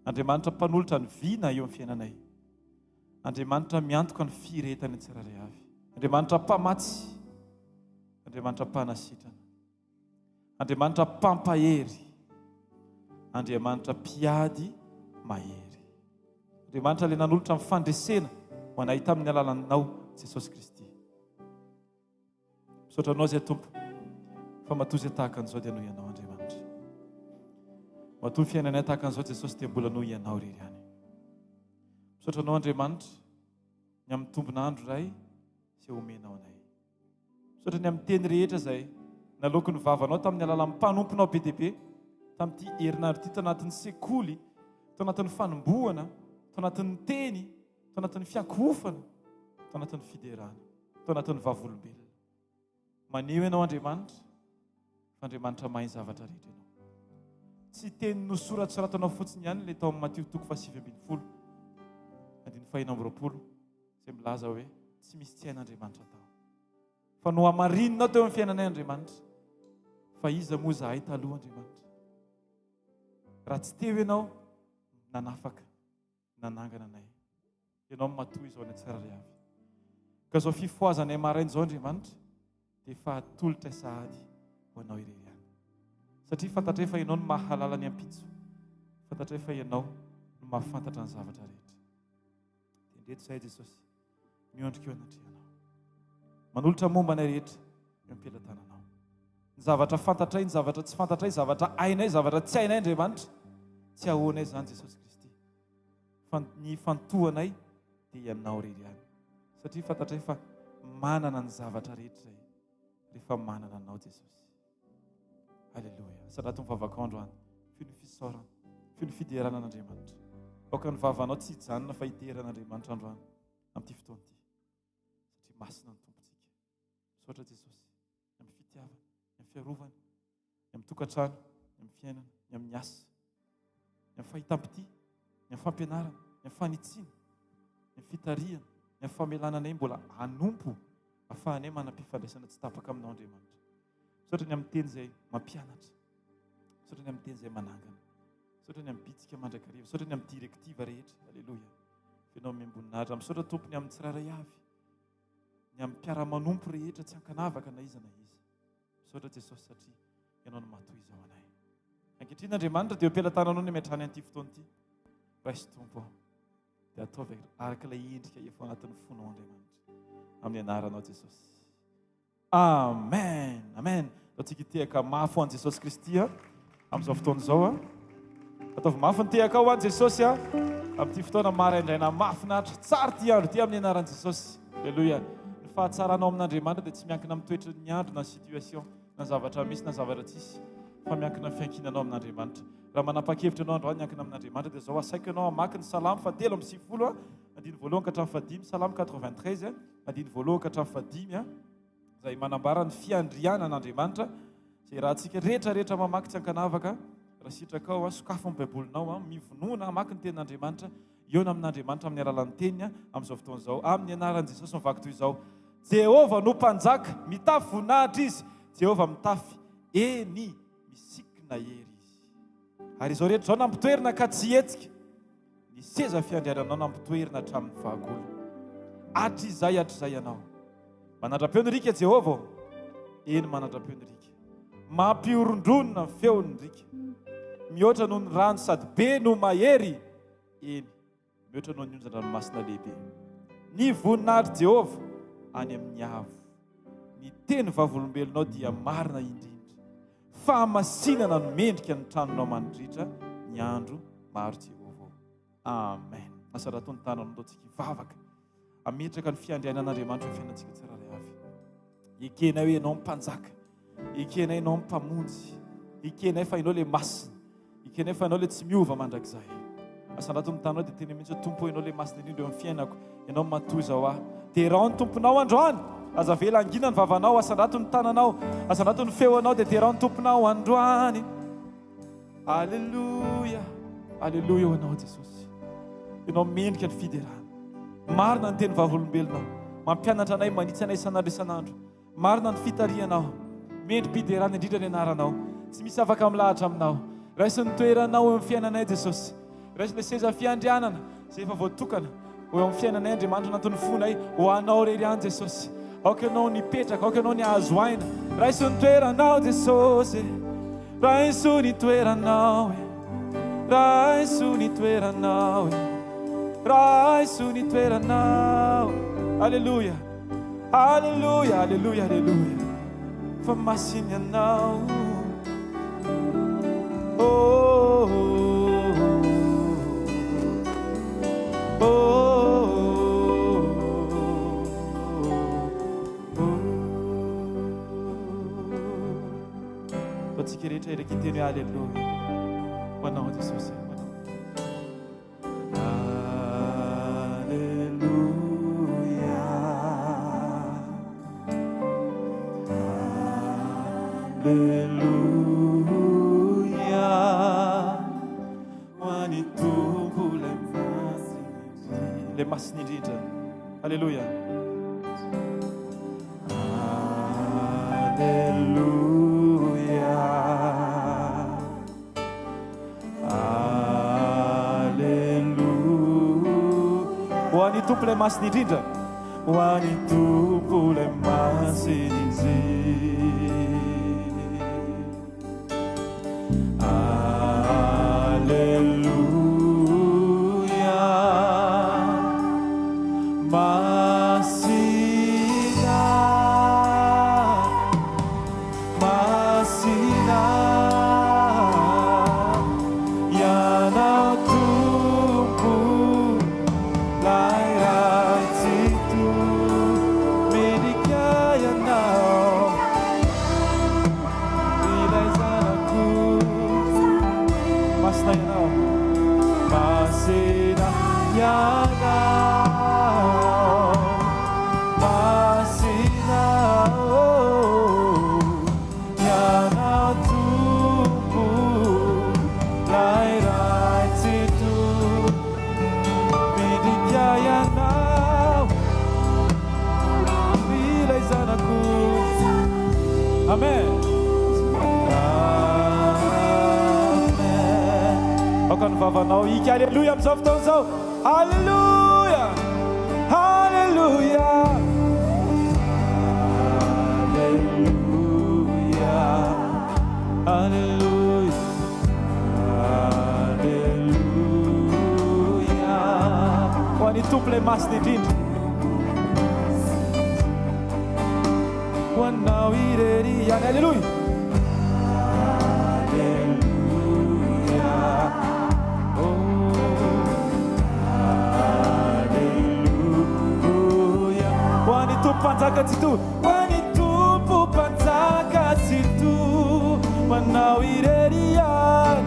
Andriamanitra mpanolotra ny vina eo amin'ny fiainanay. Andriamanitra miantoka ny firetany tsiraray avy. Andriamanitra mpamatsy. Andriamanitra mpanasitrana. Andriamanitra mpampahery. Andriamanitra mpiady mahery. Andriamanitra ilay nanolotra amin'ny fandresena ho anay tamin'ny alalanao Jesosy Kristy. Misaotra anao izay Tompo fa matoa izay tahaka an'izao dia noho ianao Andriamanitra. Matoa fiainanay tahaka an'izao Jesosy dia mbola noho ianao irery ihany. Misaotra anao Andriamanitra ny amin'ny tombonandro iray izay omenao anay. Misaotra ny amin'ny teny rehetra izay naloko ny vavanao tamin'ny alalan'ny mpanomponao be dia be tamin'ity herinandro ity, tao anatin'ny sekoly, tao anatin'ny fanombohana, tao anatin'ny teny, tao anatin'ny fiankofana, tao anatin'ny fiderana, tao anatin'ny vavolombelona. Maneho ianao Andriamanitra, fa Andriamanitra mahay zavatra rehetra ianao. Tsy teny nosoratsoratanao fotsiny ihany ilay tao amin'ny Mateo 7:20, andiny 4:20, izay milaza hoe tsy misy tsy hain'Andriamanitra tao. Fa no hamarinina teo amin'ny fiainanay Andriamanitra, fa iza moa zahay taloha Andriamanitra. Raha tsy teo ianao, nanafaka, nanangana anay. Ianao matoa izao ny tsiraray avy. Ka izao fifoazanay maraina izao Andriamanitra, dia fahatolotra sahady ho anao irery ihany. Satria fantatray fa ianao no mahalala ny ampitso. Fantatray fa ianao no mahafantatra ny zavatra rehetra. Dia ndreto izahay Jesosy, miondrika eo anatrehanao. Manolotra momba anay rehetra eo am-pelantananao. Ny zavatra fantatray, ny zavatra tsy fantatray, zavatra hainay, zavatra tsy hainay Andriamanitra, tsy ahoanay izany Jesosy Kristy. Fa ny fantohanay dia ianao irery ihany. Satria fantatray fa manana ny zavatra rehetra izay rehefa manana anao Jesosy. Halleluja. Salato ny vavaka androany, fino fisaorana, fino fiderana an'Andriamanitra. Aoka ny vavanao tsy hijanona fa hideran'Andriamanitra androany amin'ity fotoana ity. Satria masina ny tompontsika. Misaotra Jesosy, ny amin'ny fitiavana, ny amin'ny fiarovana, ny amin'ny tokantrano, ny amin'ny fiainana, ny amin'ny asa, ny amin'ny fahitam-pity, ny amin'ny fampianarana, ny amin'ny fanitsiana, ny amin'ny fitariana, ny amin'ny famelananay mbola hanompo ahafahanay manam-pifandraisana tsy tapaka aminao Andriamanitra. Misaotra ny amin'ny teny izay mampianatra, misaotra ny amin'ny teny izay manangana, misaotra ny amin'ny bitsika mandrakariva, misaotra ny amin'ny direktiva rehetra. Halleluja. Ianao miamboninahitra, misaotra tompony amin'ny tsiraray avy, ny amin'ny mpiara-manompo rehetra tsy hankanavaka na iza na iza. Misaotra Jesosy satria ianao no matoa izao anay. Ankehitriny Andriamanitra dia ampelantananao ny metrany an'ity fotoana ity. Raisy Tompo dia ataovy arak'ilay endrika efa anatin'ny fonao Andriamanitra. Amin'ny anaranao Jesosy. Amen. Amen. Ataontsika hitehaka mafy ho an'i Jesosy Kristy amin'izao fotoana izao. Ataovy mafy ny tehaka ho an'i Jesosy amin'ity fotoana maraindraina mahafinaritra tsara ty andro ty amin'ny anaran'i Jesosy. Halleluja. Ny fahatsaranao amin'Andriamanitra dia tsy miankina amin'ny toetra ny andro na situation na zavatra misy na zavatra tsisy, fa miankina amin'ny fiankinanao amin'Andriamanitra. Raha manapa-kevitra ianao androany miankina amin'Andriamanitra dia zao asaiko ianao hamaky ny Salamo 7:20, andiny voalohany ka hatramin'ny 5, Salamo 93, andiny voalohany ka hatramin'ny 5, izay manambara ny fiandriana an'Andriamanitra. Izay rahantsika rehetrarehetra mamaky tsy hankanavaka, raha sitraka ao sokafo amin'ny baibolinao, mivonoana hamaky ny tenin'Andriamanitra, eona amin'Andriamanitra amin'ny alalan'ny teniny amin'izao fotoana izao. Amin'ny anaran'i Jesosy mivaky toy izao: Jehova no mpanjaka, mitafy voninahitra izy. Jehova mitafy eny misikina hery izy. Ary izao rehetra izao nampitoerina ka tsy hetsika, ny seza fiandriananao nampitoerina hatramin'ny fahagola. Hatrizay ianao. Manandram-peo ny rika Jehova, eny manandram-peo ny rika. Mampiorondronina ny feon'ny rika. Mihoatra noho ny rano sady be no mahery, eny mihoatra noho ny onjan-dranomasina lehibe. Ny voninahitry Jehova any amin'ny avo. Ny teny vavolombelonao dia marina indrindra. Fahamasinana no mendrika ny tranonao mandritra ny andro maro Jehova. Amen. Asarato ny tanana ataontsika hivavaka ametraka ny fiandrianan'Andriamanitra ny fiainantsika tsiraray avy. Ekenay hoe ianao mpanjaka, ekenay ianao mpamonjy, ekenay fa ianao le masina, ekenay fa ianao le tsy miova mandrakizay. Asarato ny tananao dia teny mihitsy Tompo, ianao le masina indrindra eo amin'ny fiainako, ianao matoa izao aho. Dia rao ny Tomponao androany, aza vela angina ny vavanao, asarato ny tananao, asarato ny feonao, dia terao ny Tomponao androany. Alleluia. Alleluia ho anao Jesosy. Ianao mendrika ny fiderana. Marina ny teny vavolombelonao, mampianatra anay, manitsy anay isan'andro isan'andro. Marina ny fitarianao, mendrim-piderana indrindra ny anaranao. Tsy misy afaka milahatra aminao. Raisy ny toeranao eo amin'ny fiainanay Jesosy. raisiny seza fiandrianana zay efa voatokana ho eo amin'ny fiainanay Andriamanitra anatin'ny fonay ho anao rery any Jesosy. Aoka ianao nipetraka, aoka ianao nihazo aina. Raiso ny toeranao Jesosy, raiso ny toeranao, raiso ny toeranao, raiso ny toeranao. Alleluia, alleluia, alleluia, alleluia. Fa masiny ianao. Oh, oh, totsika rehetra iraka iteny hoe alleluia ho anao Jesosy. Alleluia, hoan'ny tompo le masiny indrindra. Alleluia. Alleluia, alleluia, hoan'ny tompo le masiny indrindra, hoan'ny tompo le masiny indrindra. Amen. Akan vavanao iki alleluia am'izao fotoana izao. Alleluia, alleluia, alleluia, alleluia, alleluia. Hoan'ny tompo le masiny indrindra, hoanao irery ihany. Alleluia, alleluia, alleluia. Hoan'ny tompo mpanjaka tsy to, hoan'ny tompo mpanjaka tsy to, hoanao irery ihany.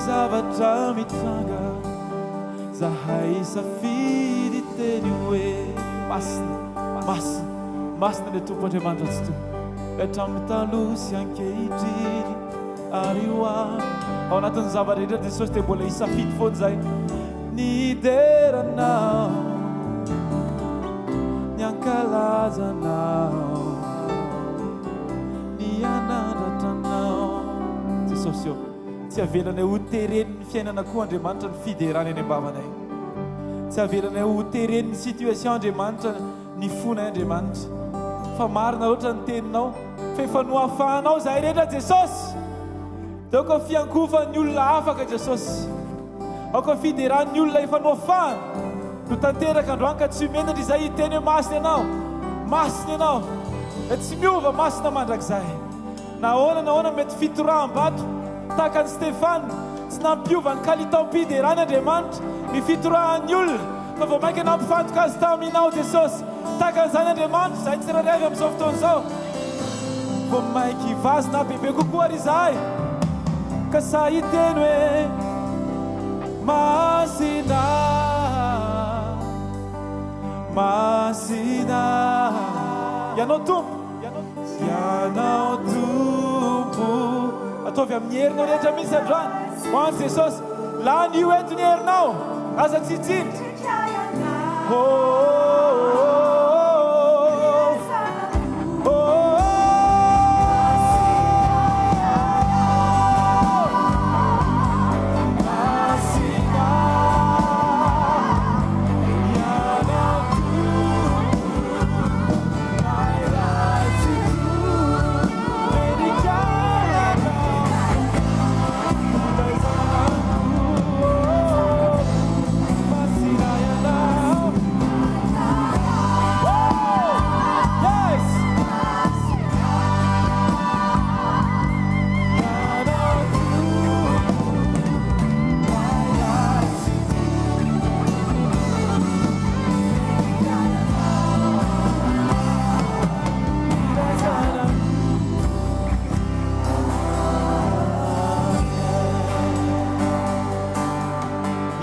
Zavatra mitranga zahay safidy teny hoe masina le tompo Andriamanitra tsy to hatramin'ny taloha sy ankehitriny ary ho any ao anatin'ny zava-rehetra Jesosy dia mbola hisafidy foana zay ny de tsy avelanay ho tereniny fiainana koa Andriamanitra ny fiderany any am-bavanay. Tsy avelanay ho tereniny situation Andriamanitra ny fonay Andriamanitra. Fa marina loatra ny teninao fa efa noafahanao zahay rehetra Jesosy. Dia ko fiankofan'ny olona afaka Jesosy. Ako fideran'ny olona efa noafahana. No tanteraka androany ka tsy menatra izay hiteny hoe masina ianao. Masina ianao. Tsy miova masina mandrakizay. Nahoana mety fitoraham-bato tahaka ny Stefana tsy nampiova ny kalitao-piderany Andriamanitra ny fitorahan'ny olona fa vao mainka nampifantoka azy taminao Jesosy. Tahaka an'izany Andriamanitra izay tsirairay avy amin'izao fotoana izao. Vao mainky vazina bebe kokoa ry izahay ka sa hiteny hoe masina masina ianao tompo ianao tompo ataovy amin'ny herinao rehetra misy androany ho an'ny Jesosy. Lany io eto ny herinao aza tsitsily.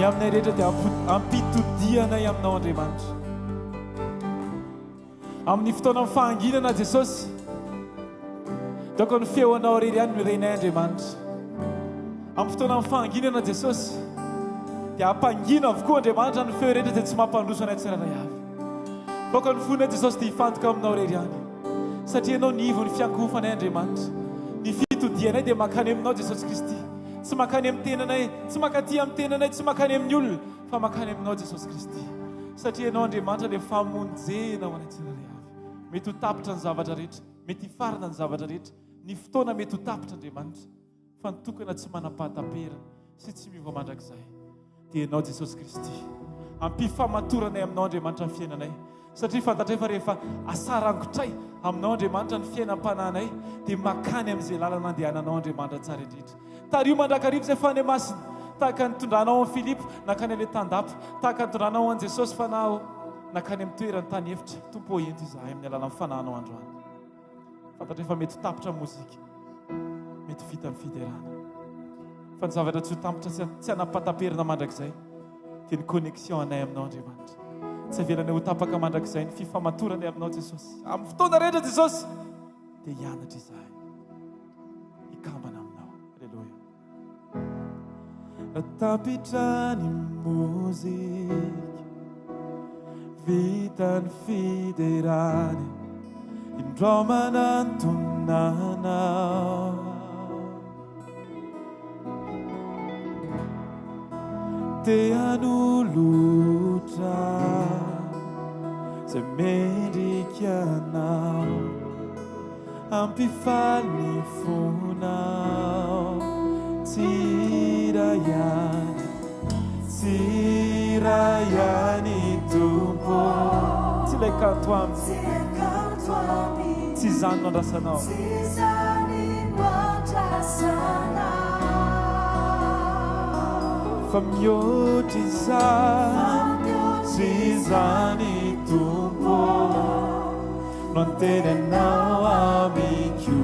Aminay rehetra dia ampitodianay aminao Andriamanitra. Amin'ny fotoana fahanginana Jesosy doko ny feonao rery ihany no renay Andriamanitra. Amin'ny fotoana fahanginana Jesosy dia ampangina avokoa Andriamanitra ny feo rehetra dia tsy mampandroso anay tsirairay avy. Doko ny fonay Jesosy dia hifantoka aminao rery ihany satria ianao nivo ny fiankofanay Andriamanitra. Ny fitodianay dia makany aminao Jesosy Kristy. Tsy makany amin'ny tenanay, tsy makaty amin'ny tenanay, tsy makany amin'ny olona, fa makany aminao Jesosy Kristy. Satria ianao Andriamanitra dia famonjenao anay tsirairay avy. Mety ho tapitra ny zavatra rehetra, mety hifarana ny zavatra rehetra. Ny fotoana mety ho tapitra Andriamanitra, fa nitokana tsy manam-pahatapera sy tsy miova mandrakizay. Dia ianao Jesosy Kristy ampifamatoranay aminao Andriamanitra ny fiainanay. Satria fantatray fa rehefa asarangotray aminao Andriamanitra ny fiainam-pananay dia makany amin'izay lalana andehananao Andriamanitra tsara indrindra. Tario mandrakarivo izay fany masina tahaka nitondranao amin'ny Filipo nakany ilay tandapa, tahaka nitondranao an'i Jesosy fanao nakany amin'ny toerany tany efitra. Tompo ento izahay amin'ny alalan'ny fanahinao androany. Fantatray fa mety tapitra mozika, mety vita amin'ny fiderana. Fa ny zavatra tsy ho tampitra tsy hanapataperina mandrakizay dia ny connexion anay aminao Andriamanitra. Tsy avelana ho tapaka mandrakizay ny fifamatorana aminao Jesosy. Amin'ny fotoana rehetra Jesosy dia hianatra izahay hikambana aminao. Aleluia. Tapitra ny mozika vita ny fiderany indrao manantonanao te hanolotra zay mendrika anao ampifaly ny fonao tsirayany tompo tsy ilay kanto aminy tsy zany no andrasanao fa mihoatra izany tsy zany tompo no antenanao amiko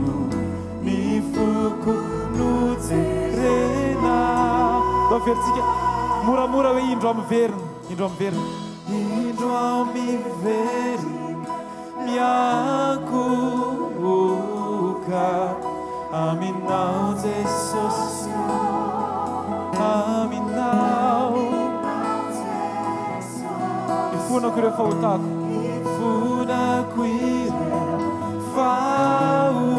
ny foko nojerena. Dao veritsika moramora hoe indro amiverina, indro amiverina, indro amiverina miankohoka aminao Jesosy, aminao ifonako ireo fahotako, ifonako ireo fahotako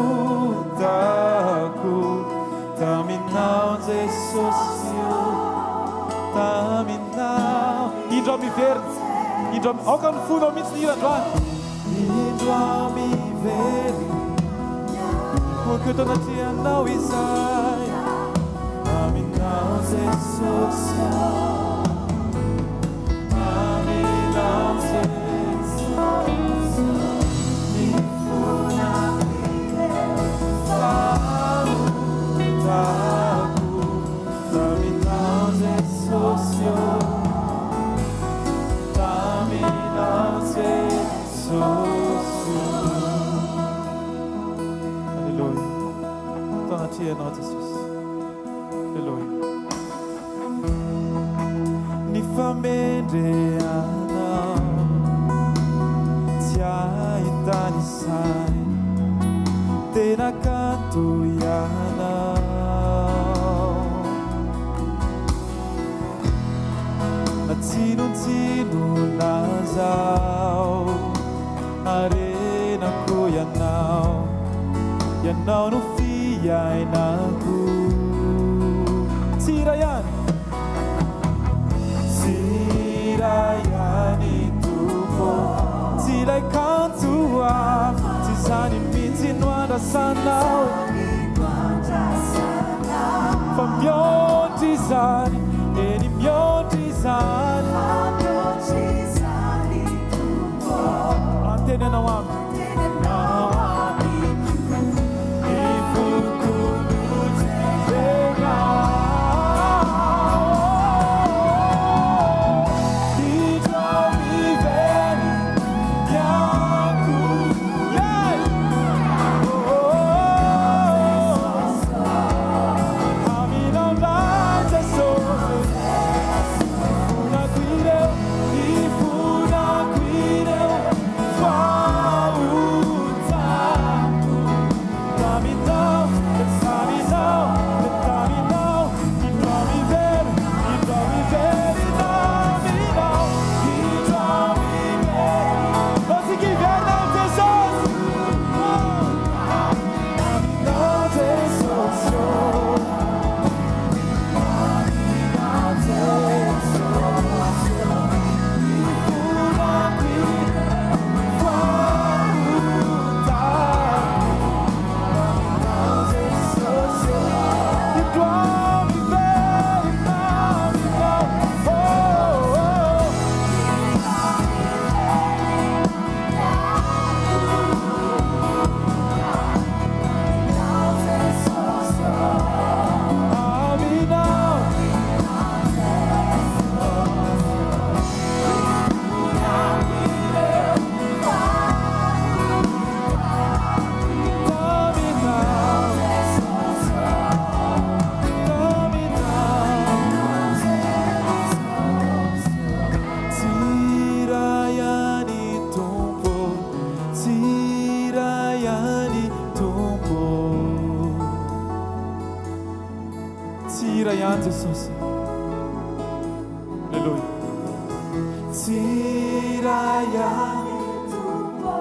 taminao Jesosy. indro miverina, indro aoka ny fonao mihitsy ny hirandroany. Indro miverina koa tanatrianao izay, aminao Jesosy, aminao Jesosy, nifuna fautako, aminao Jesosy, aminao Jesosy. Alleluia. Tanatrianao Jesosy. Alleluia. Nifamendreanao tsy ahitany sainy, tena kanto ianao, na tsinontsino zao arenako ianao no fiainako. Tsirayany Tompo, tsilay kanto afo, tsy zany mihitsy no andrasanao, fa mihoatry izany, eny mihoatry izany. Antenanao amiko, tsirayany Jesosy. Alleluia. Tsirayany Tompo,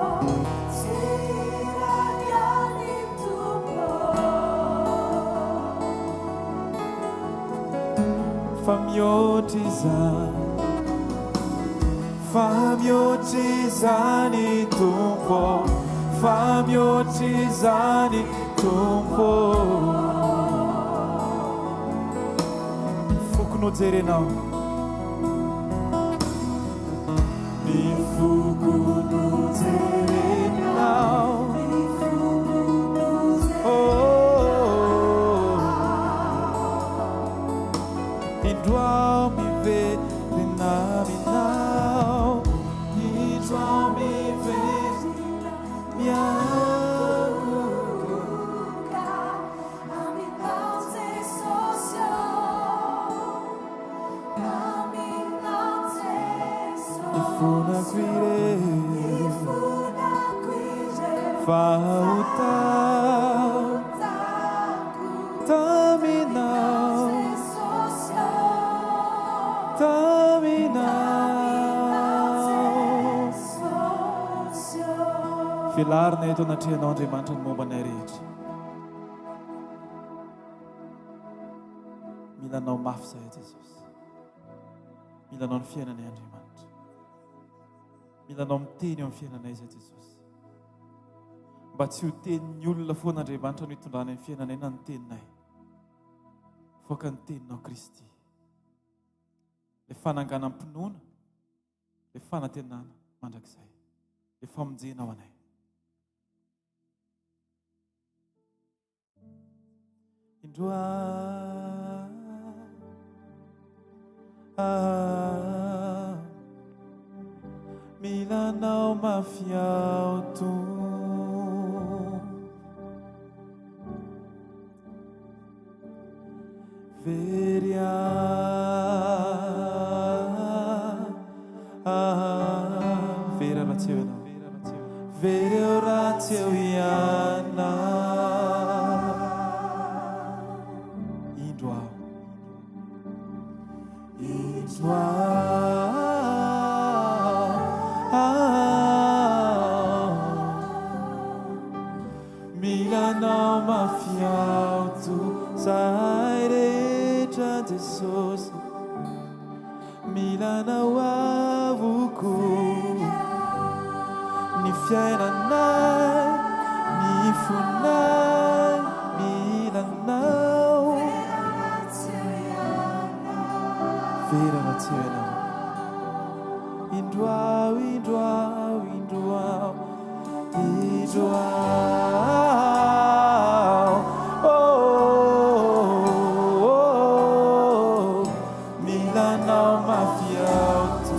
tsirayany Tompo, fa mihoatry izany Tompo, fa mihoatry izany Tompo. No jerenao ni fuku no jerenao, indroa mi verinaminao, indroa mi verinaminauka, aminao Jesosy, nifuna guire fautako, taminao, filarina eto anatrianao Andriamanitra ny mombanay rehetra. Milanao mafy zahay Jesosy, Milanao ny fiainanay Andriamanitra. Milanao miteny eo amin'ny fiainanay izay Jesosy. Mba tsy ho tenin'ny olona foana Andriamanitra no hitondrana ny fiainanay na ny teninay. Foka ny teninao Kristy. Ilay fananganam-pinoana, ilay fanantenana mandrakizay, ilay famonjena ao anay. Milanao mafiauto veria vera ratseu enao vera ratseu iana indro Milanao mafiauto sai rehetra Jesosy Milanao avoko ny fiainanay ny fonay Milanao vera ratseu enao indro ao Milanao mafiauto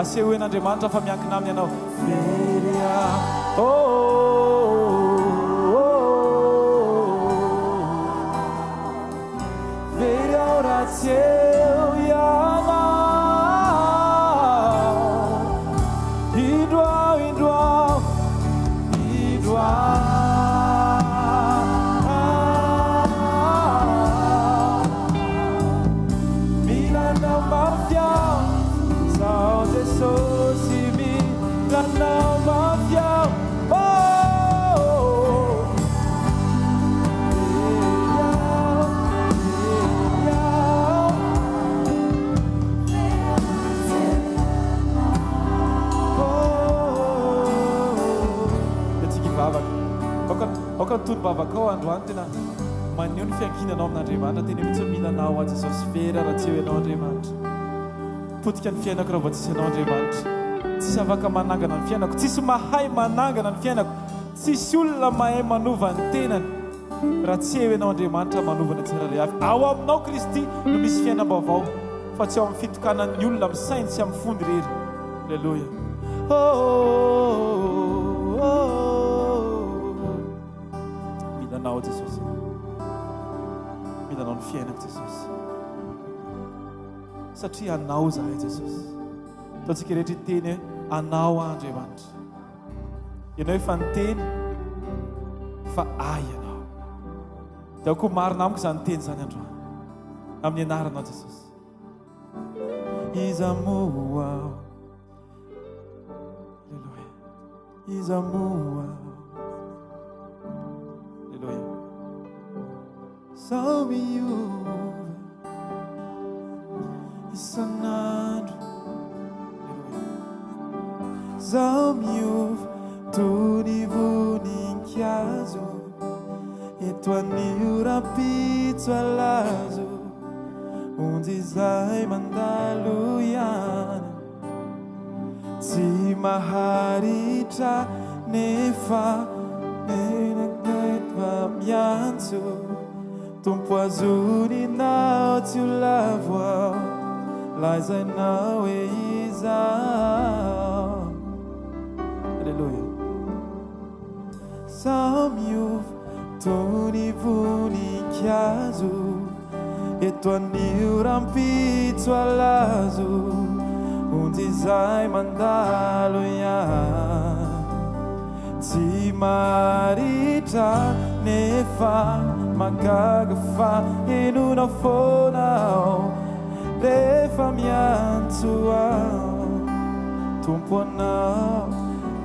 asehoen'Andriamanitra fa miankina aminy ianao veria veria ratseu iana indro ao Milanao mafiauto sao Jesosy Milanao mafiauto Aoka tony bavaka ao androany tena maneho ny fiankinanao amin'Andriamanitra tena mihitsy milanao a Jesosy vera ratseu ianao Andriamanitra potika ny fiainako raha vao tsisy ianao Andriamanitra tsisy afaka manangana ny fiainako tsisy mahay manangana ny fiainako tsisy olona mahay manova ny tenany raha tsy eo ianao Andriamanitra manovana tsirairay avy ao aminao Kristy no misy fiainam-baovao fa tsy ao amin'ny fitokanan'ny olona amin'ny sainy sy amin'ny fondy rery Alleluia Milanao Jesosy Milanao ny fiainako Jesosy satria anao zahay Jesosy ataontsika rehetra hiteny hoe anao Andriamanitra ianao efa niteny fa ianao dia koa marina amiko izany teny izany androany amin'ny anaranao Jesosy izamoao Alleluia izamoao Alleluia sao miova isan'andro Alleluia sao miova toy ny voninkazo eto anio rapitso alazo onde izay mandalo ihany tsy maharitra nefa nenaketva miantso tompo azoninao tsy ho lavo ao lazainao e izao Alleluia sao miova toy ny voninkazo eto anio rampitso alazo onde izay mandalo ihany tsy maritra nefa magaga fa enonao foana ao rehefa miantso ao tompo anao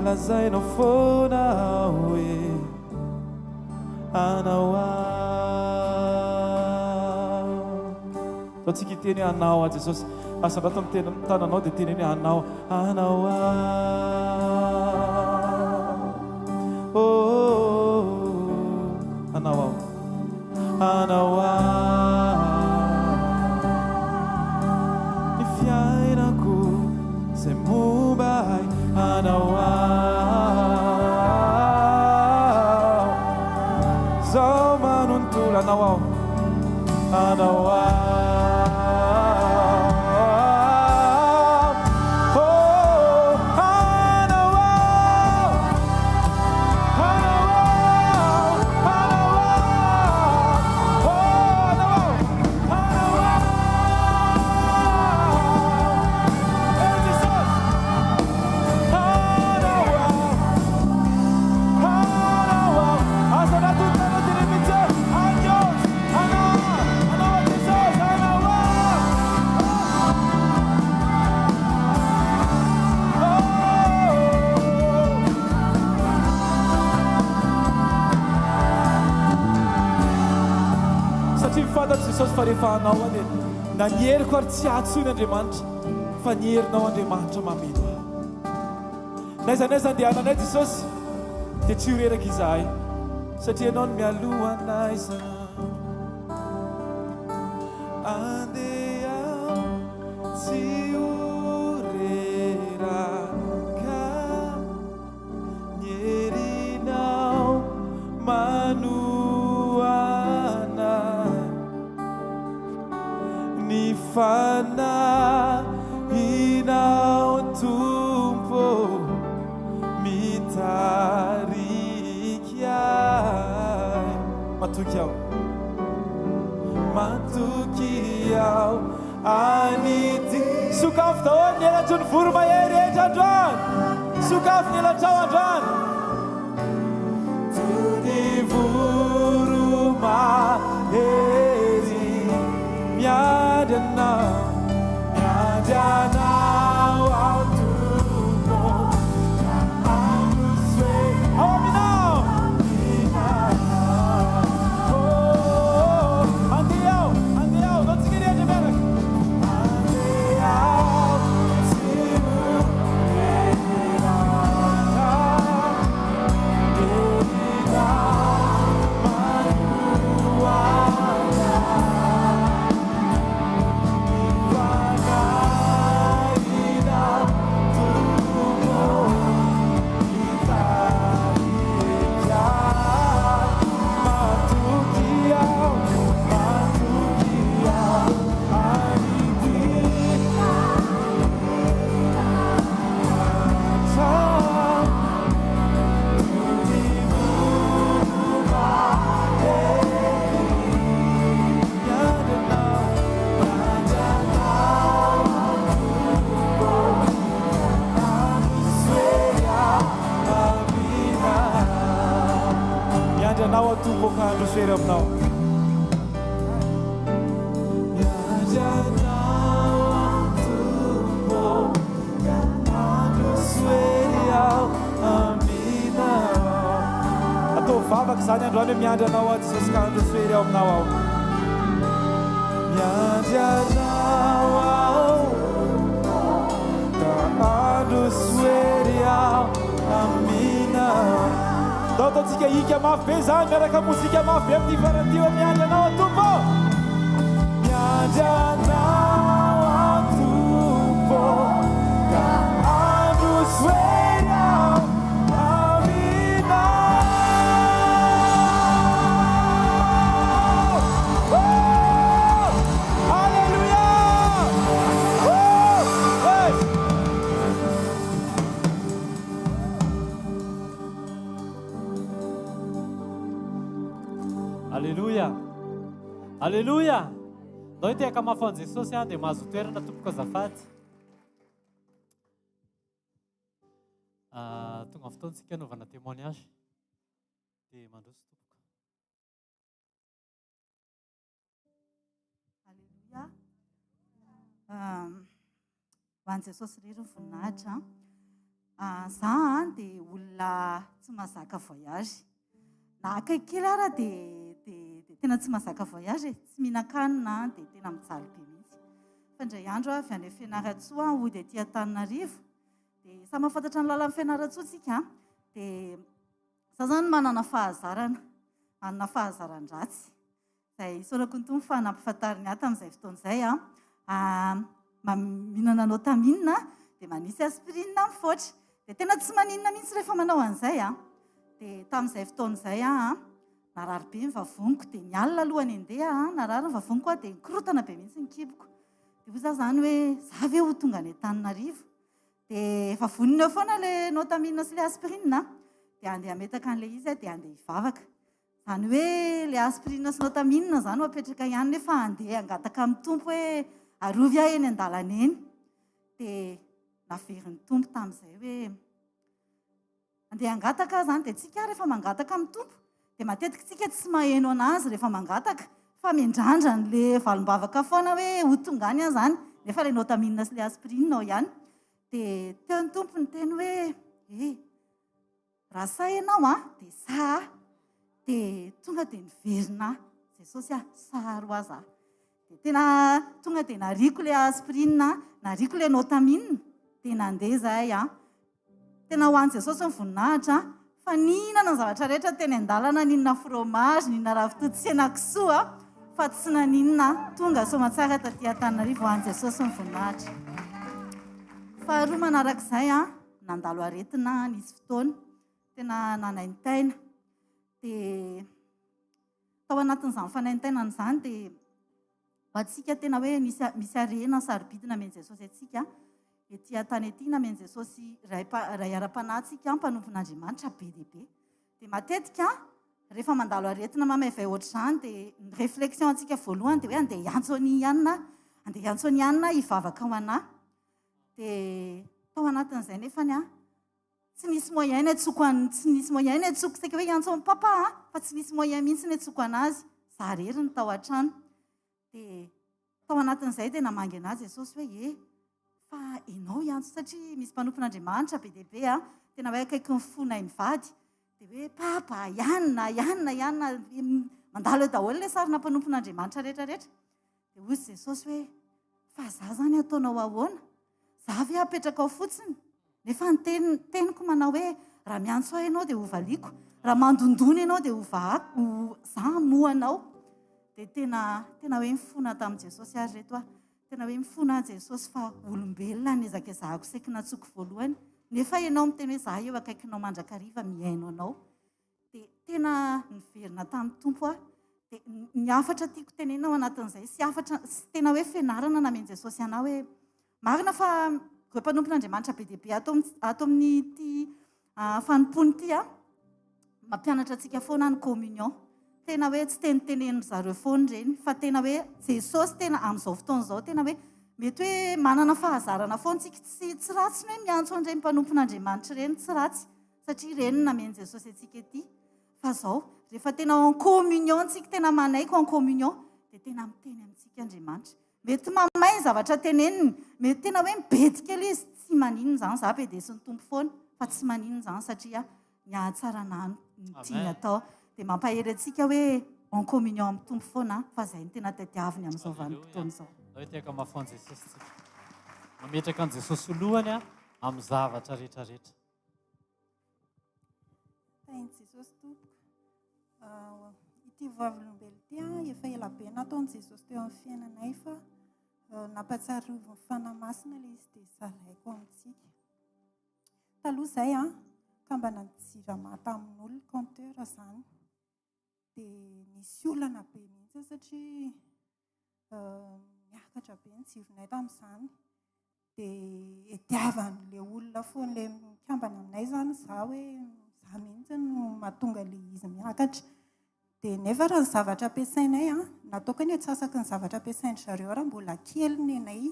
lazainao foana ao e anao Ataontsika iteny anao a Jesosy. Asarato amin'ny tananao dia teny hoe anao. Anao anao anao ny fiainako izay momba ay. Anao zao manontolo. Anao anao Jesosy fa rehefa anao dia nanieriko ary tsy atsony Andriamanitra fa nierinao Andriamanitra mameno ahy. Naiza andehananay Jesosy dia tsy horeraka izahay satria ianao no mialoha anay andeha tsy horeraka nierinao fanahinao Tompo mitarika ahy. Matoky aho anity. Sokafo daholo ny elatro ny voromahery rehetra androany. Sokafo ny elatrao androany. Ny voromahery miady anao ao Tompo androswe. Ao aminao andeha ao ntsika rehetra miaraka. Andeha tsy Anao Tompo ka androswery aminao. Atao vavaka zany androany hoe miandry anao ao Jesosy ka androswery ao aminao ao. Miandry anao ao ka androswery ao aminao. Ataontsika hika mafy be zany miaraka mozika mafy be amin'ny faratio. Miandry anao Tompo. Miandry anao Tompo ka androswery ao aminao. Alleluia. Alleluia. Alleluia. Nao te akamafon'i Jesosy dia mahazo toerana tompoko azafady. Tonga amin'ny fotoantsika hanaovana témoignage dia mandroso tompoko. Alleluia. Ho an'i Jesosy rery voninahitra. Za dia olona tsy mahazaka voyage. Na akaiky kely ara dia tena tsy mahazaka voyage, tsy mihinan-kanina dia tena mijaly be mihitsy. fandray andro avy any Fianaratsoa hody aty Antananarivo. Dia samy mahafantatra ny lalan'ny Fianaratsoa tsika. Dia za zany manana fahazarana, manana fahazaran-dratsy. Izay isaonako ny tompo fa nampifantariny ahy tamin'izay fotoana izay mihinana notamine dia manisy aspirine mifoatra. Dia tena tsy maninona mihitsy rehefa manao an'izay Dia tamin'izay fotoana izay narary be ny vavoniko dia ny alina alohany handeha narary ny vavoniko dia nikorotana be mihitsy ny kiboko. Dia hoy za zany hoe za ve ho tonga any Antananarivo. Dia efa vonina eo foana ilay notamine sy ilay aspirine dia andeha ametaka an'ilay izy dia andeha hivavaka. Zany hoe ilay aspirine sy notamine zany apetraka ihany nefa andeha angataka amin'ny tompo hoe arovy ahy eny an-dalana eny. Dia naverin'ny tompo tamin'izay hoe andeha angataka zany dia tsika rehefa mangataka amin'ny tompo dia matetika tsika tsy maheno anazy rehefa mangataka fa miandrandra n'ilay valim-bavaka foana hoe ho tonga any zany nefa ilay notamine sy ilay aspirine ao ihany. Dia teo ny tompo ny teny hoe raha sa ianao dia sa dia tonga dia niverina Jesosy saharo azy dia tena tonga dia nariko ilay aspirine nariko ilay notamine dia nandeha zahay tena ho an'i Jesosy ny voninahitra fa nihinana ny zavatra rehetra teny an-dalana, nihinana fromage, nihinana ravitoto sy henan-kisoa fa tsy naninona tonga soamantsara taty Antananarivo ho an'i Jesosy ny voninahitra. Faharoa manarak'izay nandalo aretina nisy fotoana tena nanaintaina. Dia tao anatin'izany fanaintainana izany dia antsika tena hoe misy harena sarobidina amen'i Jesosy atsika ety an-tany ety namen'i Jesosy ray ara-panahintsika mpanompon'Andriamanitra be dia be. Dia matetika rehefa mandalo aretina mamevay ohatr'izany dia ny réflexion antsika voalohany dia hoe andeha hiantso any ihany hivavaka ho anahy. Dia tao anatin'izay nefany tsy nisy moyen ny atsoko saika hoe hiantso amin'ny papa fa tsy nisy moyen mihitsy ny atsoko anazy. Za rery ny tao an-trano. Dia tao anatin'izay dia namangy anazy Jesosy hoe fa ianao hiantso satria misy mpanompon'Andriamanitra be dia be tena hoe akaiky ny fonay mivady. Dia hoe papa ianona mandalo eo daholo ilay sarina mpanompon'Andriamanitra rehetrarehetra. Dia hoy Jesosy hoe fa za zany ataonao ahoana? Za ve apetraka ao fotsiny? Nefa ny teniko manao hoe raha miantso ahy ianao dia ho valiako, raha mandondona ianao dia za moanao. Dia tena hoe mifona tamin'i Jesosy azy reto tena hoe mifona Jesosy fa olombelona niezaka ezahako saika natsoko voalohany nefa ianao miteny hoe za eo akaikinao mandrakariva miaino anao. Dia tena niverina tamin'ny tompo dia ny afatra tiako tenena ao anatin'izay sy tena hoe fianarana namen'i Jesosy anao hoe marina fa ireo mpanompon'Andriamanitra be dia be ato amin'ity fanompony ity mampianatra antsika foana ny communion. Tena hoe tsy tenitenen'ny zareo foana ireny fa tena hoe Jesosy tena amin'izao fotoana izao tena hoe mety hoe manana fahazarana foana tsika tsy ratsy ny hoe miantso an'ireny mpanompon'Andriamanitra ireny tsy ratsy satria ireny namen'i Jesosy antsika ety. Fa izao rehefa tena en communion tsika tena manaiky en communion dia tena miteny amintsika Andriamanitra. Mety mamay ny zavatra teneniny, mety tena hoe mibedy kely izy tsy maninona izany za bedesy ny tompo foana fa tsy maninona izany satria niahatsara ny tiany atao. Dia mampahery antsika hoe en communion amin'ny tompo foana fa izay ny tena tadiaviny amin'izao vanim-potoana izao. Hoe tiaka mafoana Jesosy tsika. Mametraka an'i Jesosy lohany amin'ny zavatra rehetrarehetra. Tain'i Jesosy tompoko. Ity vavolombelona ity efa ela be nataon'i Jesosy teo amin'ny fiainanay fa nampatsiarovy ny fanahy-masina ilay izy dia zaraiko amintsika. Taloha izay ka mba nanjirama tamin'olona compteur izany. Dia nisy olana be mihitsy satria miakatra be ny jironay tamin'izany. Dia itiavan'ilay olona foana ilay mikambana aminay izany za hoe za mihitsy no mahatonga ilay izy miakatra. Dia nefa raha ny zavatra ampiasainay nataoko ny atsasaka ny zavatra ampiasainy zareo raha mbola kely ny anay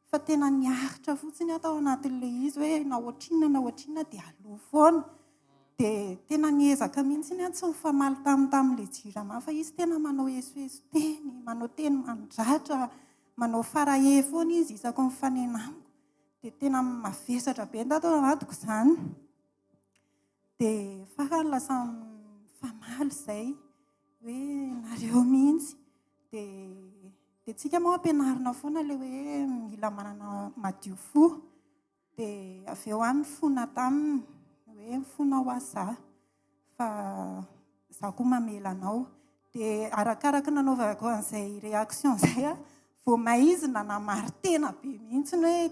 fa tena niaritra fotsiny atao anatin'ilay izy hoe na ohatrinona dia aloha foana. Dia tena niezaka mihitsy ny tsy ho famaly tamin'ilay jirama fa izy tena manao esoeso teny, manao teny mandratra, manao farahe foana izy isako ny fanenamiko. Dia tena mavesatra be tatao anatiko izany. Dia farany lasa famaly izay hoe nareo mihitsy. Dia dia tsika moa ampianarina foana ilay hoe mila manana madio fo. Dia avy eo any fona taminy hoe fona ho aza fa za koa mamela anao. Dia arakaraka nanaovako an'izay réaction izay a, vao maizy nanamary tena be mihitsy hoe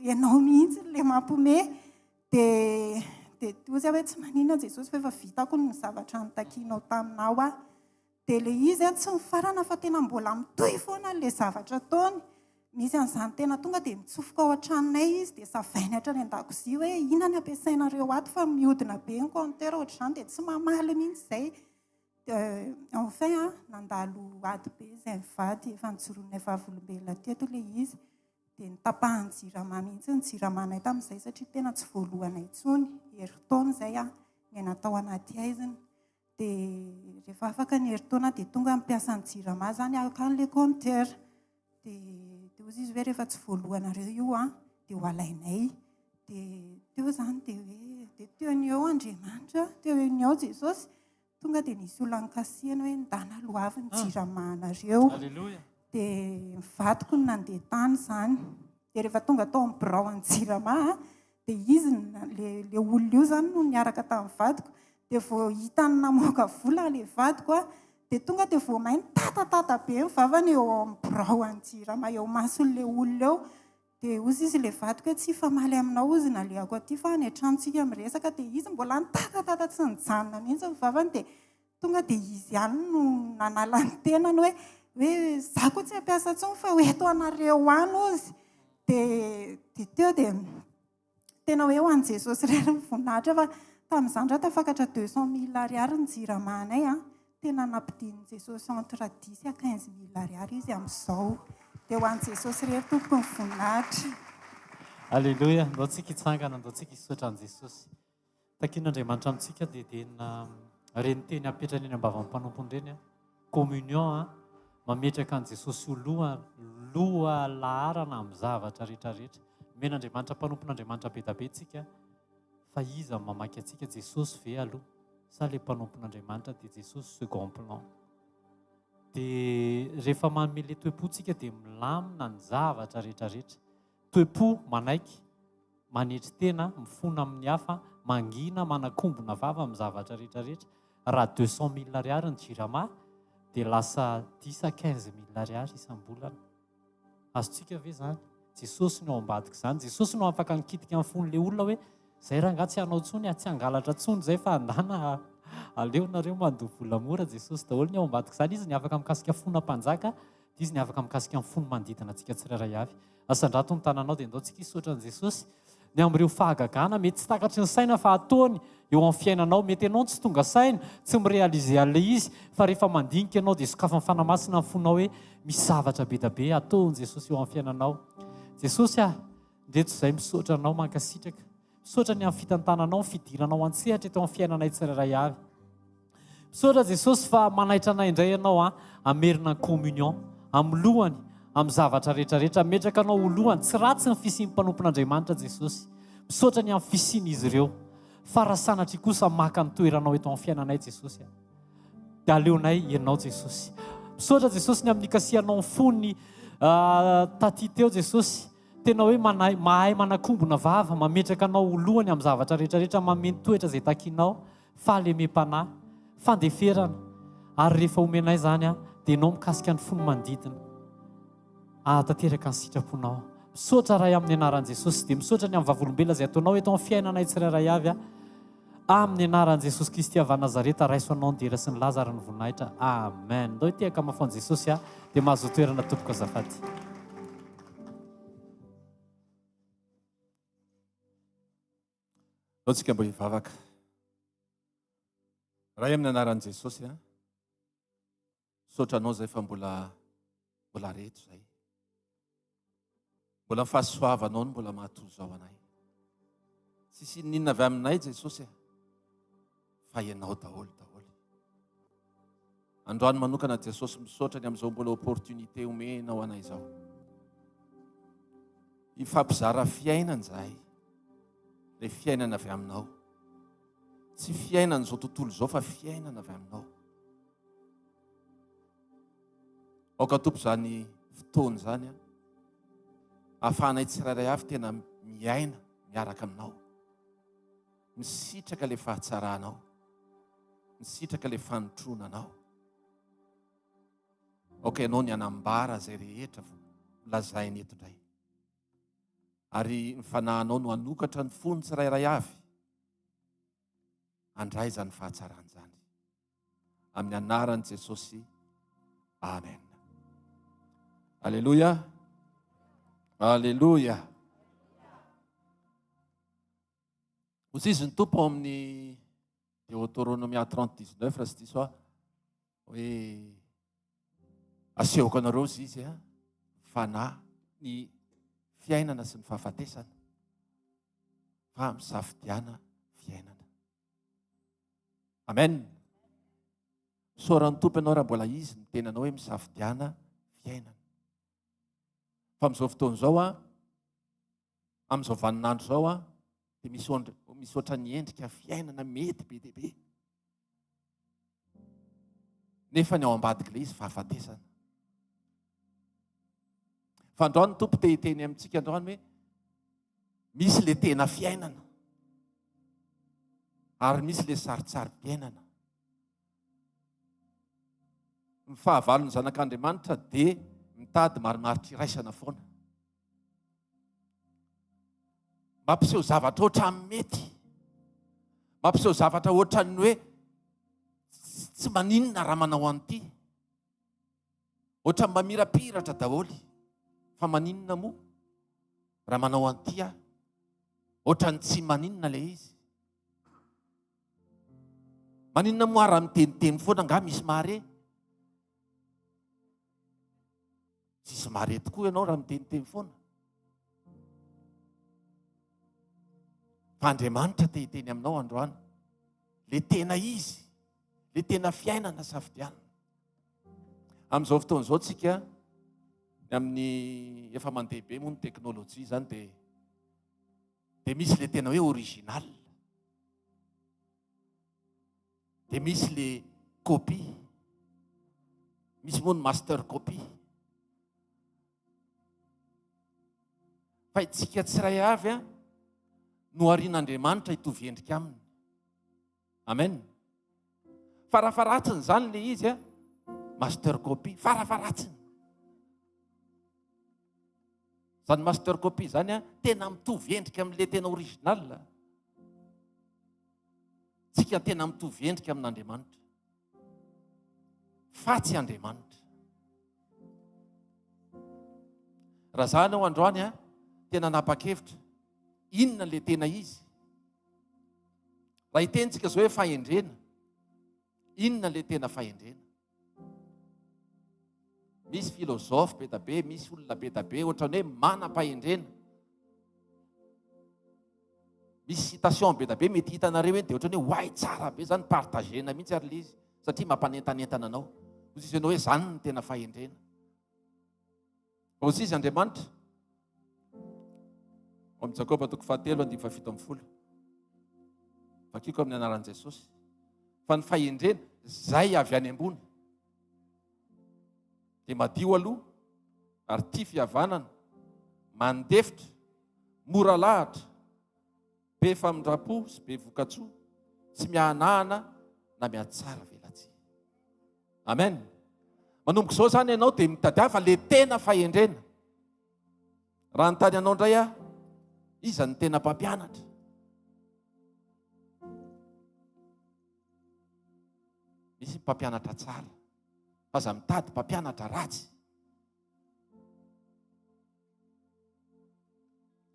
ianao mihitsy ilay mampiomehy. Dia toy hoe tsy maninona Jesosy fa efa vitako ny zavatra nitakianao taminao a. Dia ilay izy tsy mifarana fa tena mbola mitohy foana ilay zavatra ataony. Misy an'izany tena tonga dia mitsofoka ao an-tranonay izy dia savainy hatrany an-dakozia hoe inona ny ampiasainareo ato fa mihodina be ny compteur ohatr'izany dia tsy mamaly mihitsy izay. Enfin nandalo ady be izay mivady efa nijoroanay vavolombelona teto ilay izy. Dia nitapahany jirama mihitsy ny jiramanay tamin'izay satria tena tsy voalohana intsony. Herintaona izay ny natao anaty aiziny. Dia rehefa afaka ny herintaona dia tonga mampiasa ny jirama izany akan'ilay compteur. Dia ozy izy hoe rehefa tsy voalohanareo io dia ho alainay. Dia teo izany dia hoe dia teo ny eo Andriamanitra, teo ny eo Jesosy. Tonga dia nisy olona nikasihana hoe ndana loavy ny jiramanareo. Alleluia. Dia mivadiko ny nandeha tany izany. Dia rehefa tonga tao amin'ny birao ny jirama dia izy le olona io izany no niaraka tamin'ny vadiko. Dia vao hitany namoaka vola ilay vadiko dia tonga dia vao mahay tatatata be ny vavany eo amin'ny birao ny jirama eo mason'ilay olona eo. Dia ozy izy ilay vadiko hoe tsy famaly aminao ozy naleako aty fa ny antranontsika miresaka. Dia izy mbola nitatatata tsy nijanona mihitsy ny vavany. Dia tonga dia izy ihany no nanala ny tenany hoe za koa tsy ampiasa ntsony fa eto anareo any ozy. Dia teo dia tena hoe ho an'i Jesosy irery mivoninahitra fa tamin'izany raha tafakatra 200 000 ariary ny jiramanay tena nampidinin'i Jesosy entre 10 à 15 000 ariary izy amin'izao. Dia ho an'i Jesosy irery tompoko ny voninahitra. Alleluia. Ndao tsika hitsangana, ndao tsika hisotra an'i Jesosy. Takian'Andriamanitra amintsika dia tena reny teny apetrany eny ambavan'ny mpanompony ireny communion mametraka an'i Jesosy ho loha laharana amin'ny zavatra rehetrarehetra. Men'Andriamanitra mpanompon'Andriamanitra be da be tsika fa iza mamaky atsika Jesosy ve aloha sa ilay mpanompon'Andriamanitra dia Jesosy second plan. Dia rehefa manome ilay toe-pontsika dia milamina ny zavatra rehetrarehetra. Toe-po manaiky, manetry tena, mifona amin'ny hafa, mangina, manakombona vava amin'ny zavatra rehetrarehetra. Raha 200 000 ariary ny jirama dia lasa 10 à 15 000 ariary isam-bolana. Azontsika ve izany? Jesosy no ao ambadika izany. Jesosy no afaka nikitika amin'ny fon'ilay olona hoe izay raha nga tsy hanao tsony, tsy hangalatra tsony izay fa andana aleonareo mandoha vola mora. Jesosy daholo ny ao ambadika izany. Izy ny afaka mikasika fona mpanjaka, dia izy ny afaka mikasika amin'ny fony manodidina antsika tsirairay avy. Asandrato ny tananao dia ndao tsika hisotra an'i Jesosy. Ny amin'ireo fahagagana mety tsy takatry ny saina fa ataony eo amin'ny fiainanao. Mety ianao tsy tonga saina, tsy mirealize an'ilay izy fa rehefa mandinika ianao dia sokafa nyfanamasina ny fonao hoe misy zavatra be da be ataony Jesosy eo amin'ny fiainanao. Jesosy ndreto izay misotra anao mankasitraka. Misotra ny amin'ny fitantananao, ny fidiranao an-tsehatra eto amin'ny fiainanay tsirairay avy. Misotra Jesosy fa manaitra anay indray ianao amerina ny communion amin'ny lohany, amin'ny zavatra rehetrarehetra. Metraka anao ho lohany, tsy ratsy ny fisian'ny mpanompon'Andriamanitra Jesosy. Misotra ny amin'ny fisian'izy ireo. Fa raha sanatry kosa maka ny toeranao eto amin'ny fiainanay Jesosy. Dia aleonay ianao Jesosy. Misotra Jesosy ny amin'ny ikasianao ny fony taty teo Jesosy. Tena hoe mahay manakombona vava, mametraka anao ho lohany amin'ny zavatra rehetrarehetra, mameno toetra izay takianao, fahalemem-panahy, fandeferana. Ary rehefa omenay izany dia ianao mikasika ny fony manodidina. Tanteraka ny sitraponao. Misotra ray amin'ny anaran'i Jesosy dia misotra ny amin'ny vavolombelona izay ataonao eto amin'ny fiainanay tsirairay avy amin'ny anaran'i Jesosy Kristy avy Nazareta, raiso anao ny dera sy ny lazara ny voninahitra. Amen. Ndao hitehaka mafon'i Jesosy dia mahazo toerana tompoko azafady. Ndao tsika mbo hivavaka. Ray amin'ny anaran'i Jesosy misaotra anao izay fa mbola reto izay. Mbola mifahasoavanao no mbola mahatoy izao anay. Tsisy ninona avy aminay Jesosy fa ianao daholo. Androany manokana Jesosy misaotra ny amin'izao mbola opportunité omenao anay izao. Hifampizara fiainana izahay. Ilay fiainana avy aminao. Tsy fiainana izao tontolo izao fa fiainana avy aminao. Aoka Tompo izany fotoana zany ahafahanay tsirairay avy tena miaina miaraka aminao, misitraka le fahatsaranao, misitraka le fanotronanao. Anao ny anambara zay rehetra lazainy eto indray, ary ny fanahinao no anokatra ny fony tsirairay avy andray zany fahatsarany zany, amin'ny anaran'i Jesosy, amen. Alleluia, alleluia. Hozy izy ny tompo ao amin'ny Deutéronomia 30:19 raha sy diso hoe asehoko anareo izy fanahy ny fiainana sy ny fahafatesana, fa misafidiana fiainana. Amen. Soran'ny tompo ianao raha mbola izy miteny anao hoe misafidiana fiainana. Fa amin'izao fotoana izao amin'izao vaninandro izao dia misy ohatra ny endrika fiainana mety be dia be, nefa ny ao ambadika ilay izy fahafatesana. Fa androany ny tompo te hiteny amintsika androany hoe misy le tena fiainana ary misy le saritsary-piainana. Ny fahavalon'ny zanak'Andriamanitra dia mitady marimaritra iraisana foana, mampiseho zavatra ohatra mety, mampiseho zavatra ohatra ny hoe tsy maninona raha manao an'ity, ohatra mamirapiratra daholy, fa maninona moa raha manao an'ity ohatra ny tsy maninona le izy. Maninona moa raha miteniteny foana nga misy mahare? Tsisy mahare tokoa ianao raha miteniteny foana. Fa Andriamanitra te hiteny aminao androany le tena izy, le tena fiainana safidiana. Amin'izao fotoana izao tsika amin'ny efa mandeha be moa ny teknôlôjia zany dia misy le tena hoe original, dia misy le copie, misy moa ny master copie. Fa itsika tsiray avy no arian'Andriamanitra hitovy endrika aminy. Amen. Farafaratsiny zany le izy master copie, farafaratsiny. Zany master copie zany tena mitovy endrika amin'le tena original. Tsika tena mitovy endrika amin'Andriamanitra, fa tsy Andriamanitra. Raha zany ao androany tena napakevitra inona le tena izy. Raha hitentsika zao hoe fahendrena, inona le tena fahendrena? Misy filôzofy be da be, misy olona be da be ohatrany hoe manam-pahendrena. Misy citation be da be mety hitanareo dia ohatrany hoe hoay tsara be zany, partagena mihitsy ary le izy satria mampanentanentana anao. Ozy izy ianao hoe zany ny tena fahendrena. Ozy izy Andriamanitra amin'ny Jakoba 4:7-7. Vakiko amin'ny anaran'i Jesosy. Fa ny fahendrena zay avy any ambony dia madio aloha ary tia fihavanana, mandefitra, mora lahatra, be famindrapo sy be vokatsoa, tsy mihanahana na mihatsara velatsia. Amen. Manomboka izao zany ianao dia mitadiava le tena fahendrena. Raha nytany anao indray iza ny tena mpampianatra. Misy mpampianatra tsara, fa za mitady mpampianatra ratsy.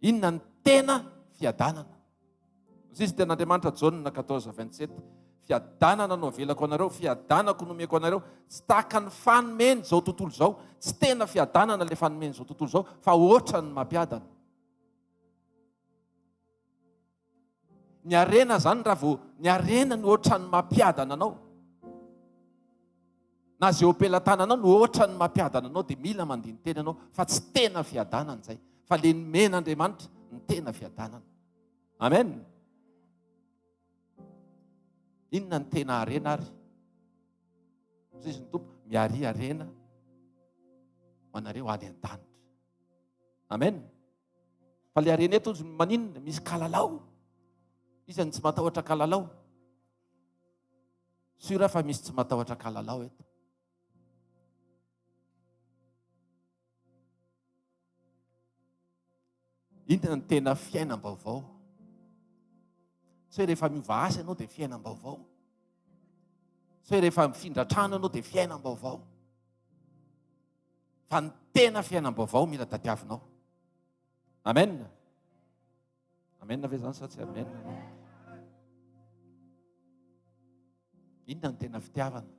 Inona ny tena fiadanana? Izy ten'Andriamanitra Jaona 14:27, fiadanana no avelako anareo, fiadanako no omeko anareo, tsy tahaka ny fanomeny zao tontolo zao, tsy tena fiadanana le fanomeny zao tontolo zao, fa oatra ny mampiadana. Ny arena zany raha vao ny arena no oatra ny mampiadana anao, na zay ompelantananao no oatra ny mampiadana anao, dia mila mandiny teny anao fa tsy tena fiadanana zay, fa le nomen'Andriamanitra ny tena fiadanana. Amen. Inona ny tena arena ary? Izy ny tompo miari arena ho anareo any an-danitra. Amen. Fa le hareny eto maninona misy kalalao. Izy any tsy matahotra kalalao. Sura fa misy tsy matahotra kalalao eto. Inona ny tena fiainam-baovao? Tsy hoe rehefa miova asa ianao dia fiainam-baovao. Tsy hoe rehefa mifindra trano ianao dia fiainam-baovao. Fa ny tena fiainam-baovao mila tadiavinao. Amen. Amen ve zany sa tsy amen? Inona ny tena fitiavana?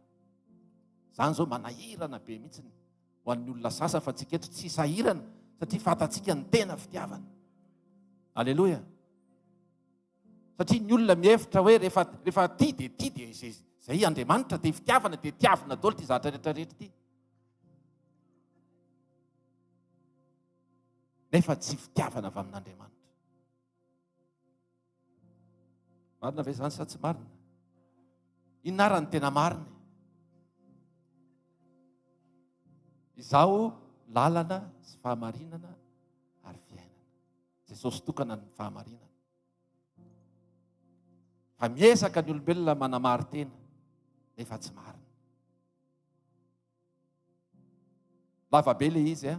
Zany zao manahirana be mihitsy ho an'ny olona sasa, fa tsika eto tsy sahirana satria fatatsika ny tena fitiavana. Aleloia. Satria ny olona mihevitra hoe rehefa ty dia izay Andriamanitra dia fitiavana dia tiavina daholo ty zavatra rehetrarehetra ty. Nefa tsy fitiavana avy amin'Andriamanitra. Marina ve zany sa tsy marina? Inona ary ny tena marina? Izao lalana sy fahamarinana ary fiainana. Jesosy tokana ny fahamarinana. Fa miesaka ny olombelona manamary tena nefa tsy marina. Lava be le izy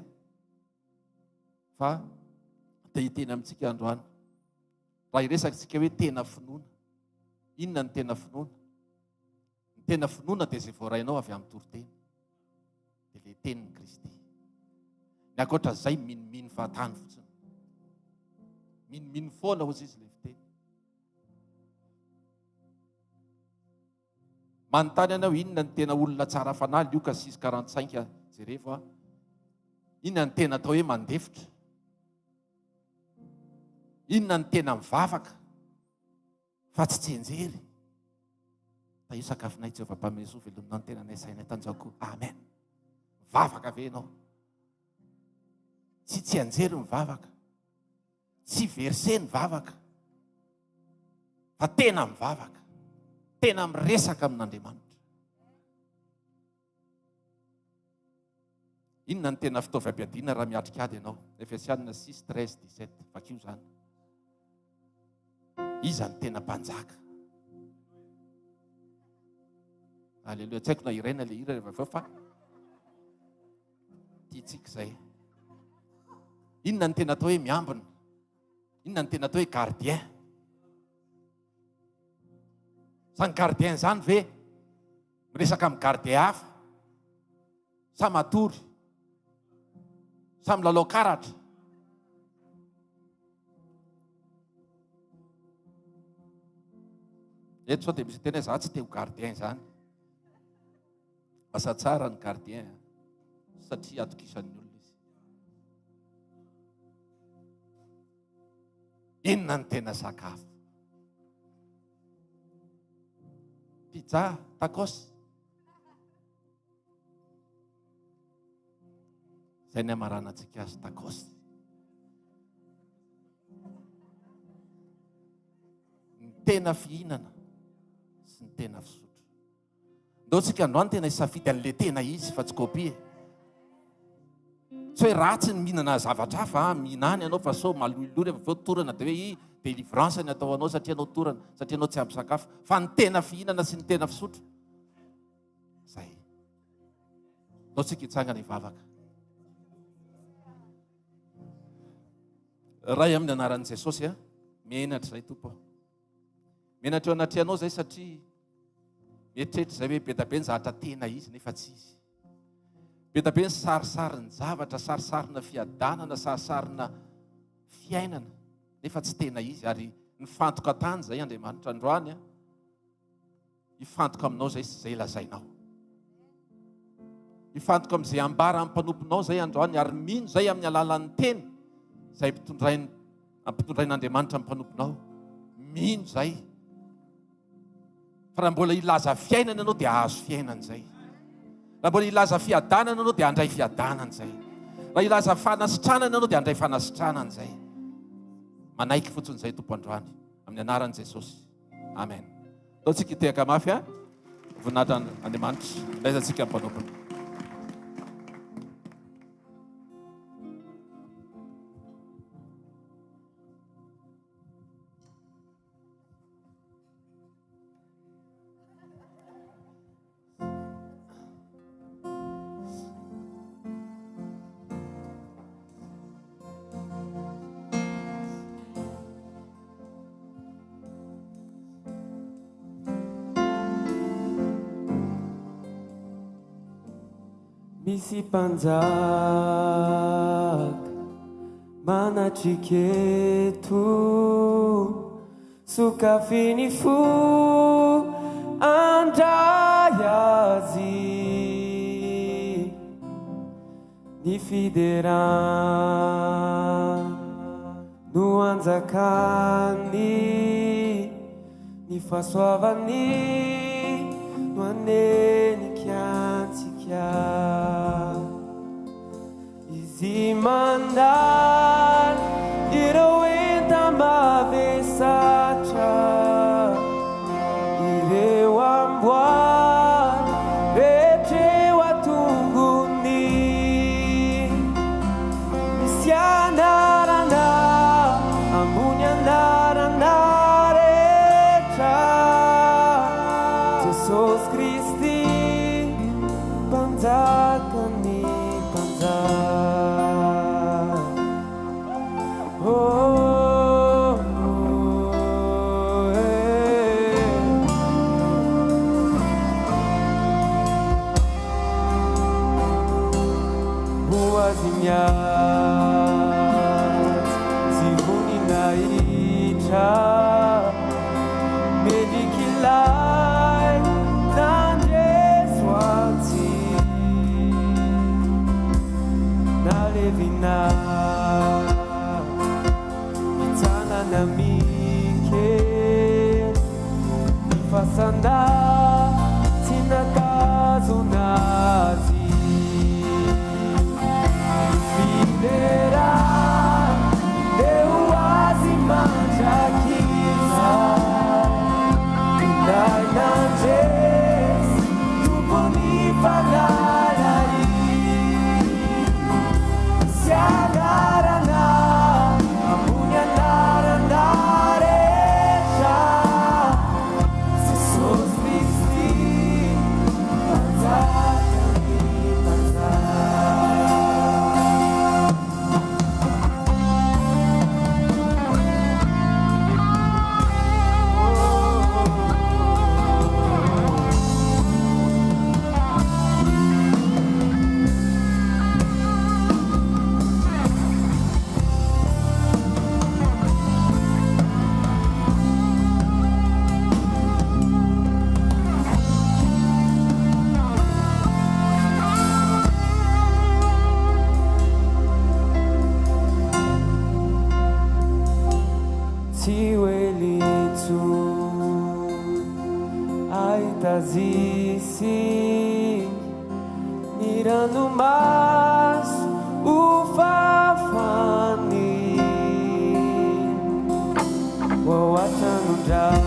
fa dia hiteny amintsika androany. Raha iresakitsika hoe tena finoana. Inona ny tena finoana? Ny tena finoana dia izay voarainao avy amin'ny toriteny. Dia le tenin'ny Kristy. Ny ankoatra izay miniminy fahatany fotsiny. Miniminy foana hozy izy le fiteny. Manontany ianao inona ny tena olona tsara fanahy, Luka 6:45 jereva. Inona ny tena atao hoe mandefitra? Inona ny tena mivavaka fa tsy tsenjery? Da io sakafonay Jehovah mpamery soa velominao ny tena naisainay tanjako. Amen. Mivavaka ve ianao? Tsy tsenjery mivavaka, tsy verse mivavaka, fa tena mivavaka, tena miresaka amin'Andriamanitra. Inona ny tena fitaovam-piadiana raha miatrika ady ianao? Efesianina 6:13-17 vakio zany. Iza ny tena mpanjaka? Aleluia. Tsy haiko na iraina le hira rehefa fa tiatsika izay. Inona ny tena atao hoe miambina? Inona ny tena atao hoe gardien? Zany gardien zany ve miresaka amin'ny gardien hafa? Sa matory? Sa milalao karatra? Eto sao dia misy tena za tsy teo gardien zany. Asa tsara ny gardien satria atokisan'ny olona izy. Inona ny tena sakafo? Pizza, tacos. Izay ny amaranantsika azy tacos. Ny tena fihinana sy ny tena fisotro. Ndao tsika androany tena isafidy an'le tena izy fa tsy kopie. Tsy hoe ratsy ny mihinana zavatra hafa, mihinany ianao fa so maloiloy rehefa aveo torana dia hoe délivrance ny atao anao satria anao torana, satria anao tsy ampy sakafo. Fa ny tena fihinana sy ny tena fisotro zay. Ndao tsika hitsangana hivavaka. Ray amin'ny anaran'i Jesosy mienatra izay tompo. Mienatra eo anatrehanao zay satria mieritreritra izay hoe be da be ny zavatra tena izy nefa tsy izy. Be da be ny sarisariny zavatra, sarisarina fiadanana, sarisarina fiainana nefa tsy tena izy. Ary nifantoka tany zay Andriamanitra androany hifantoka aminao zay sy zay lazainao. Hifantoka amin'izay ambara amin'ny mpanomponao zay androany, ary mino zay amin'ny alalan'ny teny izay ampitondrain'Andriamanitra amin'ny mpanomponao. Mino zay. Fa raha mbola ilaza fiainana ianao dia ahazo fiainana izay. Raha mbola ilaza fiadanana ianao dia handray fiadanana izay. Raha ilaza fanasitranana ianao dia handray fanasitranana izay. Manaiky fotsiny izay tompo androany amin'ny anaran'i Jesosy. Amen. Ataontsika hitehaka mafy voninahitran'Andriamanitra. Laizantsika amin'ny mpanompona. misy mpanjaka manatriketo sokafiny fo andray azy ny fiderana no anjakany ny fahasoavany no anenikantsika izy mandany ireo enta mavesatra ireo amboary rehetreo atongony misy anarana ambony anarana rehetra Jesosy Kristy mpanjakany mpanjaka. Zivoninaitra medikilay nandresoatsy nalevina mitsanana mike mifasana tsy nakazonazy Videra deu azi manjakiza Dai nanjes tu boni pagalari Siagarana amunya narana recha Jesus Christi panzakani Tiwelitu aitazisi mirando mas ufafani wawatanu dar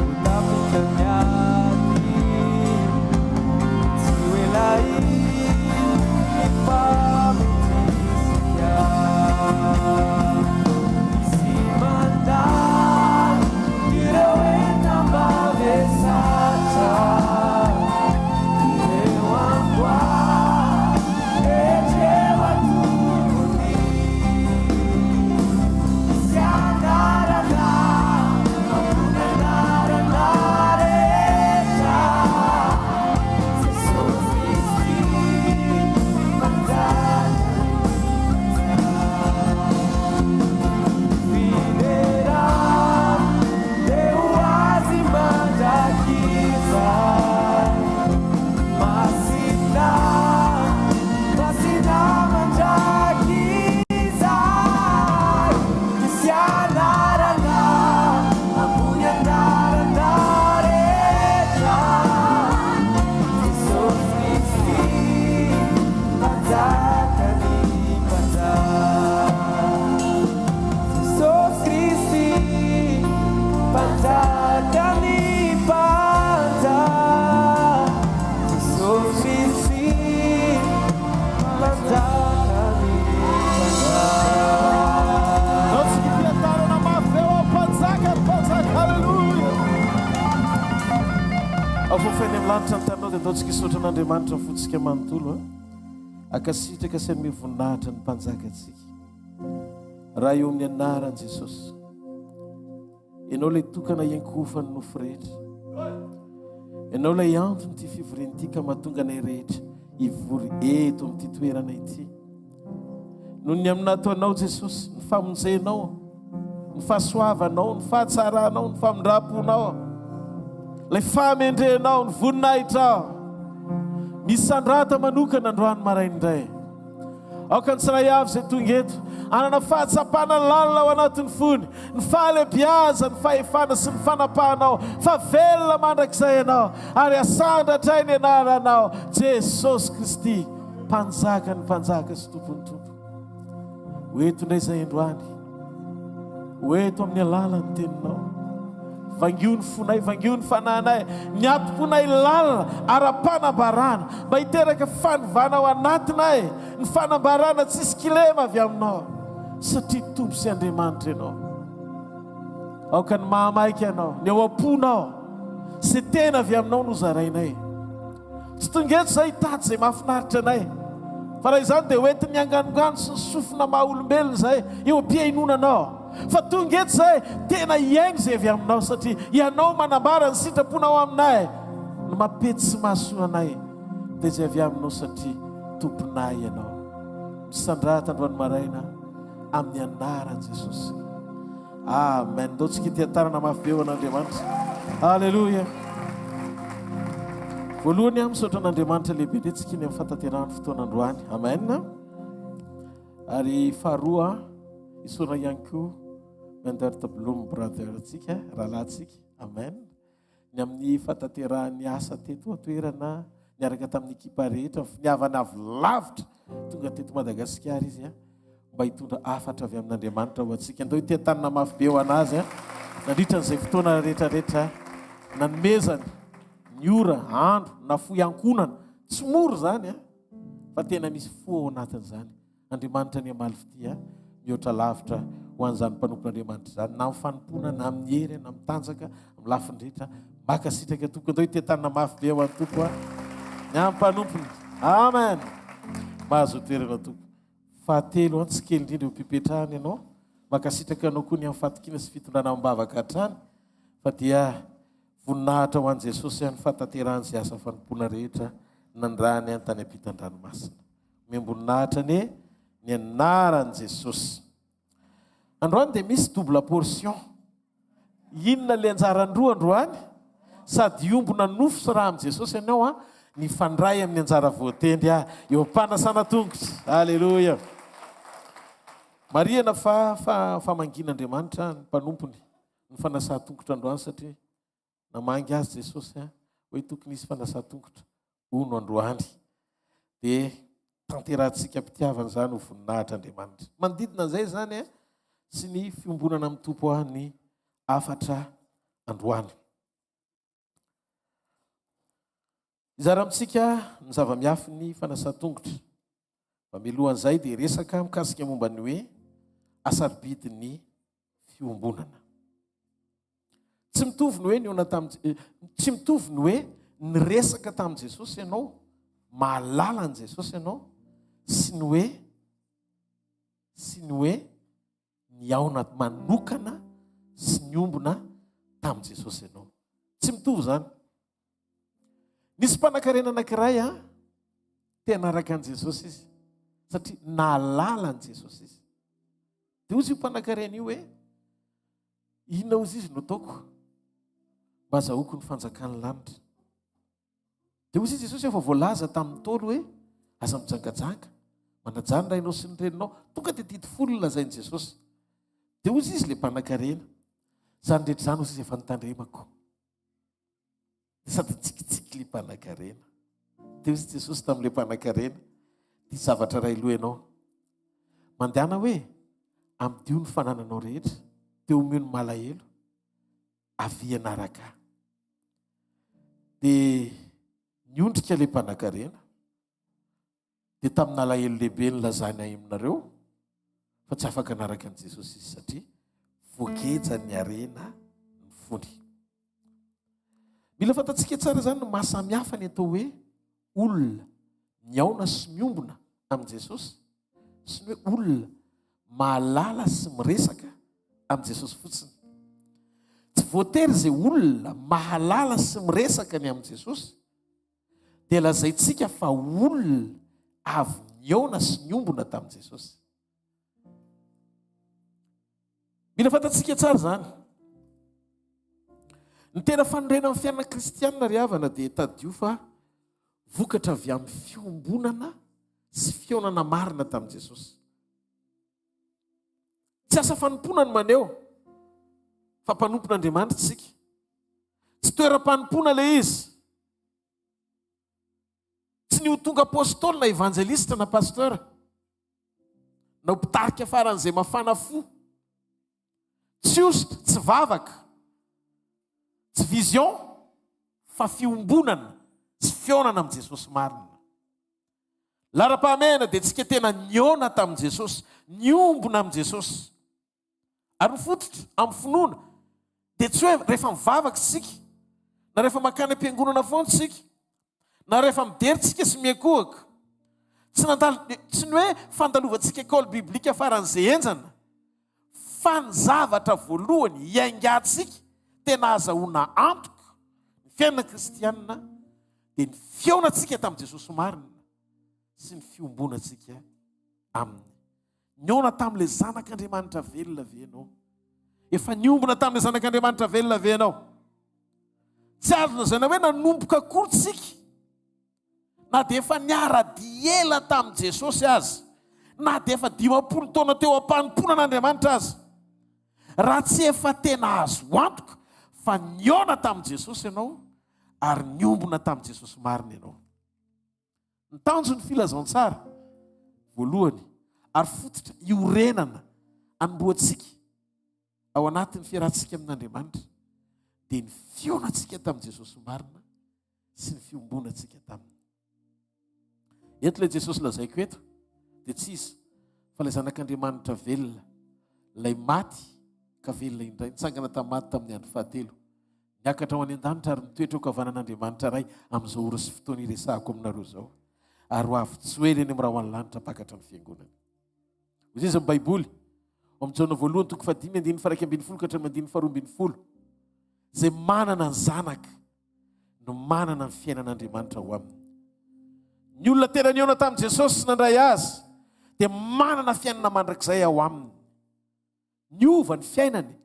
utapitanyaki tiwelai ipabitisia Ataontsika isotra n'Andriamanitra fotsika manontolo akasitraka sy ny voninahitra ny mpanjaka antsika raha eo amin'ny anaran'i Jesosy ianao ilay tokana iankofany nofo rehetra ianao ilay antony ty fivorianyity ka mahatonga anay rehetra ivory eto amin'ity toerana ity noho ny aminataonao Jesosy ny famonjenao ny fahasoavanao ny fahatsaranao ny famindram-ponao ilay fahamendrenao ny voninahitrao misy sandrata manokana androany maraindray aoka ny tsiray avy izay tonga eto anana fahatsapana ny lalina ao anatin'ny fony ny fahalebiaza ny fahefana sy ny fanapahanao fa velona mandrakizay ianao ary asandratray ny anaranao Jesosy Kristy mpanjaka ny mpanjaka sy tompony tompo hoeto indray izay androany hoeto amin'ny alalany teninao vangio ny fonay vangio ny fananay ny atomponay lalina ara-panambarana mba hiteraka fanovana ao anatinay ny fanambarana tsisy kilema avy aminao satria tompo sy Andriamanitra ianao aoka ny mahamaiky ianao ny ao am-ponao sy tena avy aminao no zarainay tsy tongeto izay hitady izay mahafinaritra anay fa raha izany dia hoentiny anganongano sy ny sofina maha-olombelona izay eo am-piainonanao fa tonga eto izay tena hiaino izay avy aminao satria ianao manambara ny sitraponao aminay no mampety sy mahasoa anay dia izay avy aminao satria tomponay ianao misandrata androany maraina amin'ny anaran'i Jesosy amen. Ndao tsika itiatarana mafy be ho an'Andriamanitra halleloja. Voalohany aho misaotra an'Andriamanitra lehibe ndretsika iny amin'ny fataterahany fotoanandroany amen. Ary faharoa isaona ihany koa Menderta Blom brother tsika rahalatsika amen ny amin'ny fataterahany asa teto atoerana niaraka tamin'ny ekipa rehetra finiavana avy lavitra tonga teto Madagasikara izy mba hitondra afatra avy amin'Andriamanitra ho antsika. Andao itiatanana mafy be ho anazy nandritra n'izay fotoana rehetrarehetra nanomezany ny ora andro na foy ankonana tsy moro zany fa tena misy fo ao anatin'izany. Andriamanitra ny amaly fity mihoatra lavitra ho an'izany mpanompon'Andriamanitra zany na amin'ny fanompona na amin'ny hery na amin'ny tanjaka amin'ny lafindrehetra maka sitraka tompo. Andao itiatanana mafy be ho an'ny tompo ny amin'ny mpanompony amen. Mahazo toerana tompo. Fahatelo tsy kely indrindra eo mpipetrahany ianao maka sitraka anao koa ny amin'ny fatikina sy fitondrana am-bavaka hatrany fa dia voninahitra ho an'i Jesosy ny fataterahany izay asa fanompona rehetra nandrany any tany ampitan-dranomasina miamboninahitra ny anaran'i Jesosy. Androany dia misy double portion. Inona le anjarandroa androany sady iombona nofo sy raha amin'i Jesosy ianao ny fandray amin'ny anjara voatendry eo am-panasana tongotra halleloja. Mariana famangin'Andriamanitra ny mpanompony ny fanasan-tongotra androany satria namangy azy Jesosy hoe tokony isy fanasan-tongotra ono androany dia tanterahantsika mpitiavana zany ho voninahitra Andriamanitra manodidina an'izay zany sy ny fiombonana amin'ny tompo ny afatra androany. Izara amintsika ny zava-miafy ny fanasan-tongotra fa milohan'izay dia resaka mikasika momba ny hoe asarobidy ny fiombonana. Tsy mitovy ny hoe ny ona tsy mitovy ny hoe ny resaka tamin'i Jesosy ianao mahalala an' Jesosy ianao sy ny hoe ny aona manokana sy ny ombona tamin'i Jesosy ianao tsy mitovy zany. Nisy mpanan-karena anankiray tena araka an' Jesosy izy satria nahalala an' Jesosy izy. Dia ozy io mpanan-karena io hoe inona ozy izy no ataoko mba azahoako ny fanjakan'ny lanitra. Dia ozy izy Jesosy efa voalaza tamin'ny tolo hoe aza mijangajanga manajany rainao sy ny reninao tonga dia didi folo lazain'i Jesosy. Dia ozy izy le mpanan-karena zany rehetra zany ozy izy efa nitandremako sady tsikitsiky le mpanan-karena. Dia ozy Jesosy tamin'le mpanan-karena ty zavatra ray loha ianao mandehana hoe amdio ny fanananao rehetra teo omeo ny malahelo avy anaraka. Dia niondrika le mpanan-karena dia tamin'ny alahelo lehibe ny lazany aminareo fa tsy afaka anaraka an'i Jesosy izy satria voakeja ny arena ny fony. Mila fantatsika tsara zany no mahasamihafa ny atao hoe olona ny aona sy miombona amin'i Jesosy sy ny hoe olona mahalala sy miresaka amin'i Jesosy fotsiny. Tsy voatery zay olona mahalala sy miresaka ny amin'i Jesosy dia lazaintsika fa olona avy niaona sy niombona tamin'i Jesosy. Mila fantatsika tsara zany. Ny tena fanorena amin'ny fiainana kristianina ry havana dia tadio fa vokatra avy amin'ny fiombonana sy fionana marina tamin'i Jesosy. Tsy asa fanompona ny maneho fa mpanompon'Andriamanitra isika. Tsy toeram-panompona ilay izy. Tsy ny ho tonga apôstôly na evangelista na pasteur na ho mpitarika faran'izay mafana fo. Tsy ositra, tsy vavaka, tsy vision fa fiombonana sy fionana amin'ny Jesosy marina. Lara-pahamehana dia tsika tena niona tamin'i Jesosy, niombona amin'ny Jesosy. Ary mifototra amin'ny finoana dia tsy hoe rehefa mivavaka isika na rehefa makany am-piangonana foana isika na rehefa mideritsika sy miakohaka. Tsy ny hoe fandalovantsika ekôly biblika faran'izay enjana, fa ny zavatra voalohany hiaingatsika tena azahoana antoka ny fiainana kristianina dia ny fionatsika tamin'i Jesosy marina sy ny fiombonatsika aminy. Niona tamin'ilay zanak'Andriamanitra velona ve ianao? Efa niombona tamin'ilay zanak'Andriamanitra velona ve ianao? Tsy azona zay na hoe nanomboka akory tsika na dia efa niara-diela tamin'i Jesosy azy na dia efa 50 taona teo am-panomponan'Andriamanitra azy, raha tsy efa tena azo antoka fa niona tamin'i Jesosy ianao ary niombona tamin'i Jesosy marina ianao. Ny tanjony filazaon-tsara voalohany ary fototra iorenana anomboantsika ao anatin'ny fiarahantsika amin'Andriamanitra dia ny fionatsika tamin'i Jesosy marina sy ny fiombonatsika taminy. Eto ilay Jesosy lazaiko eto dia tsy izy fa ilay zanak'Andriamanitra velona, ilay maty ka velona indray, nitsangana maty tamin'ny andro fahatelo, niakatra ho any an-danitra ary nitoetra ho kavanan'Andriamanitra ray amin'izao ora sy fotoana iresahako aminareo izao, ary ho avy tsy hoe eny amin'ny raha ho any lanitra pakatra ny fiangonana. Hoy izy amin'ny Baiboly amin'ny Jaona voalohany toko 5:1-12 zay manana ny zanaka no manana ny fiainan'Andriamanitra ho aminy. Ny olona tena niona tamin'i Jesosy sy nandray azy dia manana fiainana mandrakizay ao aminy. Niova ny fiainany,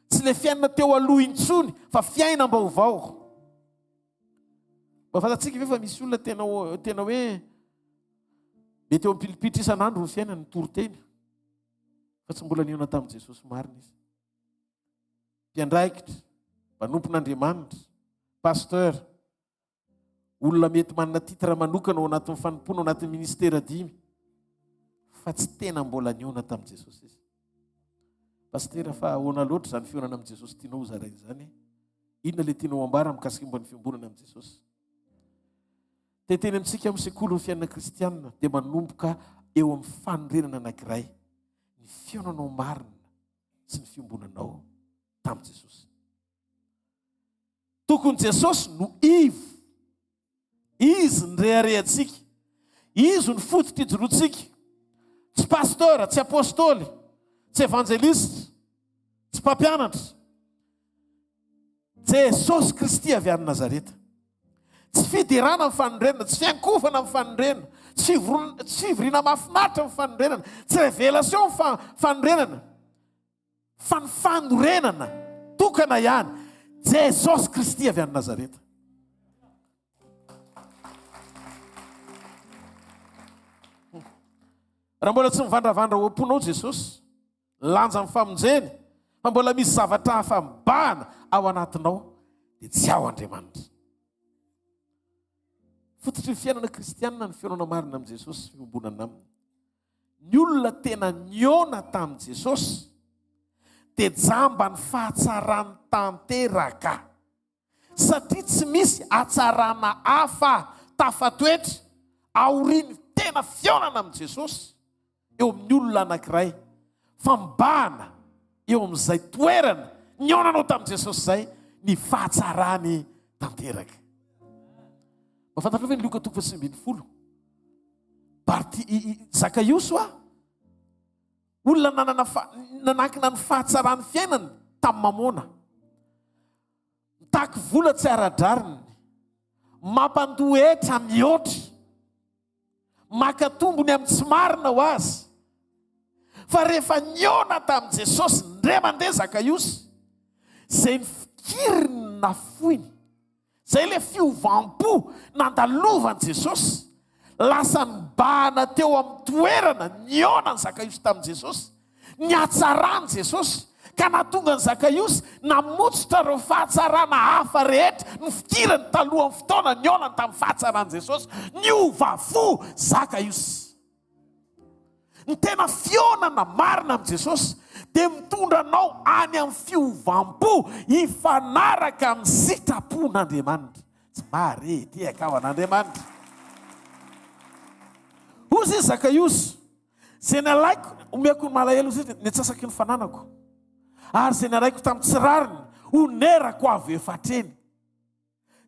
tsy ilay fiainana teo aloha intsony fa fiainam-baovao. Mba fantatsika ve fa misy olona tena hoe mety eo ampilipitra isan'andro ny fiainany, toroteny, fa tsy mbola niona tamin'i Jesosy marina izy. Mpiandraikitra, mpanompon'Andriamanitra, pasteur, olona mety manana titra manokana ao anatin'ny fanompona ao anatin'ny ministera 5 fa tsy tena mbola niona tamin'i Jesosy izy. Pastera, fa ahoana loatra zany fionana amin'i Jesosy tianao zarainy zany? Inona ilay tianao ambara mikasika momba ny fiombonana amin'i Jesosy? Teteny amintsika amin'ny sekoly ny fiainana kristianina dia manomboka eo amin'ny fanorenana anankiray, ny fionanao marina sy ny fiombonanao tamin'i Jesosy. Tokony Jesosy no ivo, izy ny reharehantsika, izy ny fototra ijoroantsika, tsy pasteur, tsy apôstôly, tsy evangelista, tsy mpampianatra. Jesosy Kristy avy any Nazareta. Tsy fiderana amin'ny fanorenana, tsy fiankofana amin'ny fanorenana, tsy fivoriana mahafinaritra amin'ny fanorenana, tsy révélation amin'ny fanorenana, fa ny fanorenana tokana ihany. Jesosy Kristy avy any Nazareta. Raha mbola tsy mivandravandra ho amponao Jesosy, lanja amin'ny famonjeny, fa mbola misy zavatra hafa mibahana ao anatinao, dia tsy ao Andriamanitra. Fototry ny fiainana kristianina ny fionana marina amin'i Jesosy, fiombonana aminy. Ny olona tena niona tamin'i Jesosy dia jamba ny fahatsarany tanteraka, satria tsy misy hatsarana hafa tafatoetra aoriany tena fionana amin'i Jesosy eo amin'ny olona anankiray, fa mibahana eo amin'izay toerana nionanao tamin'i Jesosy izay ny fahatsarany tanteraka. Mafantatrao ve ny Luka 9:20? Zakaiosy olona nanankina ny fahatsarany fiainany tamin'ny mamona. mitaky vola tsy ara-drariny, mampandoetra mihoatra, maka tombony amin'ny tsy marina ho azy. Fa rehefa niona tamin'i Jesosy ndray mandeha Zakaiosy, zay ny fikiriny nafoiny, zay le fiovam-po nandalovany Jesosy, lasa nibahana teo amin'ny toerana niona ny Zakaiosy tamin'i Jesosy, niatsarany Jesosy, ka nahatonga ny Zakaiosy namotsitra reo fahatsarana hafa rehetra ny fikirany talohan'ny fotoana niona tamin'ny fahatsarany Jesosy, niova-fo Zakaiosy. Ny tena fionana marina amin'ny Jesosy dia mitondra anao any amin'ny fiovam-po hifanaraka amin'ny sitrapon'Andriamanitra. Tsy mare tiaka ao an'Andriamanitra. Hoy izy Zakaiosy, zay nalaiko omeko ny malahelo izy ny atsasaky ny fananako, ary zay nalaiko tamin'ny tsirariny onerako avy efatreny.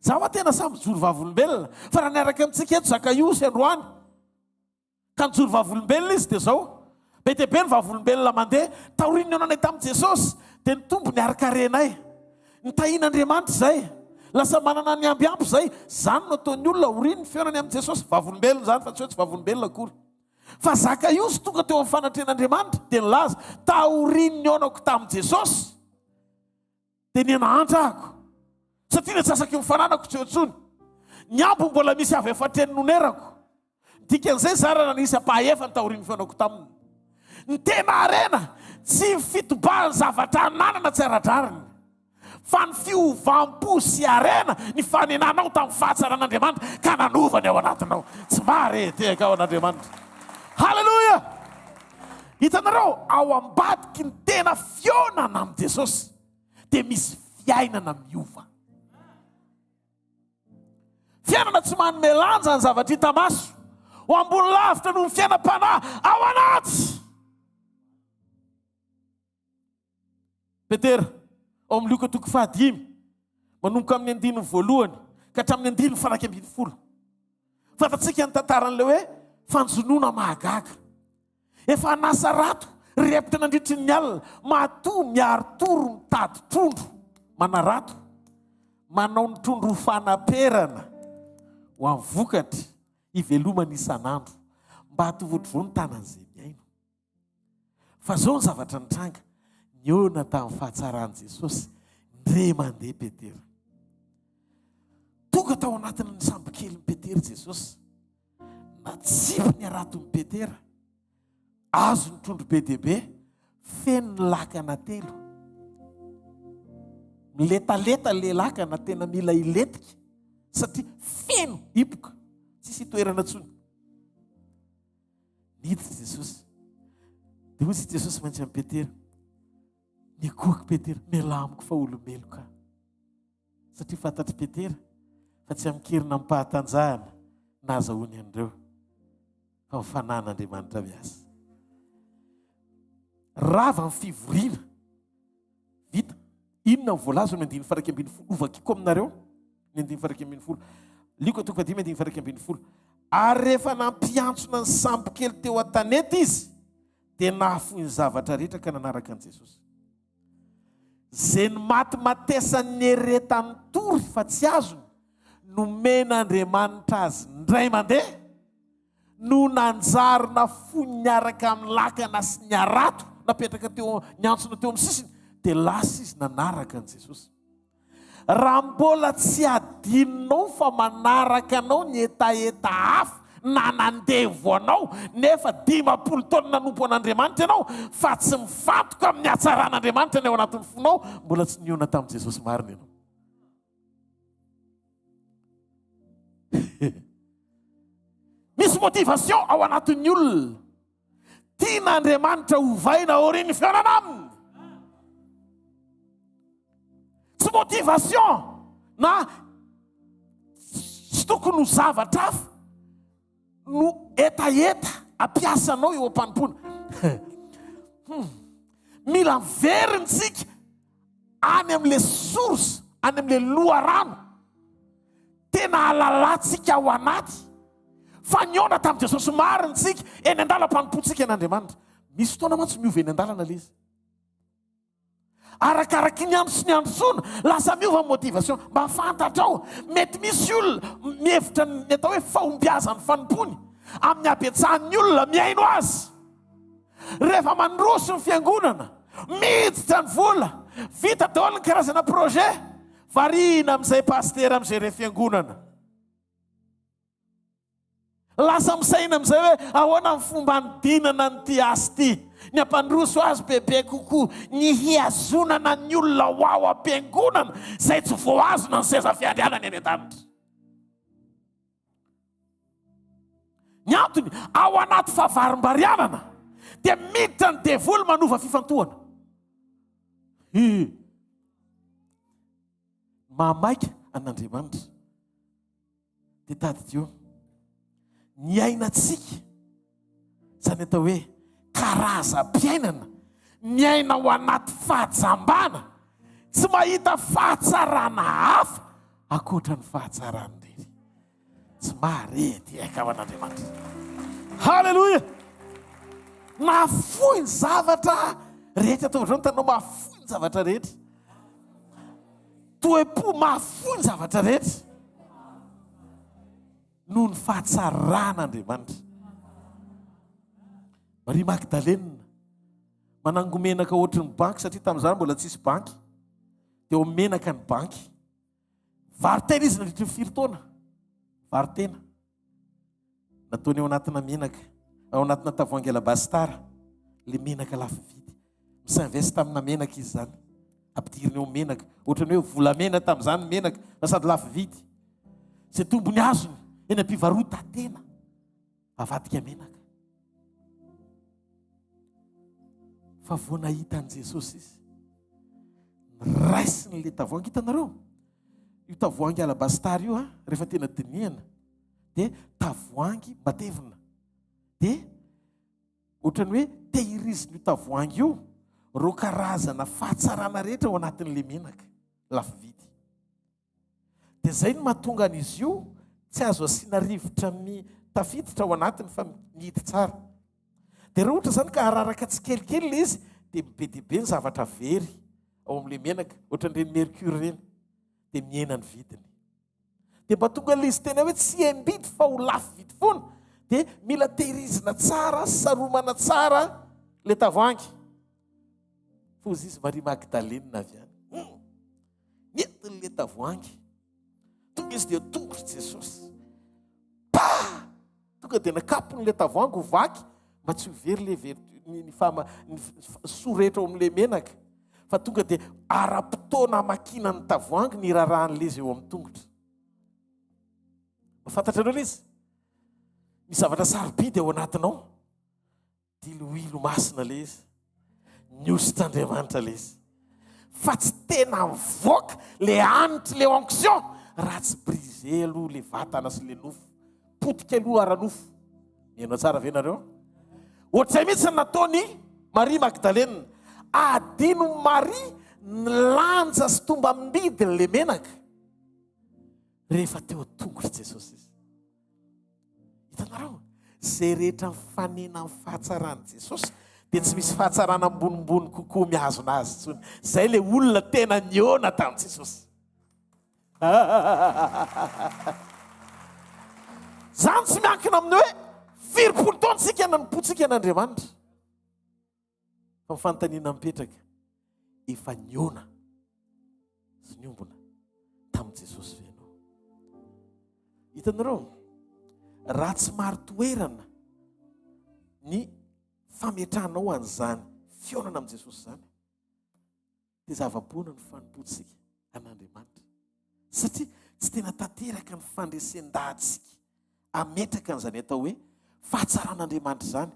Zaho tena samy joro vavolombelona, fa raha niaraka amintsika eto Zakaiosy androany, ka nijoro vavolombelona izy dia zao, be dia be ny vavolombelona mandeha, taoriany anay tamin'i Jesosy, dia ny tombo niarakarenay, nitahian'Andriamanitra zay, lasa manana ny ambiampy zay, zany no ataon'ny olona oriny ny fionany amin'i Jesosy, vavolombelona zany fa tsy hoe tsy vavolombelona akory. Fa Zakaiosy tonga teo amin'ny fanatrehan'Andriamanitra dia nilaza, taoriny nionako tamin'i Jesosy dia nianahantrahako, satria nitsasaky ny fananako tsy ohatsony, ny ambo mbola misy avy efatreny nonerako. Dikan'izay zarana nisy ampahefa ny taoriny fionako taminy. Ny tena arena tsy fitobahany zavatra nanana tsy ara-drariny, fa ny fiovam-po sy arena ny fanenanao tamin'ny fahatsaran'Andriamanitra ka nanovany ao anatinao. Tsy mare tehaka ao an'Andriamanitra. Halleluja! Hitanareo, ao ambadiky ny tena fionana amin'ny Jesosy dia misy fiainana miova. Fiainana tsy manome lanja ny zavatra hita maso, ho ambony lavitra no ny fiainam-panahy ao anaty. Petera, ao amin'ny Luka 5, manomboka amin'ny 9 ka hatramin'ny 9:10. Fantatsika ny tantaran'ilay hoe fanjonoana mahagaga. Efa nasa rato, repitra nandritry ny alina, matoa miaro toro mitady trondro, manarato, manao ny trondro fanaperana ho amin'ny vokatra ivelomana isan'andro mba hatovotr'izao ny tanan'izay miaino. Fa zao ny zavatra nitranga, niona tamin'ny fahatsarany Jesosy, ndre mandeha Petera. Tonga tao anatin'ny sambo kely ny Petera Jesosy, natsipy ny araton'ny Petera, azo ny trondro be dia be, feno ny lakana 3. Miletaleta le lakana, tena mila iletika satria feno hipoka, tsisy toerana tsony. Niditra Jesosy, dia hoy Jesosy mantsy amin'ny Petera, niakoako Petera, mialamiko fa olomeloka. Satria fantatry Petera fa tsy amikirina ampahatanjahana nahazahoany an'ireo, fa mifanan'Andriamanitra miasa. Rava ny fivoriana vita, inona ny voalazo ny 9:12, ovakiko aminareo ny 9:12. Luka 5:9. Ary rehefa nampiantsona ny sambo kely teo an-tanety izy, dia nahafohy ny zavatra rehetra ka nanaraka an'i Jesosy. Zay ny matymatesany eretany tory fa tsy azony, nomen'Andriamanitra azy ndray mandeha, no nanjarina fony niaraka amin'ny lakana sy ny arato napetraka teo, niantsona teo amin'ny sisiny, dia lasa izy nanaraka an'i Jesosy. Raha mbola tsy adininao fa manaraka anao ny etaeta hafa na nandevo anao, nefa 50 taona nanompo an'Andriamanitra ianao, fa tsy mifantoka amin'ny hatsaran'Andriamanitra ny ao anatin'ny fonao, mbola tsy niona tamin'i Jesosy marina ianao. Misy motivation ao anatin'ny olona, tian'Andriamanitra hovaina aorian'ny fiainana aminy. Tsy motivation na tsy tokony ho zavatra hafa no etaeta ampiasanao eo am-panompona. Mila miverintsika any amin'le source, any amin'le loharano, tena halalantsika ao anaty. Fa niona tamin'i Jesosy marintsika eny an-dalam-panompontsika an'Andriamanitra. Misy fotoana mantsy miova eny an-dalana le izy. Arakaraka ny andro sy ny androsoana lasa miova motivation mba fantatrao. Mety misy olona mihevitra ny atao hoe fahombiazan'ny fanompony amin'ny abetsahan'ny olona miaino azy. Rehefa mandroso ny fiangonana, miditra ny vola, vita daholo ny karazana projet, variana amin'izay paster amin'izay re fiangonana. Lasa misaina amin'izay hoe ahoana ny fomba nidinana nyty asy ty. Ny ampandroso azy bebe kokoa, ny hiazonana ny olona ho ao am-piangonana izay tsy voazona ny seza fiandrianana eny an-danitra. Ny antony ao anaty fahavarim-barianana dia miditra ny devoly manova fifantohana. Mamaika an'Andriamanitra dia tadidio ny ainatsika izany atao hoe karazam-piainana, miaina ao anaty fahajambana, tsy mahita fahatsarana hafa akoatra ny fahatsarany rery. Tsy marety aika ao an'Andriamanitra. Halleloja! Mahafoy ny zavatra rehetra. Ataotrao ny tanao mahafoy ny zavatra rehetra. Toe-po mahafoy ny zavatra rehetra noho ny fahatsaran'Andriamanitra. Maria Magdalena manangomenaka ohatry ny banky, satria tamin'izany mbola tsisy banky, dia eo menaka ny banky. Varitena izy nandritra ny 4 taona. Varitena nataony eo anatina menaka, ao anatina tavoahangy alabastara, le menaka lafo vidy. Misinvesty tamina menaka izy zany, ampidiriny eo menaka, ohatrany hoe volamena tamin'izany menaka, na sady lafo vidy. Izay tombony azony eny am-pivarotan-tena avadika menaka. Fa vao nahita an' Jesosy izy, raisiny le tavoahangy. Hitanareo io tavoahangy alabastara io, rehefa tena dinihana dia tavoahangy matevina, dia ohatrany hoe tehiriziny io tavoahangy io ro karazana fahatsarana rehetra ao anatin'le menaka lafo vidy. Dia zay no mahatonga an'izy io tsy azo asiana rivotra tafiditra ao anatiny fa mihity tsara. Dia raha ohatra zany ka araraka tsikelikely le izy, dia be dia be ny zavatra very ao amin'le menaka, ohatran'ireny mercure reny, dia miena ny vidiny. Dia mba tonga le izy tena hoe tsy embidy fa ho lafo vidy foana, dia mila tehirizina tsara, saromana tsara le tavoahangy. Fozy izy Maria Magdalena avy any, nentin'le tavoahangy, tonga izy dia tongotra Jesosy. Tonga dia nakapon'le tavoahangy ho vaky, mba tsy ho very le ny sorehetra ao amin'le menaka, fa tonga dia ara-potoana amakina ny tavoahangy ny rarahan'le izy eo amin'ny tongotra. Mafantatrareo le izy, misy zavatra sarobidy ao anatinao, diloilo masina le izy, niosotr'Andriamanitra le izy, fa tsy tena mivoaka le anitra le onction raha tsy brise aloha le vatana sy le nofo, potika aloha ara-nofo. Mihainao tsara ve nareo? Ohatr'izay mihitsy nataony Maria Magdalena, adino Maria nilanja sy tomba midiny le menaka rehefa teo tongotra Jesosy izy. Hitanareo, zay rehetra mifanena amin'ny fahatsarany Jesosy dia tsy misy fahatsarana ambonimbony kokoa mihazona azy tsony. Zay le olona tena niona tamin'i Jesosy. Zany tsy miankina amin'ny hoe 4 taona tsika nanimpotsika an'Andriamanitra, fa mifanontaniana mipetraka efa niona sy niombona tamin'i Jesosy ianao. Hitanareo, raha tsy maro toerana ny fametranao an'izany fionana amin'i Jesosy zany, dia zava-boana ny fanompotsika an'Andriamanitra, satria tsy tena tanteraka ny fandresen-dahatsika ametraka an'izany atao hoe fahatsaran'Andriamanitra zany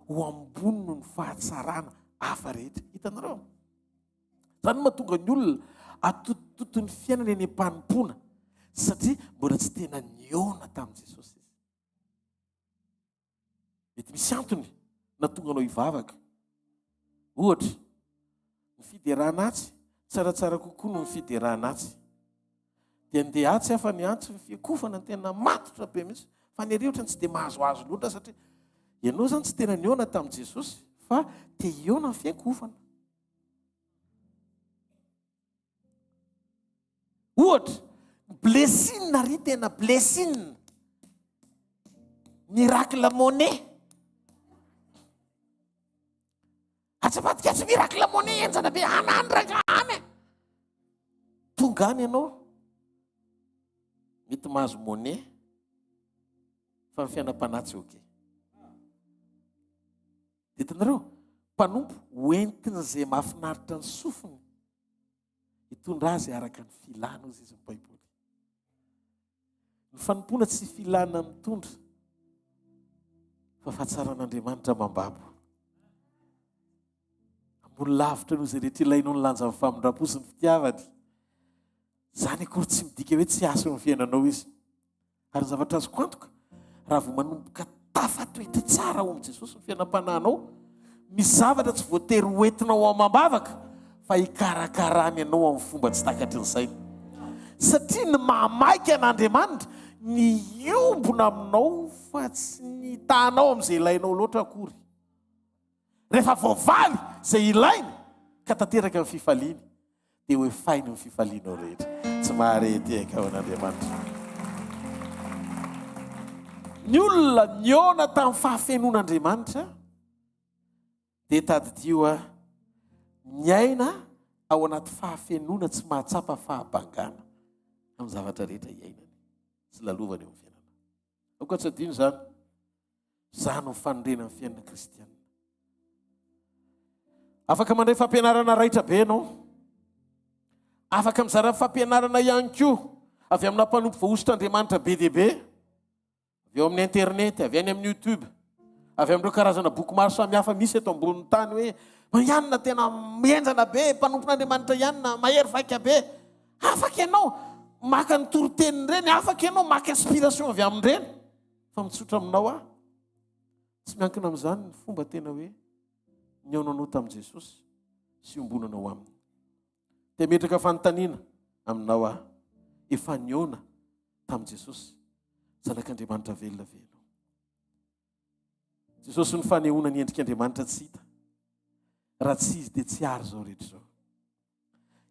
ho ambony noho ny fahatsarana hafa rehetra. Hitanareo, zany mahatonga ny olona atototo ny fiainana eny am-panompona, satria mbola tsy tena niona tamin'i Jesosy izy. Mety misy antony natonga anao hivavaka. Ohatra, ny fiderana atsy tsaratsara kokoa no ny fiderana atsy. Dia andeha atsy afa ny antsy fiakofana ny tena matotra be mihitsy, fa ny rehetra tsy dia mahazoazo loatra, satria ianao zany tsy tena niona tamin'i Jesosy fa te hiona ny fiakofana. ohatra blessing ry tena blessing miracle monnaie atsapatika tsy miracle monnaie enjana be anandraka any tonga any ianao mety mahazo monnaie fa ny fiainam-panatsy oke ditanareo mpanompo hoentiny zay mahafinaritra ny sofiny hitondra azy araka ny filana ozy izy ny baiboly ny fanompona tsy filana mitondra fa fahatsaran'Andriamanitra mambabo ambony lavitra no zay rehetra ilainao ny lanja amin'ny famindram-po sy ny fitiavany zany akory tsy midika hoe tsy aso ny fiainanao izy ary ny zavatra azoko antoka raha vao manomboka tafatoety tsara ao amin'i Jesosy ny fiainam-panahinao misy zavatra tsy voatery hoentinao amam-bavaka fa hikarakarany ianao amin'ny fomba tsy takatry ny saina satria ny mahamaika an'Andriamanitra ny ombona aminao fa tsy ny tanao amin'izay ilainao loatra akory rehefa voavaly zay ilainy ka tanteraka amin'ny fifaliany dia hoe fainy ny fifalianao rehetra tsy maharety aika ao an'Andriamanitra ny olona niona tamin'ny fahafenon'Andriamanitra dia tadidio miaina ao anaty fahafenona tsy mahatsapa fahabangana amin'ny zavatra rehetra iainany sy lalovany eo amin'ny fiainana aoka tsy adino zany zany ny fanondrena amin'ny fiainana kristianina afaka mandray fampianarana raitra be ianao afaka mizara fampianarana ihany koa avy amina mpanompo voaositr'Andriamanitra be dia be avy eo amin'ny internet avy any amin'ny YouTube avy amin'ireo karazana boky maro samihafa misy eto ambonin'ny tany hoe ianina tena mienjana be mpanompon'Andriamanitra ianina mahery vaika be afaka ianao maka ny toroteniny reny afaka ianao maka inspiration avy amin'ireny fa mitsotra aminao tsy miankina amin'izany ny fomba tena hoe nyaonanao tamin'i Jesosy sy ombonanao aminy dia metraka fanontaniana aminao efa niona tamin'i Jesosy zanak'Andriamanitra velona ve ianao Jesosy ny fanehoana ny endrik'Andriamanitra tsy hita raha tsy izy dia tsy ary zao rehetra zao